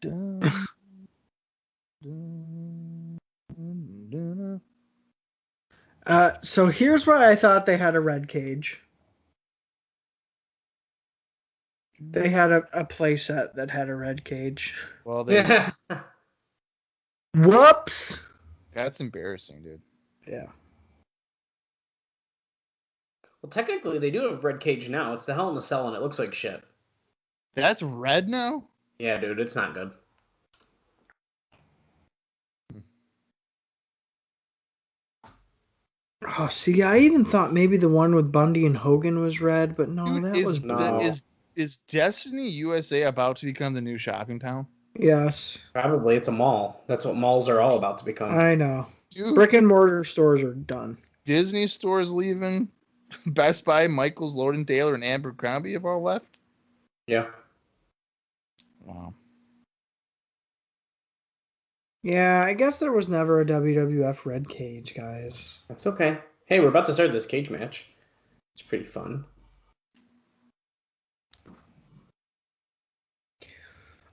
[SPEAKER 3] Dun, dun, dun, dun.
[SPEAKER 5] So here's why I thought they had a red cage. They had a play set that had a red cage.
[SPEAKER 3] Well, they,
[SPEAKER 5] Whoops.
[SPEAKER 3] that's embarrassing, dude.
[SPEAKER 5] Yeah.
[SPEAKER 4] Well, technically, they do have red cage now. It's the Hell in a Cell, and it looks like shit.
[SPEAKER 3] That's red now?
[SPEAKER 4] Yeah, dude, it's not good.
[SPEAKER 5] Oh, see, I even thought maybe the one with Bundy and Hogan was red, but no,
[SPEAKER 3] Dude,
[SPEAKER 5] that
[SPEAKER 3] is,
[SPEAKER 5] was
[SPEAKER 4] no.
[SPEAKER 3] Is Destiny USA about to become the new shopping town?
[SPEAKER 5] Yes.
[SPEAKER 4] Probably it's a mall. That's what malls are all about to become.
[SPEAKER 5] I know.
[SPEAKER 3] Dude,
[SPEAKER 5] Brick and mortar stores are done.
[SPEAKER 3] Disney stores leaving. Best Buy, Michaels, Lord & Taylor, and Abercrombie have all left.
[SPEAKER 4] Yeah.
[SPEAKER 3] Wow.
[SPEAKER 5] Yeah, I guess there was never a WWF red cage, guys.
[SPEAKER 4] That's okay. Hey, we're about to start this cage match. It's pretty fun.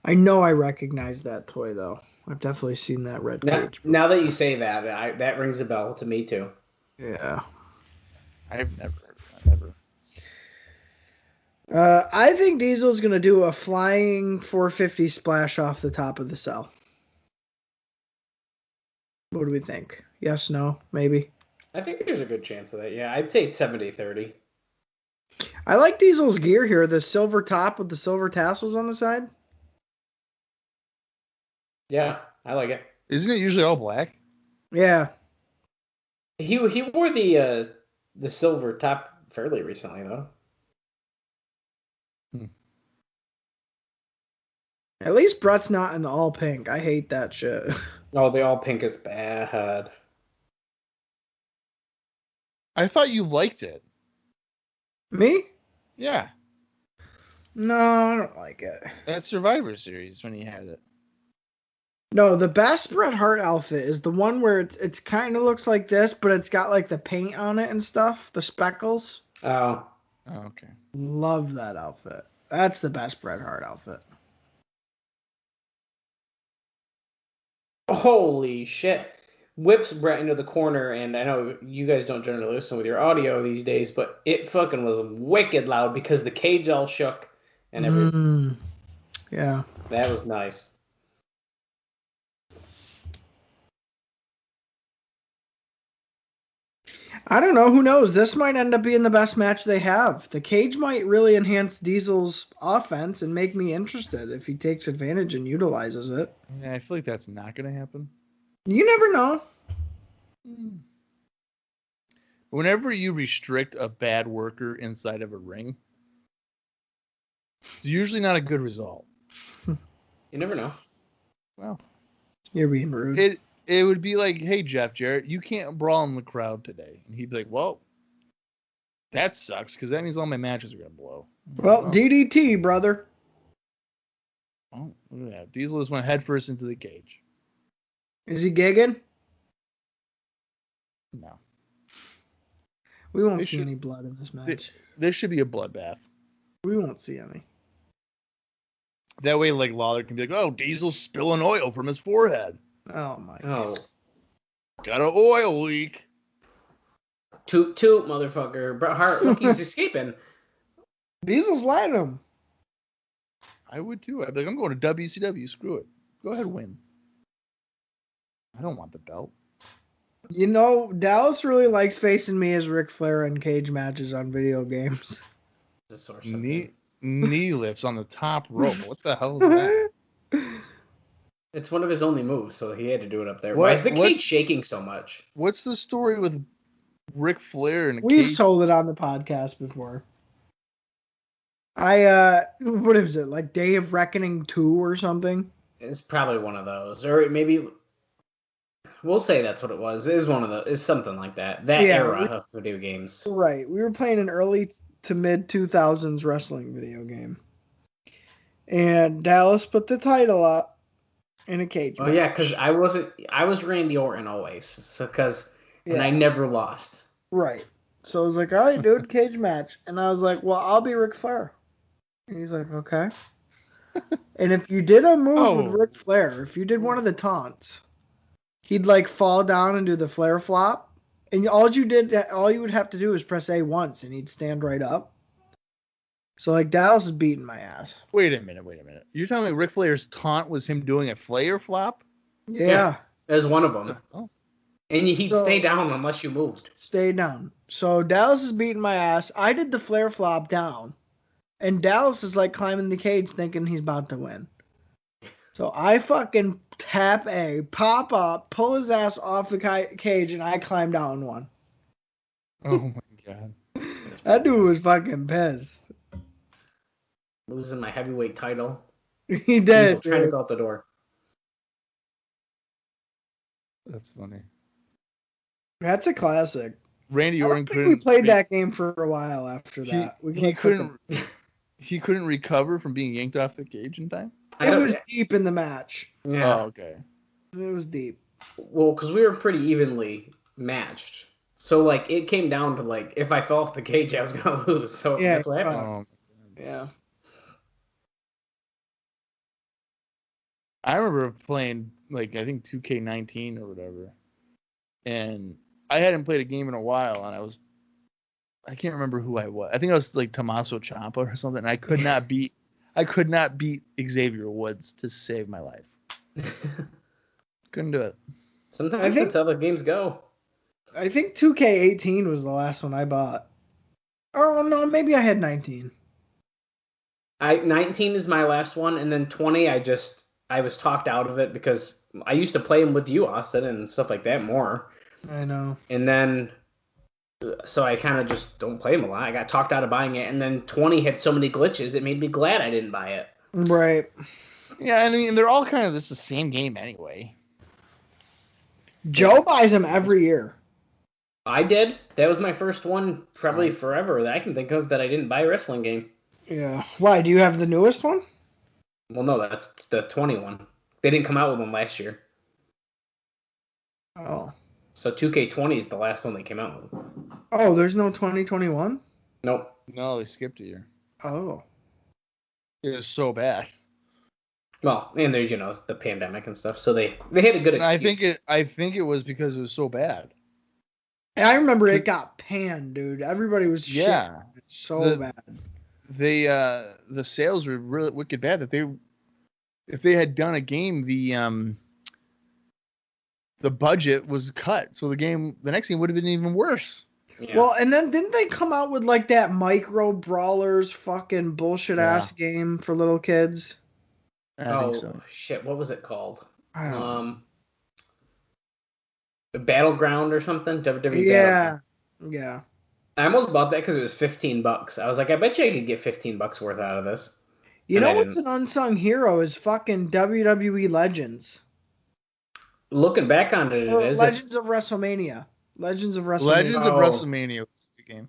[SPEAKER 5] I know I recognize that toy, though. I've definitely seen that red cage.
[SPEAKER 4] Now that you say that, that rings a bell to me, too.
[SPEAKER 5] Yeah.
[SPEAKER 3] I've never heard of that, ever.
[SPEAKER 5] I think Diesel's going to do a flying 450 splash off the top of the cell. What do we think? Yes, no, maybe?
[SPEAKER 4] I think there's a good chance of that. Yeah, I'd say it's 70-30.
[SPEAKER 5] I like Diesel's gear here. The silver top with the silver tassels on the side.
[SPEAKER 4] Yeah, I like it.
[SPEAKER 3] Isn't it usually all black?
[SPEAKER 5] Yeah.
[SPEAKER 4] He wore the silver top fairly recently, though.
[SPEAKER 5] At least Bret's not in the all pink. I hate that shit.
[SPEAKER 4] Oh, the all pink is bad.
[SPEAKER 3] I thought you liked it.
[SPEAKER 5] Me?
[SPEAKER 3] Yeah.
[SPEAKER 5] No, I don't like it.
[SPEAKER 3] That Survivor Series when he had it.
[SPEAKER 5] No, the best Bret Hart outfit is the one where it's kind of looks like this, but it's got like the paint on it and stuff, the speckles.
[SPEAKER 4] Oh.
[SPEAKER 3] Oh, okay.
[SPEAKER 5] Love that outfit. That's the best Bret Hart outfit.
[SPEAKER 4] Holy shit. Whips Bret into the corner, and I know you guys don't generally listen with your audio these days, but it fucking was wicked loud because the cage all shook and everything.
[SPEAKER 5] Yeah.
[SPEAKER 4] That was nice.
[SPEAKER 5] I don't know. Who knows? This might end up being the best match they have. The cage might really enhance Diesel's offense and make me interested if he takes advantage and utilizes it.
[SPEAKER 3] Yeah, I feel like that's not going to happen.
[SPEAKER 5] You never know.
[SPEAKER 3] Whenever you restrict a bad worker inside of a ring, it's usually not a good result.
[SPEAKER 4] You never know.
[SPEAKER 3] Well,
[SPEAKER 5] You're being rude.
[SPEAKER 3] It would be like, hey, Jeff Jarrett, you can't brawl in the crowd today. And he'd be like, well, that sucks because that means all my matches are going to blow.
[SPEAKER 5] Well, DDT, brother.
[SPEAKER 3] Oh, look at that. Diesel just went headfirst into the cage.
[SPEAKER 5] Is he gigging?
[SPEAKER 3] No.
[SPEAKER 5] We won't see any blood in this match.
[SPEAKER 3] There should be a bloodbath.
[SPEAKER 5] We won't see any.
[SPEAKER 3] That way, like, Lawler can be like, oh, Diesel's spilling oil from his forehead.
[SPEAKER 5] Oh, my
[SPEAKER 4] Oh.
[SPEAKER 3] Got an oil leak.
[SPEAKER 4] Toot toot, motherfucker. Bret Hart, look, he's escaping.
[SPEAKER 5] Diesel's letting him.
[SPEAKER 3] I would too. I'd be like, I'm going to WCW. Screw it. Go ahead and win. I don't want the belt.
[SPEAKER 5] You know, Dallas really likes facing me as Ric Flair in cage matches on video games.
[SPEAKER 3] Knee lifts on the top rope. What the hell is that?
[SPEAKER 4] It's one of his only moves, so he had to do it up there. Why is the cage shaking so much?
[SPEAKER 3] What's the story with Ric Flair and
[SPEAKER 5] We've told it on the podcast before. What is it? Like Day of Reckoning 2 or something?
[SPEAKER 4] It's probably one of those. Or maybe we'll say that's what it was. It is one of the it's something like that. That era of video games.
[SPEAKER 5] Right. We were playing an early to mid 2000s wrestling video game. And Dallas put the title up. in a cage
[SPEAKER 4] Oh
[SPEAKER 5] match.
[SPEAKER 4] yeah, because I was Randy Orton always. So and I
[SPEAKER 5] Yeah.
[SPEAKER 4] never lost.
[SPEAKER 5] Right. So I was like, all right, dude, cage match. And I was like, well, I'll be Ric Flair. And he's like, okay. And if you did a move with Ric Flair, if you did one of the taunts, he'd like fall down and do the Flair flop. And all you would have to do is press A once and he'd stand right up. So like Dallas is beating my ass.
[SPEAKER 3] Wait a minute. You're telling me Ric Flair's taunt was him doing a Flair flop?
[SPEAKER 5] Yeah.
[SPEAKER 4] There's one of them.
[SPEAKER 3] Oh.
[SPEAKER 4] And he'd stay down unless you moved.
[SPEAKER 5] Stay down. So Dallas is beating my ass. I did the Flair flop down. And Dallas is like climbing the cage thinking he's about to win. So I fucking tap A, pop up, pull his ass off the cage, and I climb down and won.
[SPEAKER 3] Oh my god.
[SPEAKER 5] That dude was fucking pissed.
[SPEAKER 4] Losing my heavyweight title.
[SPEAKER 5] He did.
[SPEAKER 4] Trying to go out the door.
[SPEAKER 3] That's funny.
[SPEAKER 5] That's a classic.
[SPEAKER 3] Randy
[SPEAKER 5] I
[SPEAKER 3] Orton
[SPEAKER 5] don't think we played that game for a while after that.
[SPEAKER 3] He couldn't recover from being yanked off the cage in time?
[SPEAKER 5] It was deep in the match.
[SPEAKER 4] Yeah.
[SPEAKER 3] Oh, okay.
[SPEAKER 5] It was deep.
[SPEAKER 4] Well, because we were pretty evenly matched. So, like, it came down to, like, if I fell off the cage, I was going to lose. So
[SPEAKER 5] Yeah,
[SPEAKER 4] that's what happened.
[SPEAKER 3] Oh,
[SPEAKER 5] Yeah.
[SPEAKER 3] I remember playing, like, I think 2K19 or whatever. And I hadn't played a game in a while, and I can't remember who I was. I think I was like Tommaso Ciampa or something. And I could not beat Xavier Woods to save my life. Couldn't do it.
[SPEAKER 4] Sometimes that's how the games go.
[SPEAKER 5] I think 2K18 was the last one I bought. Oh no, maybe I had 19.
[SPEAKER 4] 19 is my last one, and then 20 I was talked out of it because I used to play them with you, Austin, and stuff like that more.
[SPEAKER 5] I know.
[SPEAKER 4] And then so I kind of just don't play them a lot. I got talked out of buying it, and then 20 had so many glitches, it made me glad I didn't buy it.
[SPEAKER 5] Right.
[SPEAKER 3] Yeah, and I mean, they're all kind of the same game anyway.
[SPEAKER 5] Joe buys them every year.
[SPEAKER 4] I did. That was my first one probably forever that I can think of that I didn't buy a wrestling game.
[SPEAKER 5] Yeah. Why? Do you have the newest one?
[SPEAKER 4] Well, no, that's the 21. They didn't come out with them last year.
[SPEAKER 5] Oh.
[SPEAKER 4] So 2K20 is the last one they came out with.
[SPEAKER 5] Oh, there's no 2021?
[SPEAKER 4] Nope.
[SPEAKER 3] No, they skipped a year.
[SPEAKER 5] Oh.
[SPEAKER 3] It was so bad.
[SPEAKER 4] Well, and there's the pandemic and stuff, so they had a good excuse.
[SPEAKER 3] I think it was because it was so bad.
[SPEAKER 5] I remember it got panned, dude. Everybody was
[SPEAKER 3] bad. The sales were really wicked bad. If they had done a game, the budget was cut, so the next game would have been even worse.
[SPEAKER 4] Yeah.
[SPEAKER 5] Well, and then didn't they come out with like that micro brawlers fucking bullshit ass game for little kids?
[SPEAKER 3] I think so.
[SPEAKER 4] Shit, what was it called?
[SPEAKER 5] I don't know.
[SPEAKER 4] The Battleground or something? WWE
[SPEAKER 5] Yeah.
[SPEAKER 4] Battleground.
[SPEAKER 5] Yeah.
[SPEAKER 4] I almost bought that because it was $15. I was like, I bet you I could get $15 worth out of this.
[SPEAKER 5] You know what's an unsung hero is fucking WWE Legends.
[SPEAKER 4] Looking back on it, it is.
[SPEAKER 5] Legends of WrestleMania. Legends of WrestleMania.
[SPEAKER 3] Legends of WrestleMania was a good game.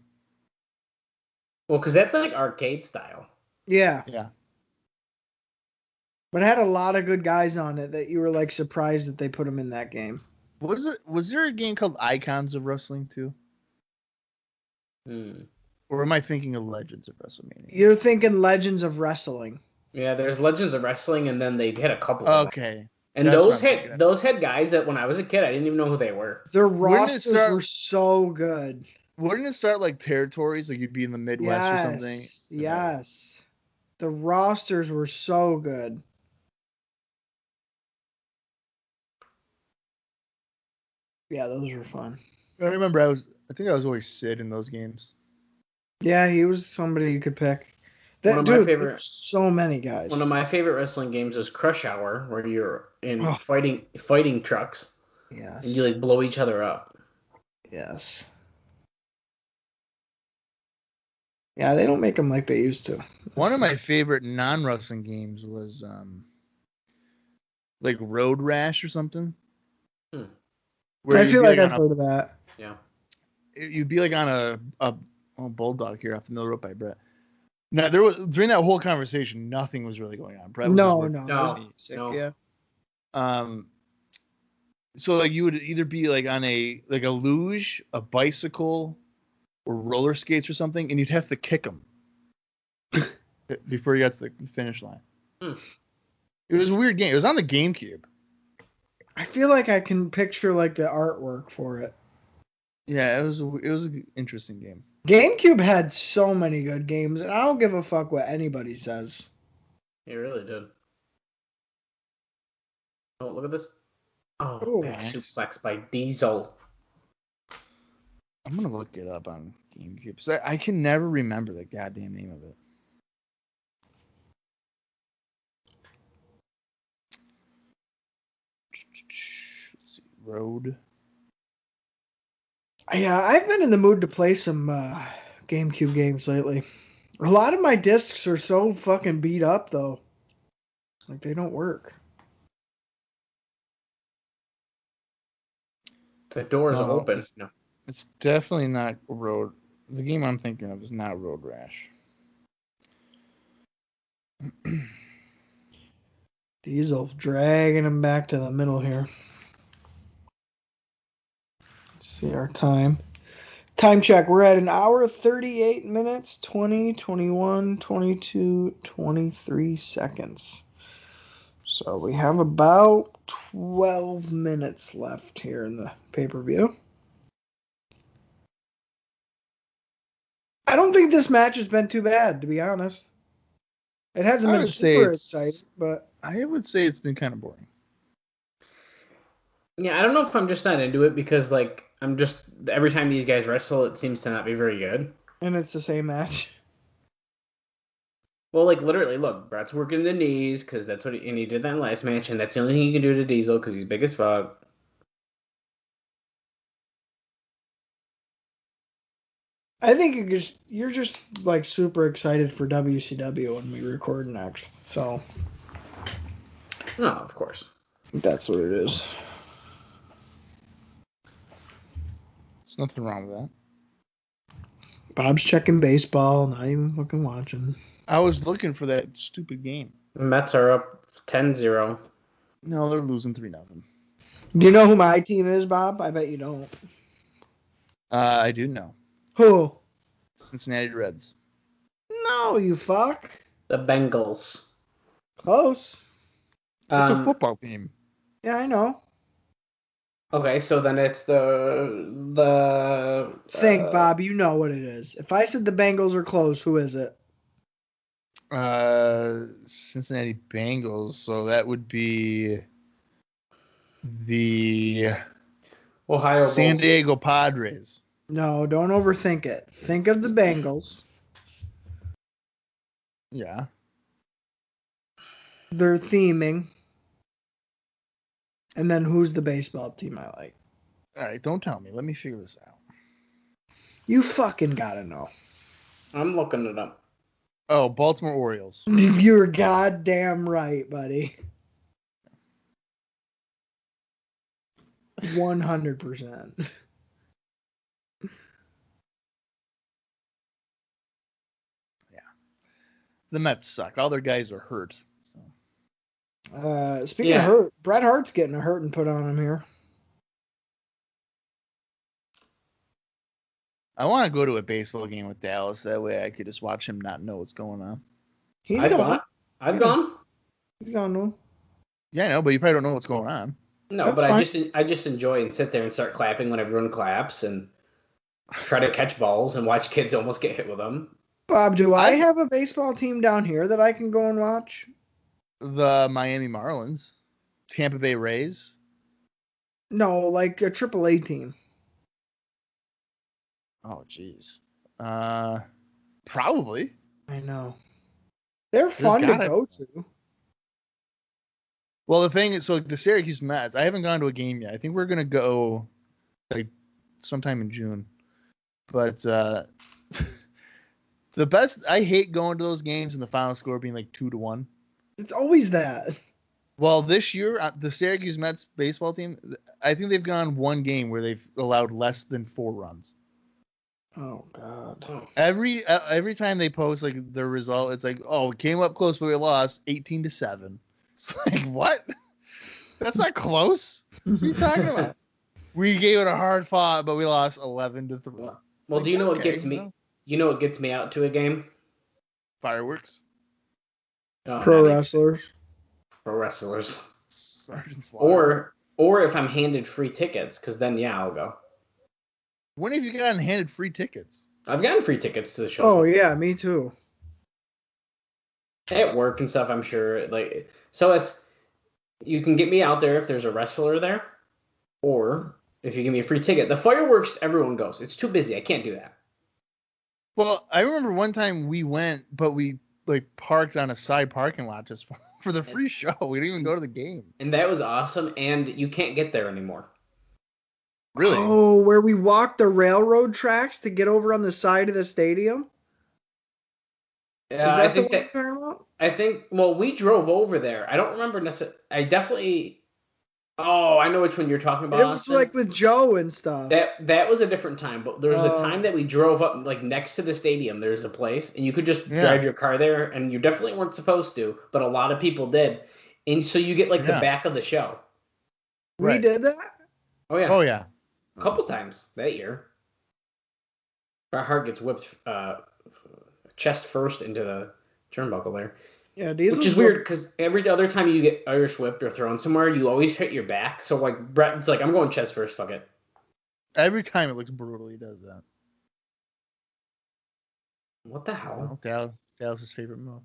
[SPEAKER 4] Well, because that's like arcade style.
[SPEAKER 5] Yeah.
[SPEAKER 3] Yeah.
[SPEAKER 5] But it had a lot of good guys on it that you were like surprised that they put them in that game.
[SPEAKER 3] Was there a game called Icons of Wrestling too? Or am I thinking of Legends of WrestleMania?
[SPEAKER 5] You're thinking Legends of Wrestling.
[SPEAKER 4] Yeah, there's Legends of Wrestling, and then they had a couple of them.
[SPEAKER 3] Okay.
[SPEAKER 4] And those had guys that when I was a kid, I didn't even know who they were.
[SPEAKER 5] Their rosters were so good.
[SPEAKER 3] Wouldn't it start like territories? Like you'd be in the Midwest or something?
[SPEAKER 5] Yes. The rosters were so good. Yeah, those were fun.
[SPEAKER 3] I remember I think I was always Sid in those games.
[SPEAKER 5] Yeah, he was somebody you could pick. So many guys.
[SPEAKER 4] One of my favorite wrestling games was Crush Hour, where you're in fighting trucks.
[SPEAKER 5] Yes.
[SPEAKER 4] And you like blow each other up.
[SPEAKER 5] Yes. Yeah, they don't make them like they used to.
[SPEAKER 3] One of my favorite non-wrestling games was like Road Rash or something.
[SPEAKER 5] I feel like I've heard of that.
[SPEAKER 4] Yeah.
[SPEAKER 3] You'd be like on a bulldog here off the middle road by Bret. Now there was during that whole conversation, nothing was really going on. Brett was
[SPEAKER 5] no.
[SPEAKER 3] Sick.
[SPEAKER 4] No.
[SPEAKER 5] Yeah.
[SPEAKER 3] So like you would either be like on a luge, a bicycle, or roller skates or something, and you'd have to kick them before you got to the finish line. It was a weird game. It was on the GameCube.
[SPEAKER 5] I feel like I can picture like the artwork for it.
[SPEAKER 3] Yeah, it was an interesting game.
[SPEAKER 5] GameCube had so many good games, and I don't give a fuck what anybody says.
[SPEAKER 4] It really did. Oh, look at this. Oh,
[SPEAKER 5] Ooh,
[SPEAKER 4] back
[SPEAKER 3] nice.
[SPEAKER 4] suplex by Diesel.
[SPEAKER 3] I'm gonna look it up on GameCube. So I can never remember the goddamn name of it. Let's see, Road.
[SPEAKER 5] Yeah, I've been in the mood to play some GameCube games lately. A lot of my discs are so fucking beat up, though. Like, they don't work.
[SPEAKER 4] The doors are
[SPEAKER 3] No,
[SPEAKER 4] open. No.
[SPEAKER 3] It's definitely not Road. The game I'm thinking of is not Road Rash.
[SPEAKER 5] Diesel dragging him back to the middle here. Let's see our time. Time check. We're at 1 hour, 38 minutes, 20, 21, 22, 23 seconds. So we have about 12 minutes left here in the pay-per-view. I don't think this match has been too bad, to be honest. It hasn't been super exciting, but
[SPEAKER 3] I would say it's been kind of boring.
[SPEAKER 4] Yeah, I don't know if I'm just not into it because, like, I'm just every time these guys wrestle, it seems to not be very good.
[SPEAKER 5] and it's the same match.
[SPEAKER 4] Well, like, literally, look, Bret's working the knees because that's what he did that last match, and that's the only thing he can do to Diesel because he's big as fuck.
[SPEAKER 5] I think you're just like super excited for WCW when we record next. So
[SPEAKER 4] No, of course.
[SPEAKER 5] that's what it is.
[SPEAKER 3] There's nothing wrong with that.
[SPEAKER 5] Bob's checking baseball, not even fucking watching.
[SPEAKER 3] I was looking for that stupid game.
[SPEAKER 4] The Mets are up 10-0.
[SPEAKER 3] No, they're losing 3-0.
[SPEAKER 5] Do you know who my team is, Bob? I bet you don't.
[SPEAKER 3] I do know.
[SPEAKER 5] Who?
[SPEAKER 3] Cincinnati Reds.
[SPEAKER 5] No, you fuck.
[SPEAKER 4] The Bengals.
[SPEAKER 5] Close.
[SPEAKER 3] It's a football team.
[SPEAKER 5] Yeah, I know.
[SPEAKER 4] Okay, so then it's the
[SPEAKER 5] Think, Bob. You know what it is. If I said the Bengals are close, who is it?
[SPEAKER 3] Cincinnati Bengals. So that would be the
[SPEAKER 4] Ohio
[SPEAKER 3] San
[SPEAKER 4] Bulls.
[SPEAKER 3] Diego Padres.
[SPEAKER 5] No, don't overthink it. Think of the Bengals.
[SPEAKER 3] Yeah.
[SPEAKER 5] Their theming. And then who's the baseball team I like?
[SPEAKER 3] All right, don't tell me. Let me figure this out.
[SPEAKER 5] You fucking gotta know.
[SPEAKER 4] I'm looking it up.
[SPEAKER 3] Oh, Baltimore Orioles.
[SPEAKER 5] You're goddamn right, buddy. 100%.
[SPEAKER 3] The Mets suck. All their guys are hurt. So.
[SPEAKER 5] Speaking of hurt, Bret Hart's getting a hurt and put on him here.
[SPEAKER 3] I want to go to a baseball game with Dallas. That way I could just watch him not know what's going on.
[SPEAKER 5] I've gone. He's gone, no?
[SPEAKER 3] Yeah, I know, but you probably don't know what's going on.
[SPEAKER 4] No,
[SPEAKER 5] That's
[SPEAKER 4] but
[SPEAKER 5] fine.
[SPEAKER 4] I just enjoy and sit there and start clapping when everyone claps and try to catch balls and watch kids almost get hit with them.
[SPEAKER 5] Bob, do I have a baseball team down here that I can go and watch?
[SPEAKER 3] The Miami Marlins. Tampa Bay Rays.
[SPEAKER 5] No, like a AAA team.
[SPEAKER 3] Oh, jeez. Probably.
[SPEAKER 5] I know. They're fun to go to.
[SPEAKER 3] Well, the thing is, so like the Syracuse Mets, I haven't gone to a game yet. I think we're going to go like sometime in June. But the best, I hate going to those games and the final score being like 2-1.
[SPEAKER 5] It's always that.
[SPEAKER 3] Well, this year, the Syracuse Mets baseball team, I think they've gone one game where they've allowed less than 4 runs.
[SPEAKER 5] Oh, God.
[SPEAKER 3] Every time they post like their result, it's like, oh, we came up close, but we lost 18-7. It's like, what? That's not close. What are you talking about? We gave it a hard fought, but we lost 11-3.
[SPEAKER 4] Well, do you know what gets me?
[SPEAKER 3] No.
[SPEAKER 4] You know what gets me out to a game?
[SPEAKER 3] Fireworks.
[SPEAKER 4] Oh,
[SPEAKER 5] Pro
[SPEAKER 4] not even.
[SPEAKER 5] wrestlers.
[SPEAKER 4] Pro wrestlers.
[SPEAKER 3] Sergeant Slaughter.
[SPEAKER 4] Or if I'm handed free tickets, because then I'll go.
[SPEAKER 3] When have you gotten handed free tickets?
[SPEAKER 4] I've gotten free tickets to the show.
[SPEAKER 5] Oh yeah, me too.
[SPEAKER 4] At work and stuff, I'm sure. Like, so it's you can get me out there if there's a wrestler there, or if you give me a free ticket. The fireworks, everyone goes. It's too busy. I can't do that.
[SPEAKER 3] Well, I remember one time we went, but we parked on a side parking lot just for the free show. We didn't even go to the game.
[SPEAKER 4] And that was awesome. And you can't get there anymore.
[SPEAKER 3] Really?
[SPEAKER 5] Oh, where we walked the railroad tracks to get over on the side of the stadium? Is that
[SPEAKER 4] I think
[SPEAKER 5] the one you're talking about?
[SPEAKER 4] Well, we drove over there. I don't remember necessarily. I definitely. Oh, I know which one you're talking about.
[SPEAKER 5] It was
[SPEAKER 4] Austin.
[SPEAKER 5] like with Joe and stuff.
[SPEAKER 4] That was a different time, but there was a time that we drove up like next to the stadium. There's a place, and you could just drive your car there, and you definitely weren't supposed to, but a lot of people did, and so you get like the back of the show.
[SPEAKER 5] We did that?
[SPEAKER 4] Oh yeah.
[SPEAKER 3] Oh yeah.
[SPEAKER 4] A couple times that year. Bret Hart gets whipped chest first into the turnbuckle there.
[SPEAKER 5] Yeah,
[SPEAKER 4] which is weird because every other time you get Irish whipped or thrown somewhere, you always hit your back. So like Bret's like, I'm going chest first, fuck it.
[SPEAKER 3] Every time it looks brutal, he does that.
[SPEAKER 4] What the hell?
[SPEAKER 3] Dallas's favorite move.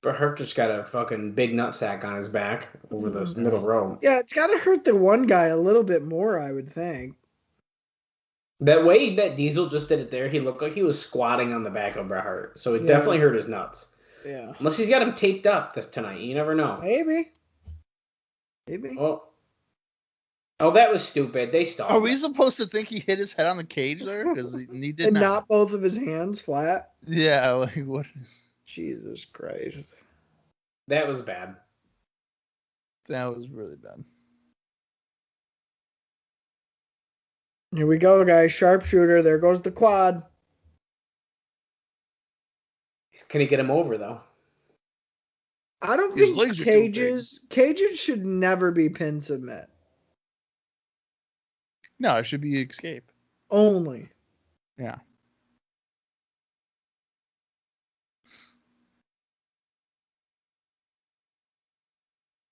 [SPEAKER 4] Bret Hart just got a fucking big nutsack on his back over the middle row.
[SPEAKER 5] Yeah, it's got to hurt the one guy a little bit more, I would think.
[SPEAKER 4] That way that Diesel just did it there, he looked like he was squatting on the back of Bret Hart. So it definitely hurt his nuts.
[SPEAKER 5] Yeah.
[SPEAKER 4] Unless he's got him taped up tonight. You never know.
[SPEAKER 5] Maybe.
[SPEAKER 4] Oh, that was stupid. They stopped.
[SPEAKER 3] Are we supposed to think he hit his head on the cage there? Because he did
[SPEAKER 5] and not both of his hands flat?
[SPEAKER 3] Yeah, like what is...
[SPEAKER 5] Jesus Christ.
[SPEAKER 4] That was bad.
[SPEAKER 3] That was really bad.
[SPEAKER 5] Here we go, guys. Sharpshooter. There goes the quad.
[SPEAKER 4] Can he get him over, though?
[SPEAKER 5] I don't think cages should never be pin submit.
[SPEAKER 3] No, it should be escape.
[SPEAKER 5] Only.
[SPEAKER 3] Yeah.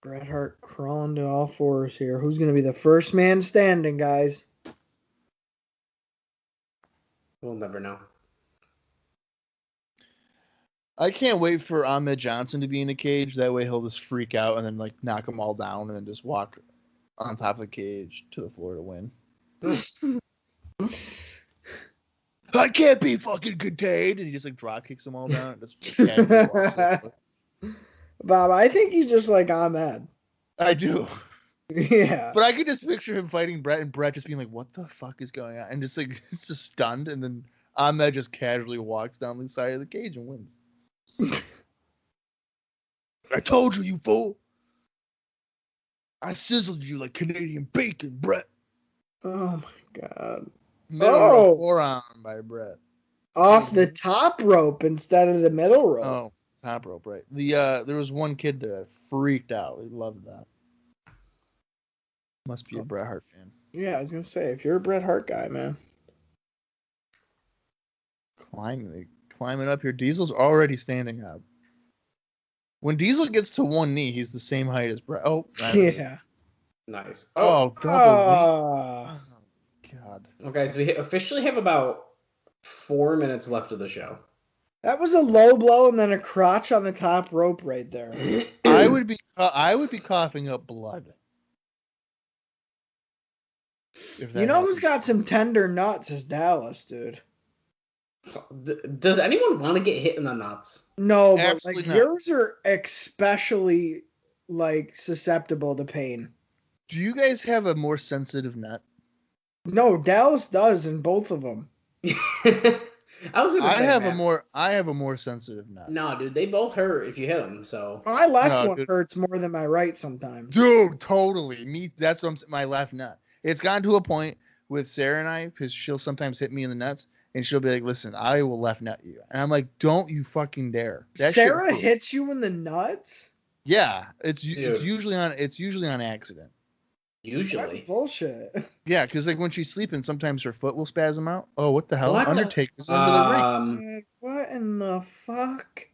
[SPEAKER 5] Bret Hart crawling to all fours here. Who's going to be the first man standing, guys?
[SPEAKER 4] We'll never know.
[SPEAKER 3] I can't wait for Ahmed Johnson to be in a cage. That way he'll just freak out and then like knock them all down and then just walk on top of the cage to the floor to win. I can't be fucking contained. And he just like drop kicks them all down. And just
[SPEAKER 5] Bob, I think you just like Ahmed.
[SPEAKER 3] I do.
[SPEAKER 5] Yeah.
[SPEAKER 3] But I could just picture him fighting Bret and Bret just being like, what the fuck is going on? And just like, it's just stunned. And then Ahmed just casually walks down the side of the cage and wins. I told you, you fool. I sizzled you like Canadian bacon, Bret.
[SPEAKER 5] Oh my God.
[SPEAKER 3] Middle forearm by Bret.
[SPEAKER 5] Off the top rope instead of the middle rope.
[SPEAKER 3] Oh, top rope, right. There was one kid that freaked out. He loved that. Must be a Bret Hart fan.
[SPEAKER 5] Yeah, I was gonna say, if you're a Bret Hart guy, man.
[SPEAKER 3] Climbing up here. Diesel's already standing up. When Diesel gets to one knee, he's the same height as Bret. Oh,
[SPEAKER 5] yeah.
[SPEAKER 4] Nice.
[SPEAKER 3] Oh, double knee. God.
[SPEAKER 4] Well, guys, we officially have about 4 minutes left of the show.
[SPEAKER 5] That was a low blow and then a crotch on the top rope right there.
[SPEAKER 3] I would be coughing up blood.
[SPEAKER 5] You know who's got some tender nuts is Dallas, dude.
[SPEAKER 4] Does anyone want to get hit in the nuts?
[SPEAKER 5] No, but
[SPEAKER 3] Absolutely
[SPEAKER 5] like
[SPEAKER 3] not.
[SPEAKER 5] yours are especially like susceptible to pain.
[SPEAKER 3] Do you guys have a more sensitive nut?
[SPEAKER 5] No, Dallas does in both of them.
[SPEAKER 3] I have a more sensitive nut.
[SPEAKER 4] No, dude, they both hurt if you hit them. So
[SPEAKER 5] My left one hurts more than my right sometimes.
[SPEAKER 3] Dude, totally. That's what I'm saying. My left nut. It's gotten to a point with Sarah and I, because she'll sometimes hit me in the nuts, and she'll be like, "Listen, I will left nut you," and I'm like, "Don't you fucking dare!"
[SPEAKER 5] Sarah hits you in the nuts?
[SPEAKER 3] Yeah, it's
[SPEAKER 4] Dude.
[SPEAKER 3] usually on accident.
[SPEAKER 5] That's
[SPEAKER 4] Usually.
[SPEAKER 5] bullshit.
[SPEAKER 3] Yeah, because like when she's sleeping, sometimes her foot will spasm out. Oh, what the hell?
[SPEAKER 4] What the-
[SPEAKER 3] Undertaker's under the ring.
[SPEAKER 5] What in the fuck?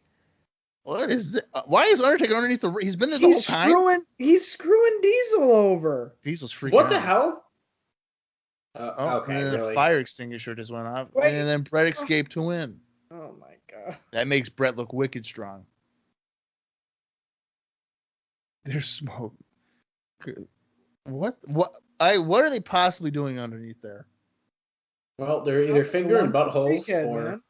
[SPEAKER 3] What is this? Why is Undertaker underneath the ring? He's been there the whole time.
[SPEAKER 5] He's screwing Diesel over.
[SPEAKER 3] Diesel's freaking
[SPEAKER 4] What the
[SPEAKER 3] out.
[SPEAKER 4] hell?
[SPEAKER 3] Oh,
[SPEAKER 4] Okay,
[SPEAKER 3] and then
[SPEAKER 4] really.
[SPEAKER 3] the fire extinguisher just went off.
[SPEAKER 5] Wait.
[SPEAKER 3] And then Bret escaped to win.
[SPEAKER 5] Oh my god.
[SPEAKER 3] That makes Bret look wicked strong. There's smoke. What are they possibly doing underneath there?
[SPEAKER 4] Well, they're either finger and buttholes
[SPEAKER 5] Weekend,
[SPEAKER 4] or.
[SPEAKER 5] man.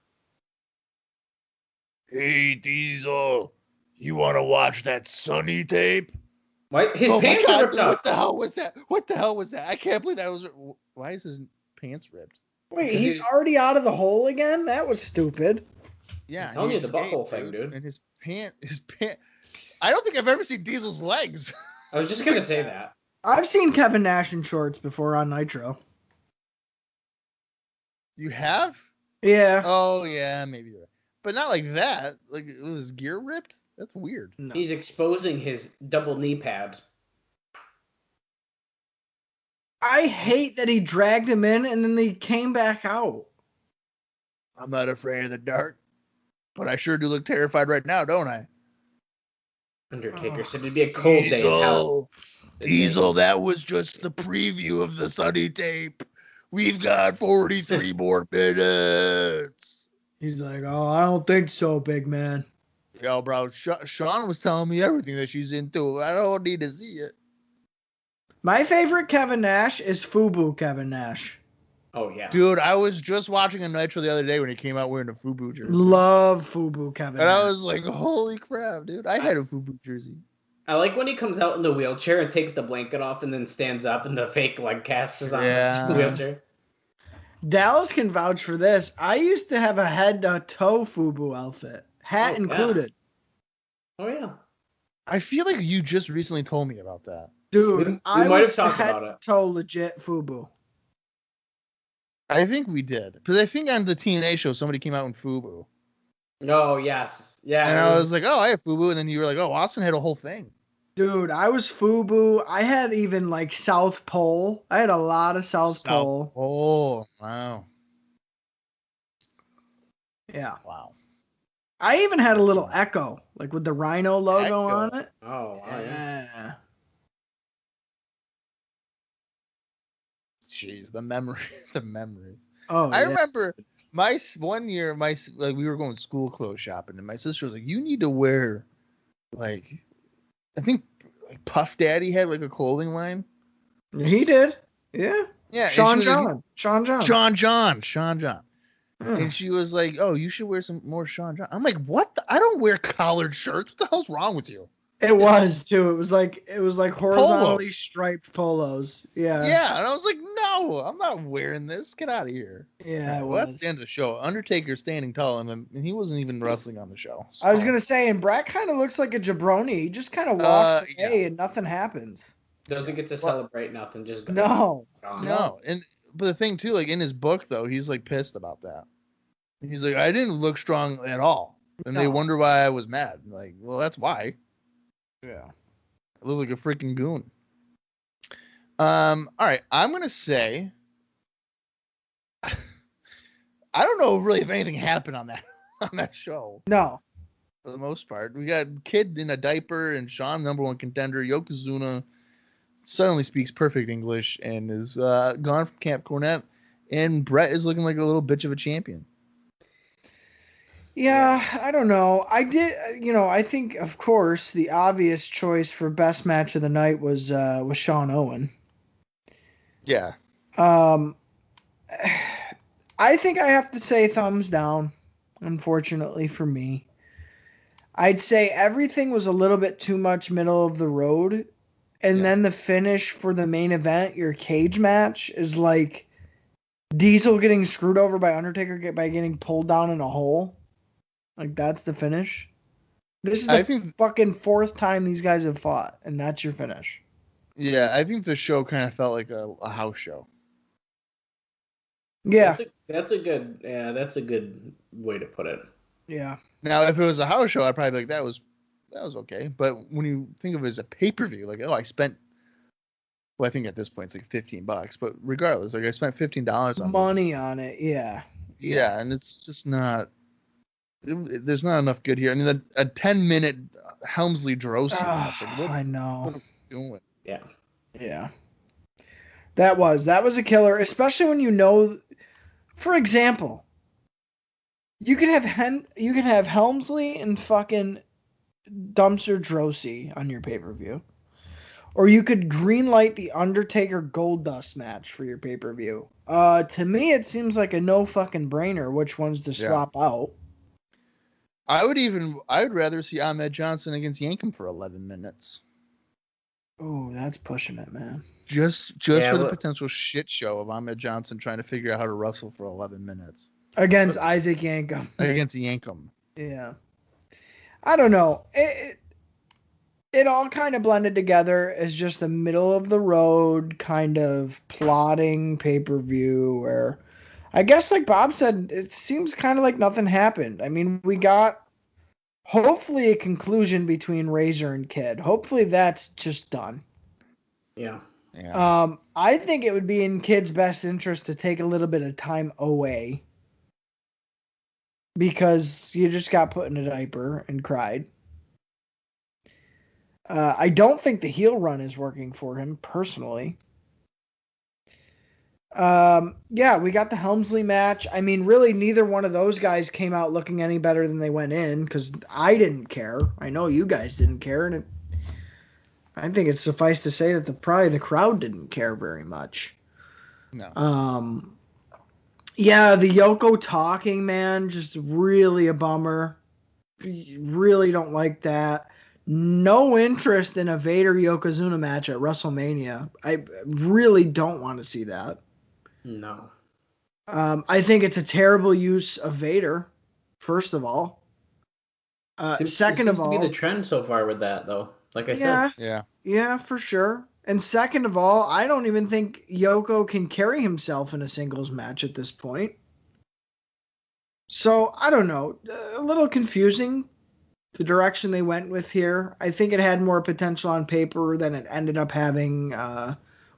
[SPEAKER 3] Hey, Diesel, you want to watch that Sunny tape?
[SPEAKER 4] Why? His
[SPEAKER 3] Oh my
[SPEAKER 4] pants are
[SPEAKER 3] God,
[SPEAKER 4] ripped
[SPEAKER 3] dude,
[SPEAKER 4] off.
[SPEAKER 3] what the hell was that? What the hell was that? I can't believe that was. Why is his pants ripped?
[SPEAKER 5] Wait,
[SPEAKER 4] Because
[SPEAKER 5] he's
[SPEAKER 4] he's-
[SPEAKER 5] already out of the hole again? That was stupid.
[SPEAKER 3] Yeah,
[SPEAKER 4] I'm telling
[SPEAKER 3] he
[SPEAKER 4] you the
[SPEAKER 3] escaped,
[SPEAKER 4] butthole thing, dude.
[SPEAKER 3] And his pant. I don't think I've ever seen Diesel's legs.
[SPEAKER 4] I was just gonna say that.
[SPEAKER 5] I've seen Kevin Nash in shorts before on Nitro.
[SPEAKER 3] You have?
[SPEAKER 5] Yeah.
[SPEAKER 3] Oh yeah, maybe you're right. But not like that. Like was his gear ripped? That's weird.
[SPEAKER 5] No.
[SPEAKER 4] He's exposing his double knee pad.
[SPEAKER 5] I hate that he dragged him in and then they came back out.
[SPEAKER 3] I'm not afraid of the dark, but I sure do look terrified right now, don't I?
[SPEAKER 4] Undertaker said it'd be a cold day in hell.
[SPEAKER 3] Diesel, that was just the preview of the Sunny tape. We've got 43 more minutes.
[SPEAKER 5] He's like, oh, I don't think so, big man.
[SPEAKER 3] Yo, bro, Shawn was telling me everything that she's into. I don't need to see it.
[SPEAKER 5] My favorite Kevin Nash is FUBU Kevin Nash.
[SPEAKER 4] Oh yeah.
[SPEAKER 3] Dude, I was just watching a Nitro the other day when he came out wearing a FUBU jersey.
[SPEAKER 5] Love FUBU Kevin
[SPEAKER 3] And
[SPEAKER 5] Nash.
[SPEAKER 3] I was like, holy crap, dude. I had a FUBU jersey.
[SPEAKER 4] I like when he comes out in the wheelchair and takes the blanket off and then stands up and the fake leg cast is on
[SPEAKER 3] Yeah.
[SPEAKER 4] his wheelchair.
[SPEAKER 5] Dallas can vouch for this. I used to have a head to toe FUBU outfit, hat
[SPEAKER 4] Oh, yeah.
[SPEAKER 5] included.
[SPEAKER 4] Oh yeah.
[SPEAKER 3] I feel like you just recently told me about that.
[SPEAKER 5] Dude,
[SPEAKER 4] We
[SPEAKER 5] I
[SPEAKER 4] might have
[SPEAKER 5] was
[SPEAKER 4] talked
[SPEAKER 5] head
[SPEAKER 4] about it.
[SPEAKER 5] to toe legit FUBU.
[SPEAKER 3] I think we did. Because I think on the TNA show, somebody came out in FUBU.
[SPEAKER 4] Oh yes. Yeah.
[SPEAKER 3] And
[SPEAKER 4] it
[SPEAKER 3] I was like, oh, I have FUBU. And then you were like, oh, Austin had a whole thing.
[SPEAKER 5] Dude, I was FUBU. I had even like South Pole. I had a lot of South Pole.
[SPEAKER 3] Oh, wow.
[SPEAKER 5] Yeah.
[SPEAKER 3] Wow.
[SPEAKER 5] I even had a little Echo, like with the Rhino logo
[SPEAKER 3] Echo.
[SPEAKER 5] on it.
[SPEAKER 4] Oh wow, yeah.
[SPEAKER 5] Yeah.
[SPEAKER 3] Jeez, the memory, the memories.
[SPEAKER 5] Oh,
[SPEAKER 3] I
[SPEAKER 5] yeah.
[SPEAKER 3] remember one year, like we were going school clothes shopping, and my sister was like, "You need to wear, like, I think like Puff Daddy had like a clothing line."
[SPEAKER 5] He did. Yeah.
[SPEAKER 3] Yeah, and
[SPEAKER 5] Sean
[SPEAKER 3] she was like,
[SPEAKER 5] John. Sean John.
[SPEAKER 3] Sean John.
[SPEAKER 5] Yeah.
[SPEAKER 3] And she was like, "Oh, you should wear some more Sean John." I'm like, "What? I don't wear collared shirts. What the hell's wrong with you?"
[SPEAKER 5] It was too. It was like horizontally striped polos. Yeah.
[SPEAKER 3] Yeah, and I was like, "No, I'm not wearing this. Get out of here."
[SPEAKER 5] Yeah. It
[SPEAKER 3] Well,
[SPEAKER 5] was.
[SPEAKER 3] that's the end of the show. Undertaker standing tall, and he wasn't even wrestling on the show.
[SPEAKER 5] I was
[SPEAKER 3] so.
[SPEAKER 5] gonna say, and Bret kind of looks like a jabroni. He just kind of walks away and nothing happens.
[SPEAKER 4] Doesn't get to celebrate nothing. Just go.
[SPEAKER 5] No.
[SPEAKER 4] Gone.
[SPEAKER 3] No, but the thing too, like in his book though, he's like pissed about that. He's like, I didn't look strong at all, and they
[SPEAKER 5] No.
[SPEAKER 3] wonder why I was mad. Like, well, that's why.
[SPEAKER 5] Yeah.
[SPEAKER 3] I look like a freaking goon. All right, I'm gonna say, I don't know really if anything happened on that show
[SPEAKER 5] No.
[SPEAKER 3] for the most part. We got Kid in a diaper and Shawn, #1 contender, Yokozuna suddenly speaks perfect English and is gone from Camp Cornette, and Bret is looking like a little bitch of a champion.
[SPEAKER 5] Yeah, I don't know. I think of course the obvious choice for best match of the night was Shawn Owen.
[SPEAKER 3] Yeah.
[SPEAKER 5] I think I have to say thumbs down, unfortunately for me. I'd say everything was a little bit too much middle of the road. And then the finish for the main event, your cage match, is like Diesel getting screwed over by Undertaker by getting pulled down in a hole. Like, that's the finish. This is the fucking fourth time these guys have fought, and that's your finish.
[SPEAKER 3] Yeah, I think the show kind of felt like a house show.
[SPEAKER 5] Yeah.
[SPEAKER 4] That's a good way to put it.
[SPEAKER 5] Yeah.
[SPEAKER 3] Now, if it was a house show, I'd probably be like, that was that was okay. But when you think of it as a pay-per-view, like, oh, I spent, well, I think at this point it's like $15, but regardless, like I spent $15 on
[SPEAKER 5] money on it. Yeah.
[SPEAKER 3] Yeah, and it's just not. There's not enough good here. I mean, a 10-minute Helmsley Drosy match. Like, what
[SPEAKER 5] I know.
[SPEAKER 3] are we doing?
[SPEAKER 4] Yeah.
[SPEAKER 5] Yeah. That was a killer, especially when you know, for example, you could have Helmsley and fucking Dumpster Drosy on your pay-per-view. Or you could greenlight the Undertaker Goldust match for your pay-per-view. To me, it seems like a no fucking brainer which ones to swap out.
[SPEAKER 3] I would rather see Ahmed Johnson against Yankem for 11 minutes.
[SPEAKER 5] Oh, that's pushing it, man.
[SPEAKER 3] Just for the potential shit show of Ahmed Johnson trying to figure out how to wrestle for 11 minutes.
[SPEAKER 5] Against Isaac Yankem.
[SPEAKER 3] Against Yankem.
[SPEAKER 5] Yeah. I don't know. It all kind of blended together as just the middle of the road kind of plotting pay-per-view where I guess like Bob said, it seems kind of like nothing happened. I mean, we got hopefully a conclusion between Razor and Kid. Hopefully that's just done.
[SPEAKER 4] Yeah.
[SPEAKER 5] I think it would be in Kid's best interest to take a little bit of time away because you just got put in a diaper and cried. I don't think the heel run is working for him personally. Yeah, we got the Helmsley match. I mean, really, neither one of those guys came out looking any better than they went in because I didn't care. I know you guys didn't care, and I think it's suffice to say that probably the crowd didn't care very much.
[SPEAKER 3] No.
[SPEAKER 5] Yeah, the Yoko talking, man, just really a bummer. Really don't like that. No interest in a Vader Yokozuna match at WrestleMania. I really don't want to see that.
[SPEAKER 4] No.
[SPEAKER 5] I think it's a terrible use of Vader, first of all. Second of all,
[SPEAKER 4] seems to be the trend so far with that, though. Like I said.
[SPEAKER 5] Yeah, for sure. And second of all, I don't even think Yoko can carry himself in a singles match at this point. So, I don't know. A little confusing, the direction they went with here. I think it had more potential on paper than it ended up having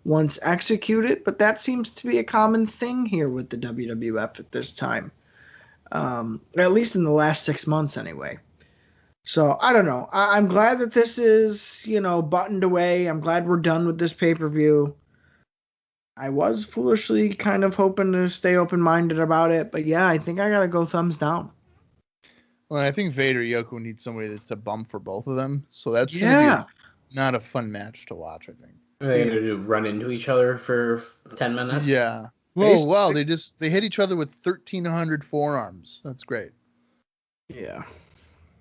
[SPEAKER 5] once executed, but that seems to be a common thing here with the WWF at this time. At least in the last 6 months anyway. So, I don't know. I'm glad that this is, buttoned away. I'm glad we're done with this pay-per-view. I was foolishly kind of hoping to stay open-minded about it, but yeah, I think I gotta go thumbs down.
[SPEAKER 3] Well, I think Vader Yoko needs somebody that's a bum for both of them, so that's gonna be not a fun match to watch, I think.
[SPEAKER 4] Are they going to run into each other for 10 minutes?
[SPEAKER 3] Yeah. Well, wow, they hit each other with 1,300 forearms. That's great.
[SPEAKER 5] Yeah.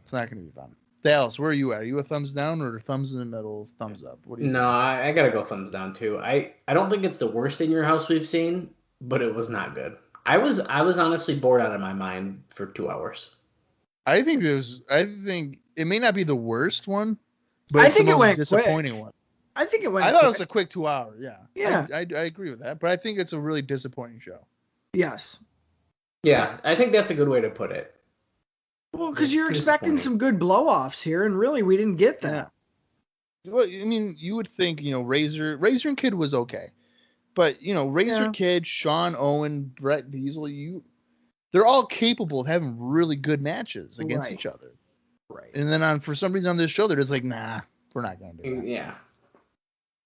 [SPEAKER 3] It's not going to be fun. Dallas, where are you at? Are you a thumbs down or thumbs in the middle, thumbs up? What do you think?
[SPEAKER 4] I got to go thumbs down, too. I don't think it's the worst In Your House we've seen, but it was not good. I was honestly bored out of my mind for 2 hours.
[SPEAKER 3] I think it may not be the worst one, but it's the most disappointing one.
[SPEAKER 5] I think it went
[SPEAKER 3] I thought it was a quick 2 hour, yeah.
[SPEAKER 5] Yeah.
[SPEAKER 3] I agree with that, but I think it's a really disappointing show.
[SPEAKER 5] Yes.
[SPEAKER 4] Yeah, I think that's a good way to put it.
[SPEAKER 5] Well, because you're expecting some good blow-offs here, and really we didn't get that.
[SPEAKER 3] Yeah. Well, I mean, you would think, Razor and Kid was okay. But, Razor, Kid, Shawn, Owen, Bret, Diesel, they're all capable of having really good matches against each other.
[SPEAKER 5] Right.
[SPEAKER 3] And then for some reason on this show, they're just like, nah, we're not going to do that.
[SPEAKER 4] Yeah.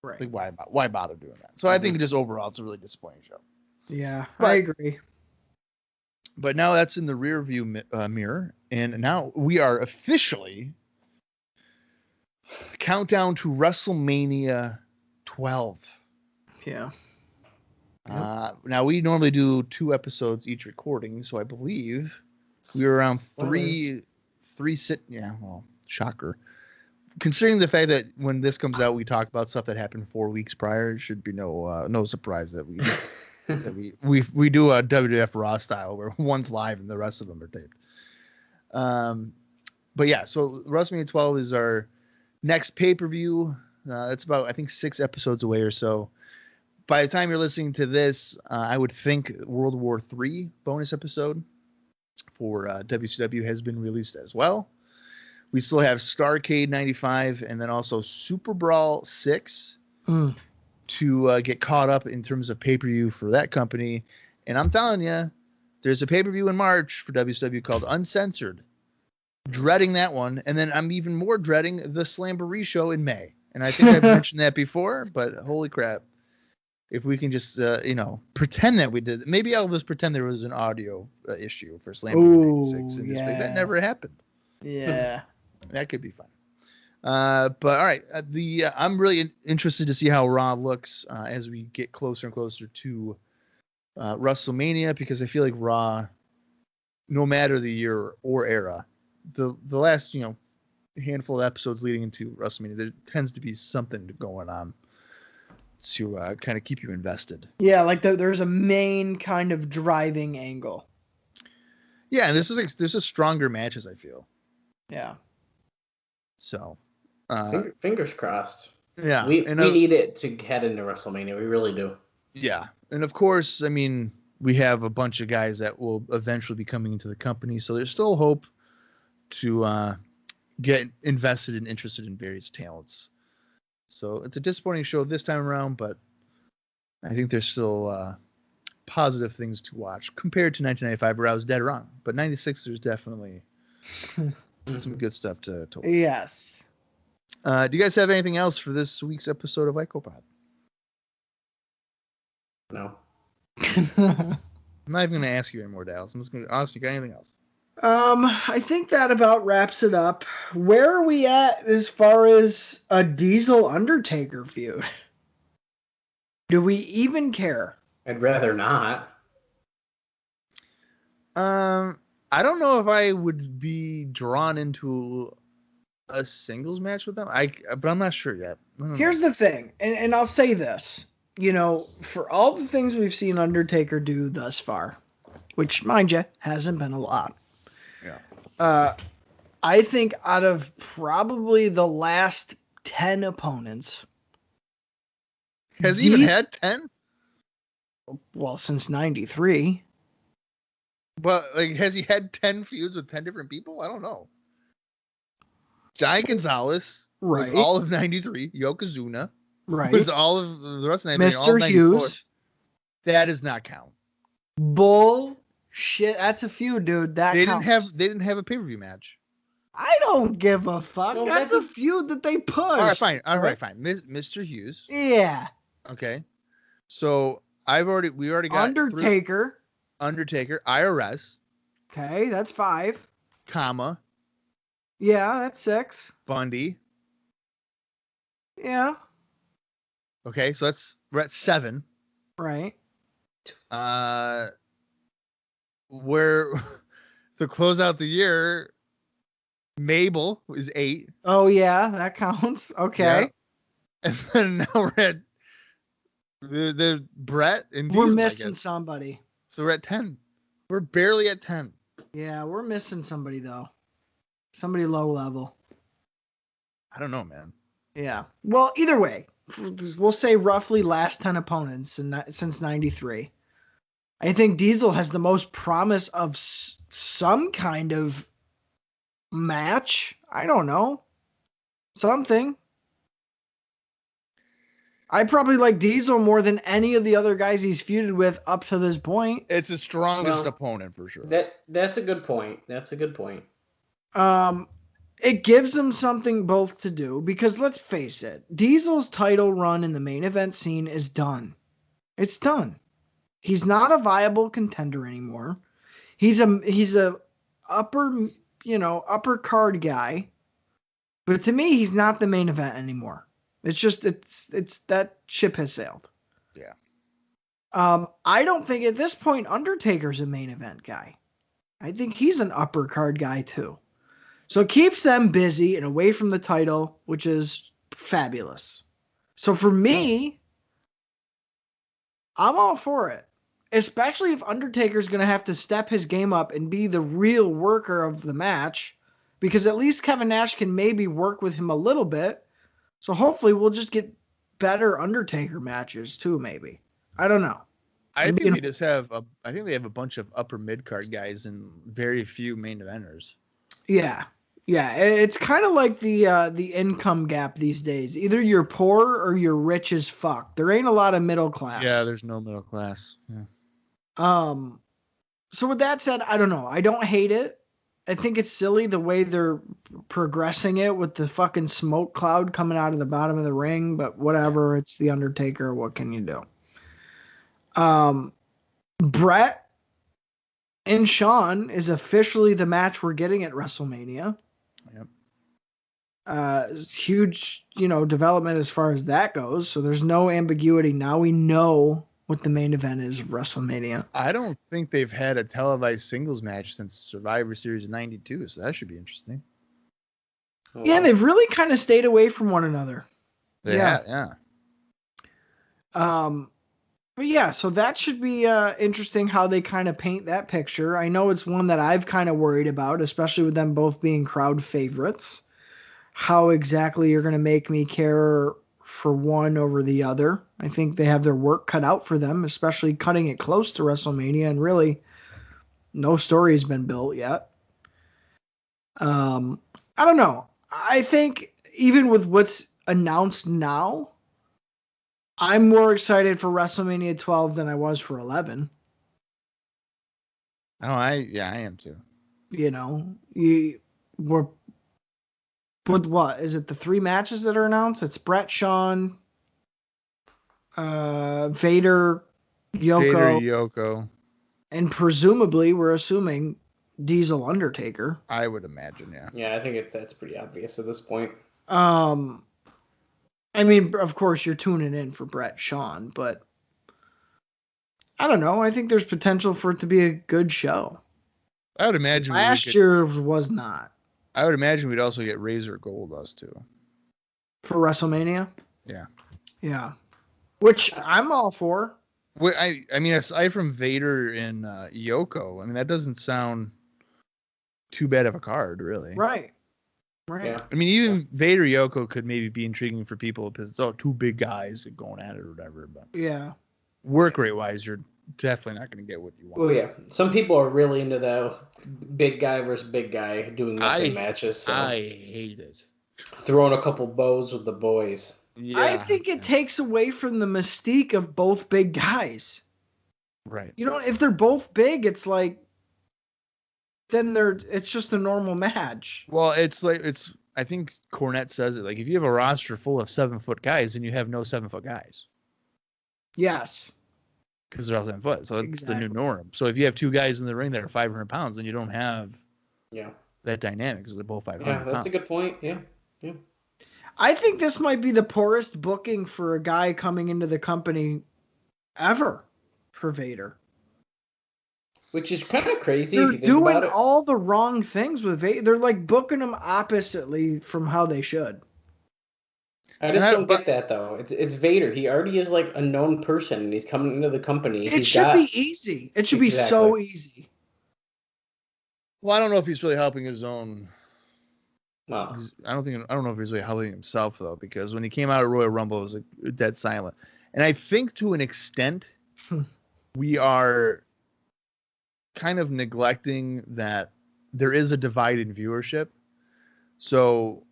[SPEAKER 5] Right.
[SPEAKER 3] Like, why bother doing that? So I think just overall, it's a really disappointing show.
[SPEAKER 5] Yeah, I agree.
[SPEAKER 3] But now that's in the rear view mirror. And now we are officially countdown to WrestleMania 12.
[SPEAKER 5] Yeah.
[SPEAKER 3] Now we normally do 2 episodes each recording, so I believe we were around three shocker. Considering the fact that when this comes out, we talk about stuff that happened 4 weeks prior, it should be no surprise that we do a WWF Raw style where one's live and the rest of them are taped. But yeah, so WrestleMania 12 is our next pay-per-view. It's about, I think, 6 episodes away or so. By the time you're listening to this, I would think World War III bonus episode for WCW has been released as well. We still have Starrcade 95 and then also Super Brawl 6 to get caught up in terms of pay-per-view for that company. And I'm telling you, there's a pay-per-view in March for WCW called Uncensored. Dreading that one. And then I'm even more dreading the Slamboree show in May. And I think I've mentioned that before, but holy crap. If we can just, pretend that we did. Maybe I'll just pretend there was an audio issue for Slamboree 96 in this week. That never happened.
[SPEAKER 5] Yeah.
[SPEAKER 3] That could be fun. But all right, I'm really interested to see how Raw looks as we get closer and closer to WrestleMania, because I feel like Raw, no matter the year or era, the last handful of episodes leading into WrestleMania, there tends to be something going on to kind of keep you invested.
[SPEAKER 5] Yeah, like there's a main kind of driving angle.
[SPEAKER 3] Yeah, and there's a stronger matches, I feel.
[SPEAKER 5] Yeah.
[SPEAKER 3] So,
[SPEAKER 4] fingers crossed.
[SPEAKER 3] Yeah,
[SPEAKER 4] we need it to head into WrestleMania. We really do.
[SPEAKER 3] Yeah, and of course, I mean, we have a bunch of guys that will eventually be coming into the company, so there's still hope to get invested and interested in various talents. So it's a disappointing show this time around, but I think there's still positive things to watch compared to 1995, where I was dead wrong. But 96, there's definitely some good stuff to watch.
[SPEAKER 5] Yes.
[SPEAKER 3] Do you guys have anything else for this week's episode of IcoPod?
[SPEAKER 4] No.
[SPEAKER 3] I'm not even going to ask you anymore, Dallas. I'm just going to ask you, got anything else?
[SPEAKER 5] I think that about wraps it up. Where are we at as far as a Diesel Undertaker feud? Do we even care?
[SPEAKER 4] I'd rather not.
[SPEAKER 3] I don't know if I would be drawn into a singles match with them. But I'm not sure yet.
[SPEAKER 5] Here's the thing, and I'll say this. For all the things we've seen Undertaker do thus far, which, mind you, hasn't been a lot.
[SPEAKER 3] Yeah.
[SPEAKER 5] I think out of probably the last 10 opponents.
[SPEAKER 3] Has he even had 10?
[SPEAKER 5] Well, since 93.
[SPEAKER 3] But, has he had 10 feuds with 10 different people? I don't know. Giant Gonzalez was all of 93. Yokozuna was all of the rest of 93.
[SPEAKER 5] Mr. Hughes.
[SPEAKER 3] That does not count.
[SPEAKER 5] Bullshit. That's a feud, dude. They
[SPEAKER 3] didn't have a pay-per-view match.
[SPEAKER 5] I don't give a fuck.
[SPEAKER 4] Well,
[SPEAKER 5] that's a feud that they push.
[SPEAKER 3] All right, fine. Mr. Hughes.
[SPEAKER 5] Yeah.
[SPEAKER 3] Okay. So we already got
[SPEAKER 5] Undertaker,
[SPEAKER 3] IRS.
[SPEAKER 5] Okay, that's 5.
[SPEAKER 3] Comma.
[SPEAKER 5] Yeah, that's 6.
[SPEAKER 3] Bundy.
[SPEAKER 5] Yeah.
[SPEAKER 3] Okay, so we're at 7.
[SPEAKER 5] Right.
[SPEAKER 3] Where to close out the year, Mabel is 8.
[SPEAKER 5] Oh yeah, that counts. Okay.
[SPEAKER 3] Yeah. And then now we're at the Bret and Diesel,
[SPEAKER 5] we're missing somebody.
[SPEAKER 3] So we're at 10. We're barely at 10.
[SPEAKER 5] Yeah, we're missing somebody though. Somebody low level.
[SPEAKER 3] I don't know, man.
[SPEAKER 5] Yeah. Well, either way, we'll say roughly last 10 opponents since 93. I think Diesel has the most promise of some kind of match. I don't know. Something. I probably like Diesel more than any of the other guys he's feuded with up to this point.
[SPEAKER 3] It's the strongest opponent for sure.
[SPEAKER 4] That's a good point. That's a good point.
[SPEAKER 5] It gives them something both to do, because let's face it, Diesel's title run in the main event scene is done. It's done. He's not a viable contender anymore. He's a upper card guy. But to me, he's not the main event anymore. It's just it's that ship has sailed.
[SPEAKER 3] Yeah.
[SPEAKER 5] I don't think at this point Undertaker's a main event guy. I think he's an upper card guy too. So it keeps them busy and away from the title, which is fabulous. So for me, I'm all for it. Especially if Undertaker's going to have to step his game up and be the real worker of the match, because at least Kevin Nash can maybe work with him a little bit. So hopefully we'll just get better Undertaker matches too, maybe. I don't know.
[SPEAKER 3] I think they have a bunch of upper mid card guys and very few main eventers.
[SPEAKER 5] Yeah. Yeah, it's kind of like the income gap these days. Either you're poor or you're rich as fuck. There ain't a lot of middle class.
[SPEAKER 3] Yeah, there's no middle class. Yeah.
[SPEAKER 5] So with that said, I don't know. I don't hate it. I think it's silly the way they're progressing it with the fucking smoke cloud coming out of the bottom of the ring, but whatever. It's the Undertaker. What can you do? Bret and Shawn is officially the match we're getting at WrestleMania.
[SPEAKER 3] Yep.
[SPEAKER 5] Huge, development as far as that goes. So there's no ambiguity. Now we know what the main event is of WrestleMania.
[SPEAKER 3] I don't think they've had a televised singles match since Survivor Series of '92, so that should be interesting.
[SPEAKER 4] Oh,
[SPEAKER 5] Yeah,
[SPEAKER 4] wow.
[SPEAKER 5] they've really kind of stayed away from one another.
[SPEAKER 3] Yeah.
[SPEAKER 5] But yeah, so that should be interesting how they kind of paint that picture. I know it's one that I've kind of worried about, especially with them both being crowd favorites. How exactly you're going to make me care for one over the other. I think they have their work cut out for them, especially cutting it close to WrestleMania, and really no story has been built yet. I don't know. I think even with what's announced now, I'm more excited for WrestleMania 12 than I was for 11.
[SPEAKER 3] Oh, I am too.
[SPEAKER 5] We're with what is it? The 3 matches that are announced? It's Bret, Shawn, Vader,
[SPEAKER 3] Yoko,
[SPEAKER 5] and presumably we're assuming Diesel, Undertaker.
[SPEAKER 3] I would imagine, yeah.
[SPEAKER 4] Yeah, I think that's pretty obvious at this point.
[SPEAKER 5] I mean, of course, you're tuning in for Bret, Shawn, but I don't know. I think there's potential for it to be a good show.
[SPEAKER 3] I would imagine
[SPEAKER 5] last year was not.
[SPEAKER 3] I would imagine we'd also get Razor Goldust too
[SPEAKER 5] for WrestleMania.
[SPEAKER 3] Yeah,
[SPEAKER 5] which I'm all for.
[SPEAKER 3] Well, I mean, aside from Vader and Yoko, I mean that doesn't sound too bad of a card, really.
[SPEAKER 5] Right.
[SPEAKER 4] Yeah.
[SPEAKER 3] I mean, even Vader Yoko could maybe be intriguing for people because it's all 2 big guys going at it or whatever. But
[SPEAKER 5] yeah,
[SPEAKER 3] work rate wise, you're definitely not going to get what you want.
[SPEAKER 4] Oh yeah, some people are really into the big guy versus big guy doing nothing matches. So
[SPEAKER 3] I hate it.
[SPEAKER 4] Throwing a couple bows with the boys.
[SPEAKER 3] Yeah,
[SPEAKER 5] I think it takes away from the mystique of both big guys.
[SPEAKER 3] Right.
[SPEAKER 5] If they're both big, it's like then it's just a normal match.
[SPEAKER 3] Well, I think Cornette says it like if you have a roster full of 7-foot guys, then you have no 7-foot guys.
[SPEAKER 5] Yes.
[SPEAKER 3] Because they're all 7 foot, so it's the new norm. So if you have 2 guys in the ring that are 500 pounds, then you don't have that dynamic because they're both 500 pounds.
[SPEAKER 4] Yeah, that's a good point. Yeah.
[SPEAKER 5] I think this might be the poorest booking for a guy coming into the company ever for Vader.
[SPEAKER 4] Which is kind of crazy.
[SPEAKER 5] They're
[SPEAKER 4] if you think
[SPEAKER 5] doing
[SPEAKER 4] about it.
[SPEAKER 5] all the wrong things with Vader. They're like booking him oppositely from how they should.
[SPEAKER 4] I just don't get that though. It's Vader. He already is like a known person, and he's coming into the company.
[SPEAKER 5] It should be easy. It should be so easy.
[SPEAKER 3] Well, I don't know if he's really helping his own.
[SPEAKER 4] Well,
[SPEAKER 3] I don't know if he's really helping himself though, because when he came out at Royal Rumble, it was like dead silent. And I think to an extent, we are kind of neglecting that there is a divide in viewership. So,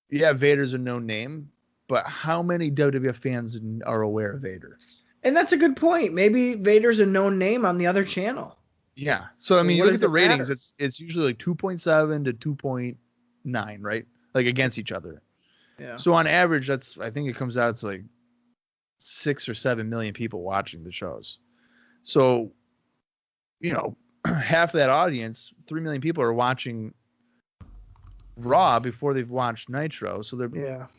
[SPEAKER 3] yeah, Vader's a known name, but how many WWF fans are aware of Vader?
[SPEAKER 5] And that's a good point. Maybe Vader's a known name on the other channel.
[SPEAKER 3] Yeah. So I mean, you look at the ratings,
[SPEAKER 5] matter?
[SPEAKER 3] it's usually like 2.7 to 2.9, right? Like against each other.
[SPEAKER 5] Yeah.
[SPEAKER 3] So on average, I think it comes out to like 6 or 7 million people watching the shows. So, half of that audience, 3 million people are watching Raw before they've watched Nitro. So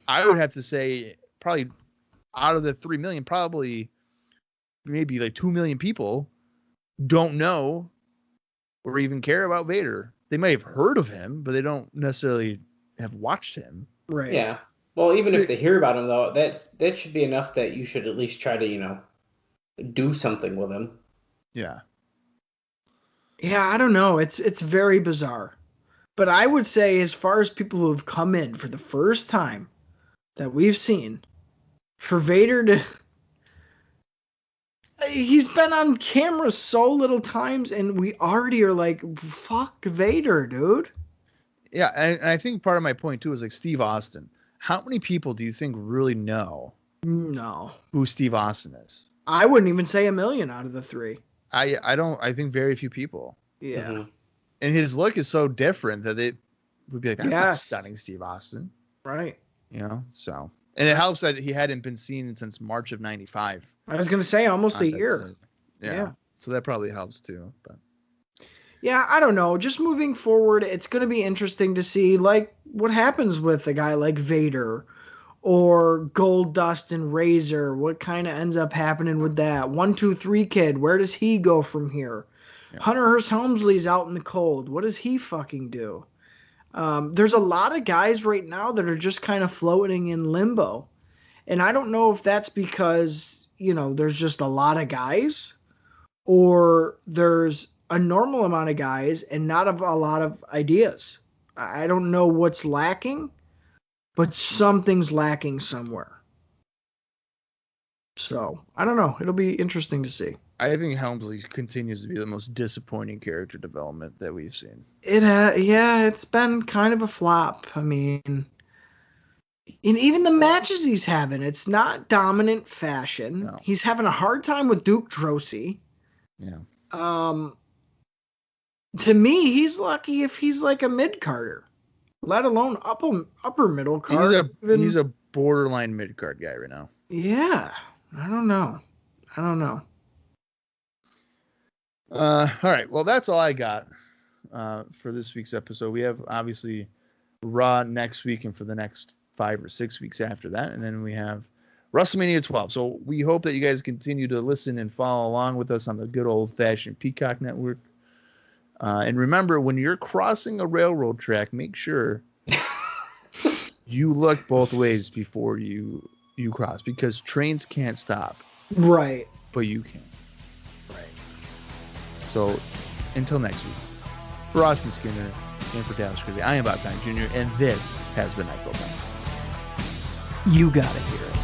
[SPEAKER 3] I would have to say probably out of the 3 million, probably maybe like 2 million people don't know or even care about Vader. They may have heard of him, but they don't necessarily have watched him.
[SPEAKER 5] Right.
[SPEAKER 4] Yeah. Well, even if they hear about him, though, that should be enough that you should at least try to, do something with him.
[SPEAKER 3] Yeah.
[SPEAKER 5] Yeah, I don't know. It's very bizarre. But I would say as far as people who have come in for the first time that we've seen, for Vader to... He's been on camera so little times, and we already are like, fuck Vader, dude.
[SPEAKER 3] Yeah, and I think part of my point too is like Steve Austin. How many people do you think really know
[SPEAKER 5] No.
[SPEAKER 3] who Steve Austin is?
[SPEAKER 5] I wouldn't even say 1 million out of the 3.
[SPEAKER 3] I don't. I think very few people.
[SPEAKER 5] Yeah.
[SPEAKER 4] Mhm.
[SPEAKER 3] And his look is so different that it would be like, that's not
[SPEAKER 5] Yes.
[SPEAKER 3] stunning Steve Austin.
[SPEAKER 5] Right.
[SPEAKER 3] You know, so. And it helps that he hadn't been seen since March of '95.
[SPEAKER 5] I was going to say almost a year.
[SPEAKER 3] Yeah. So that probably helps too. But
[SPEAKER 5] Yeah, I don't know. Just moving forward, it's going to be interesting to see like what happens with a guy like Vader or Goldust and Razor. What kind of ends up happening with that? 1, 2, 3 kid. Where does he go from here?
[SPEAKER 3] Yeah.
[SPEAKER 5] Hunter Hearst Helmsley's out in the cold. What does he fucking do? There's a lot of guys right now that are just kind of floating in limbo. And I don't know if that's because, there's just a lot of guys or there's a normal amount of guys and not a lot of ideas. I don't know what's lacking, but something's lacking somewhere. So, I don't know. It'll be interesting to see.
[SPEAKER 3] I think Helmsley continues to be the most disappointing character development that we've seen.
[SPEAKER 5] It's been kind of a flop. I mean, and even the matches he's having, it's not dominant fashion.
[SPEAKER 3] No.
[SPEAKER 5] He's having a hard time with Duke Drosy.
[SPEAKER 3] Yeah.
[SPEAKER 5] To me, he's lucky if he's like a mid-carder, let alone upper middle card.
[SPEAKER 3] He's a borderline mid-card guy right now.
[SPEAKER 5] Yeah. I don't know.
[SPEAKER 3] All right. Well, that's all I got for this week's episode. We have obviously Raw next week and for the next 5 or 6 weeks after that. And then we have WrestleMania 12. So we hope that you guys continue to listen and follow along with us on the good old-fashioned Peacock Network. And remember, when you're crossing a railroad track, make sure you look both ways before you cross, because trains can't stop.
[SPEAKER 5] Right.
[SPEAKER 3] But you can.
[SPEAKER 5] Right.
[SPEAKER 3] So, until next week, for Austin Skinner and for Dallas Crazy, I am Bob Conn Jr., and this has been Night Time.
[SPEAKER 5] You gotta hear it.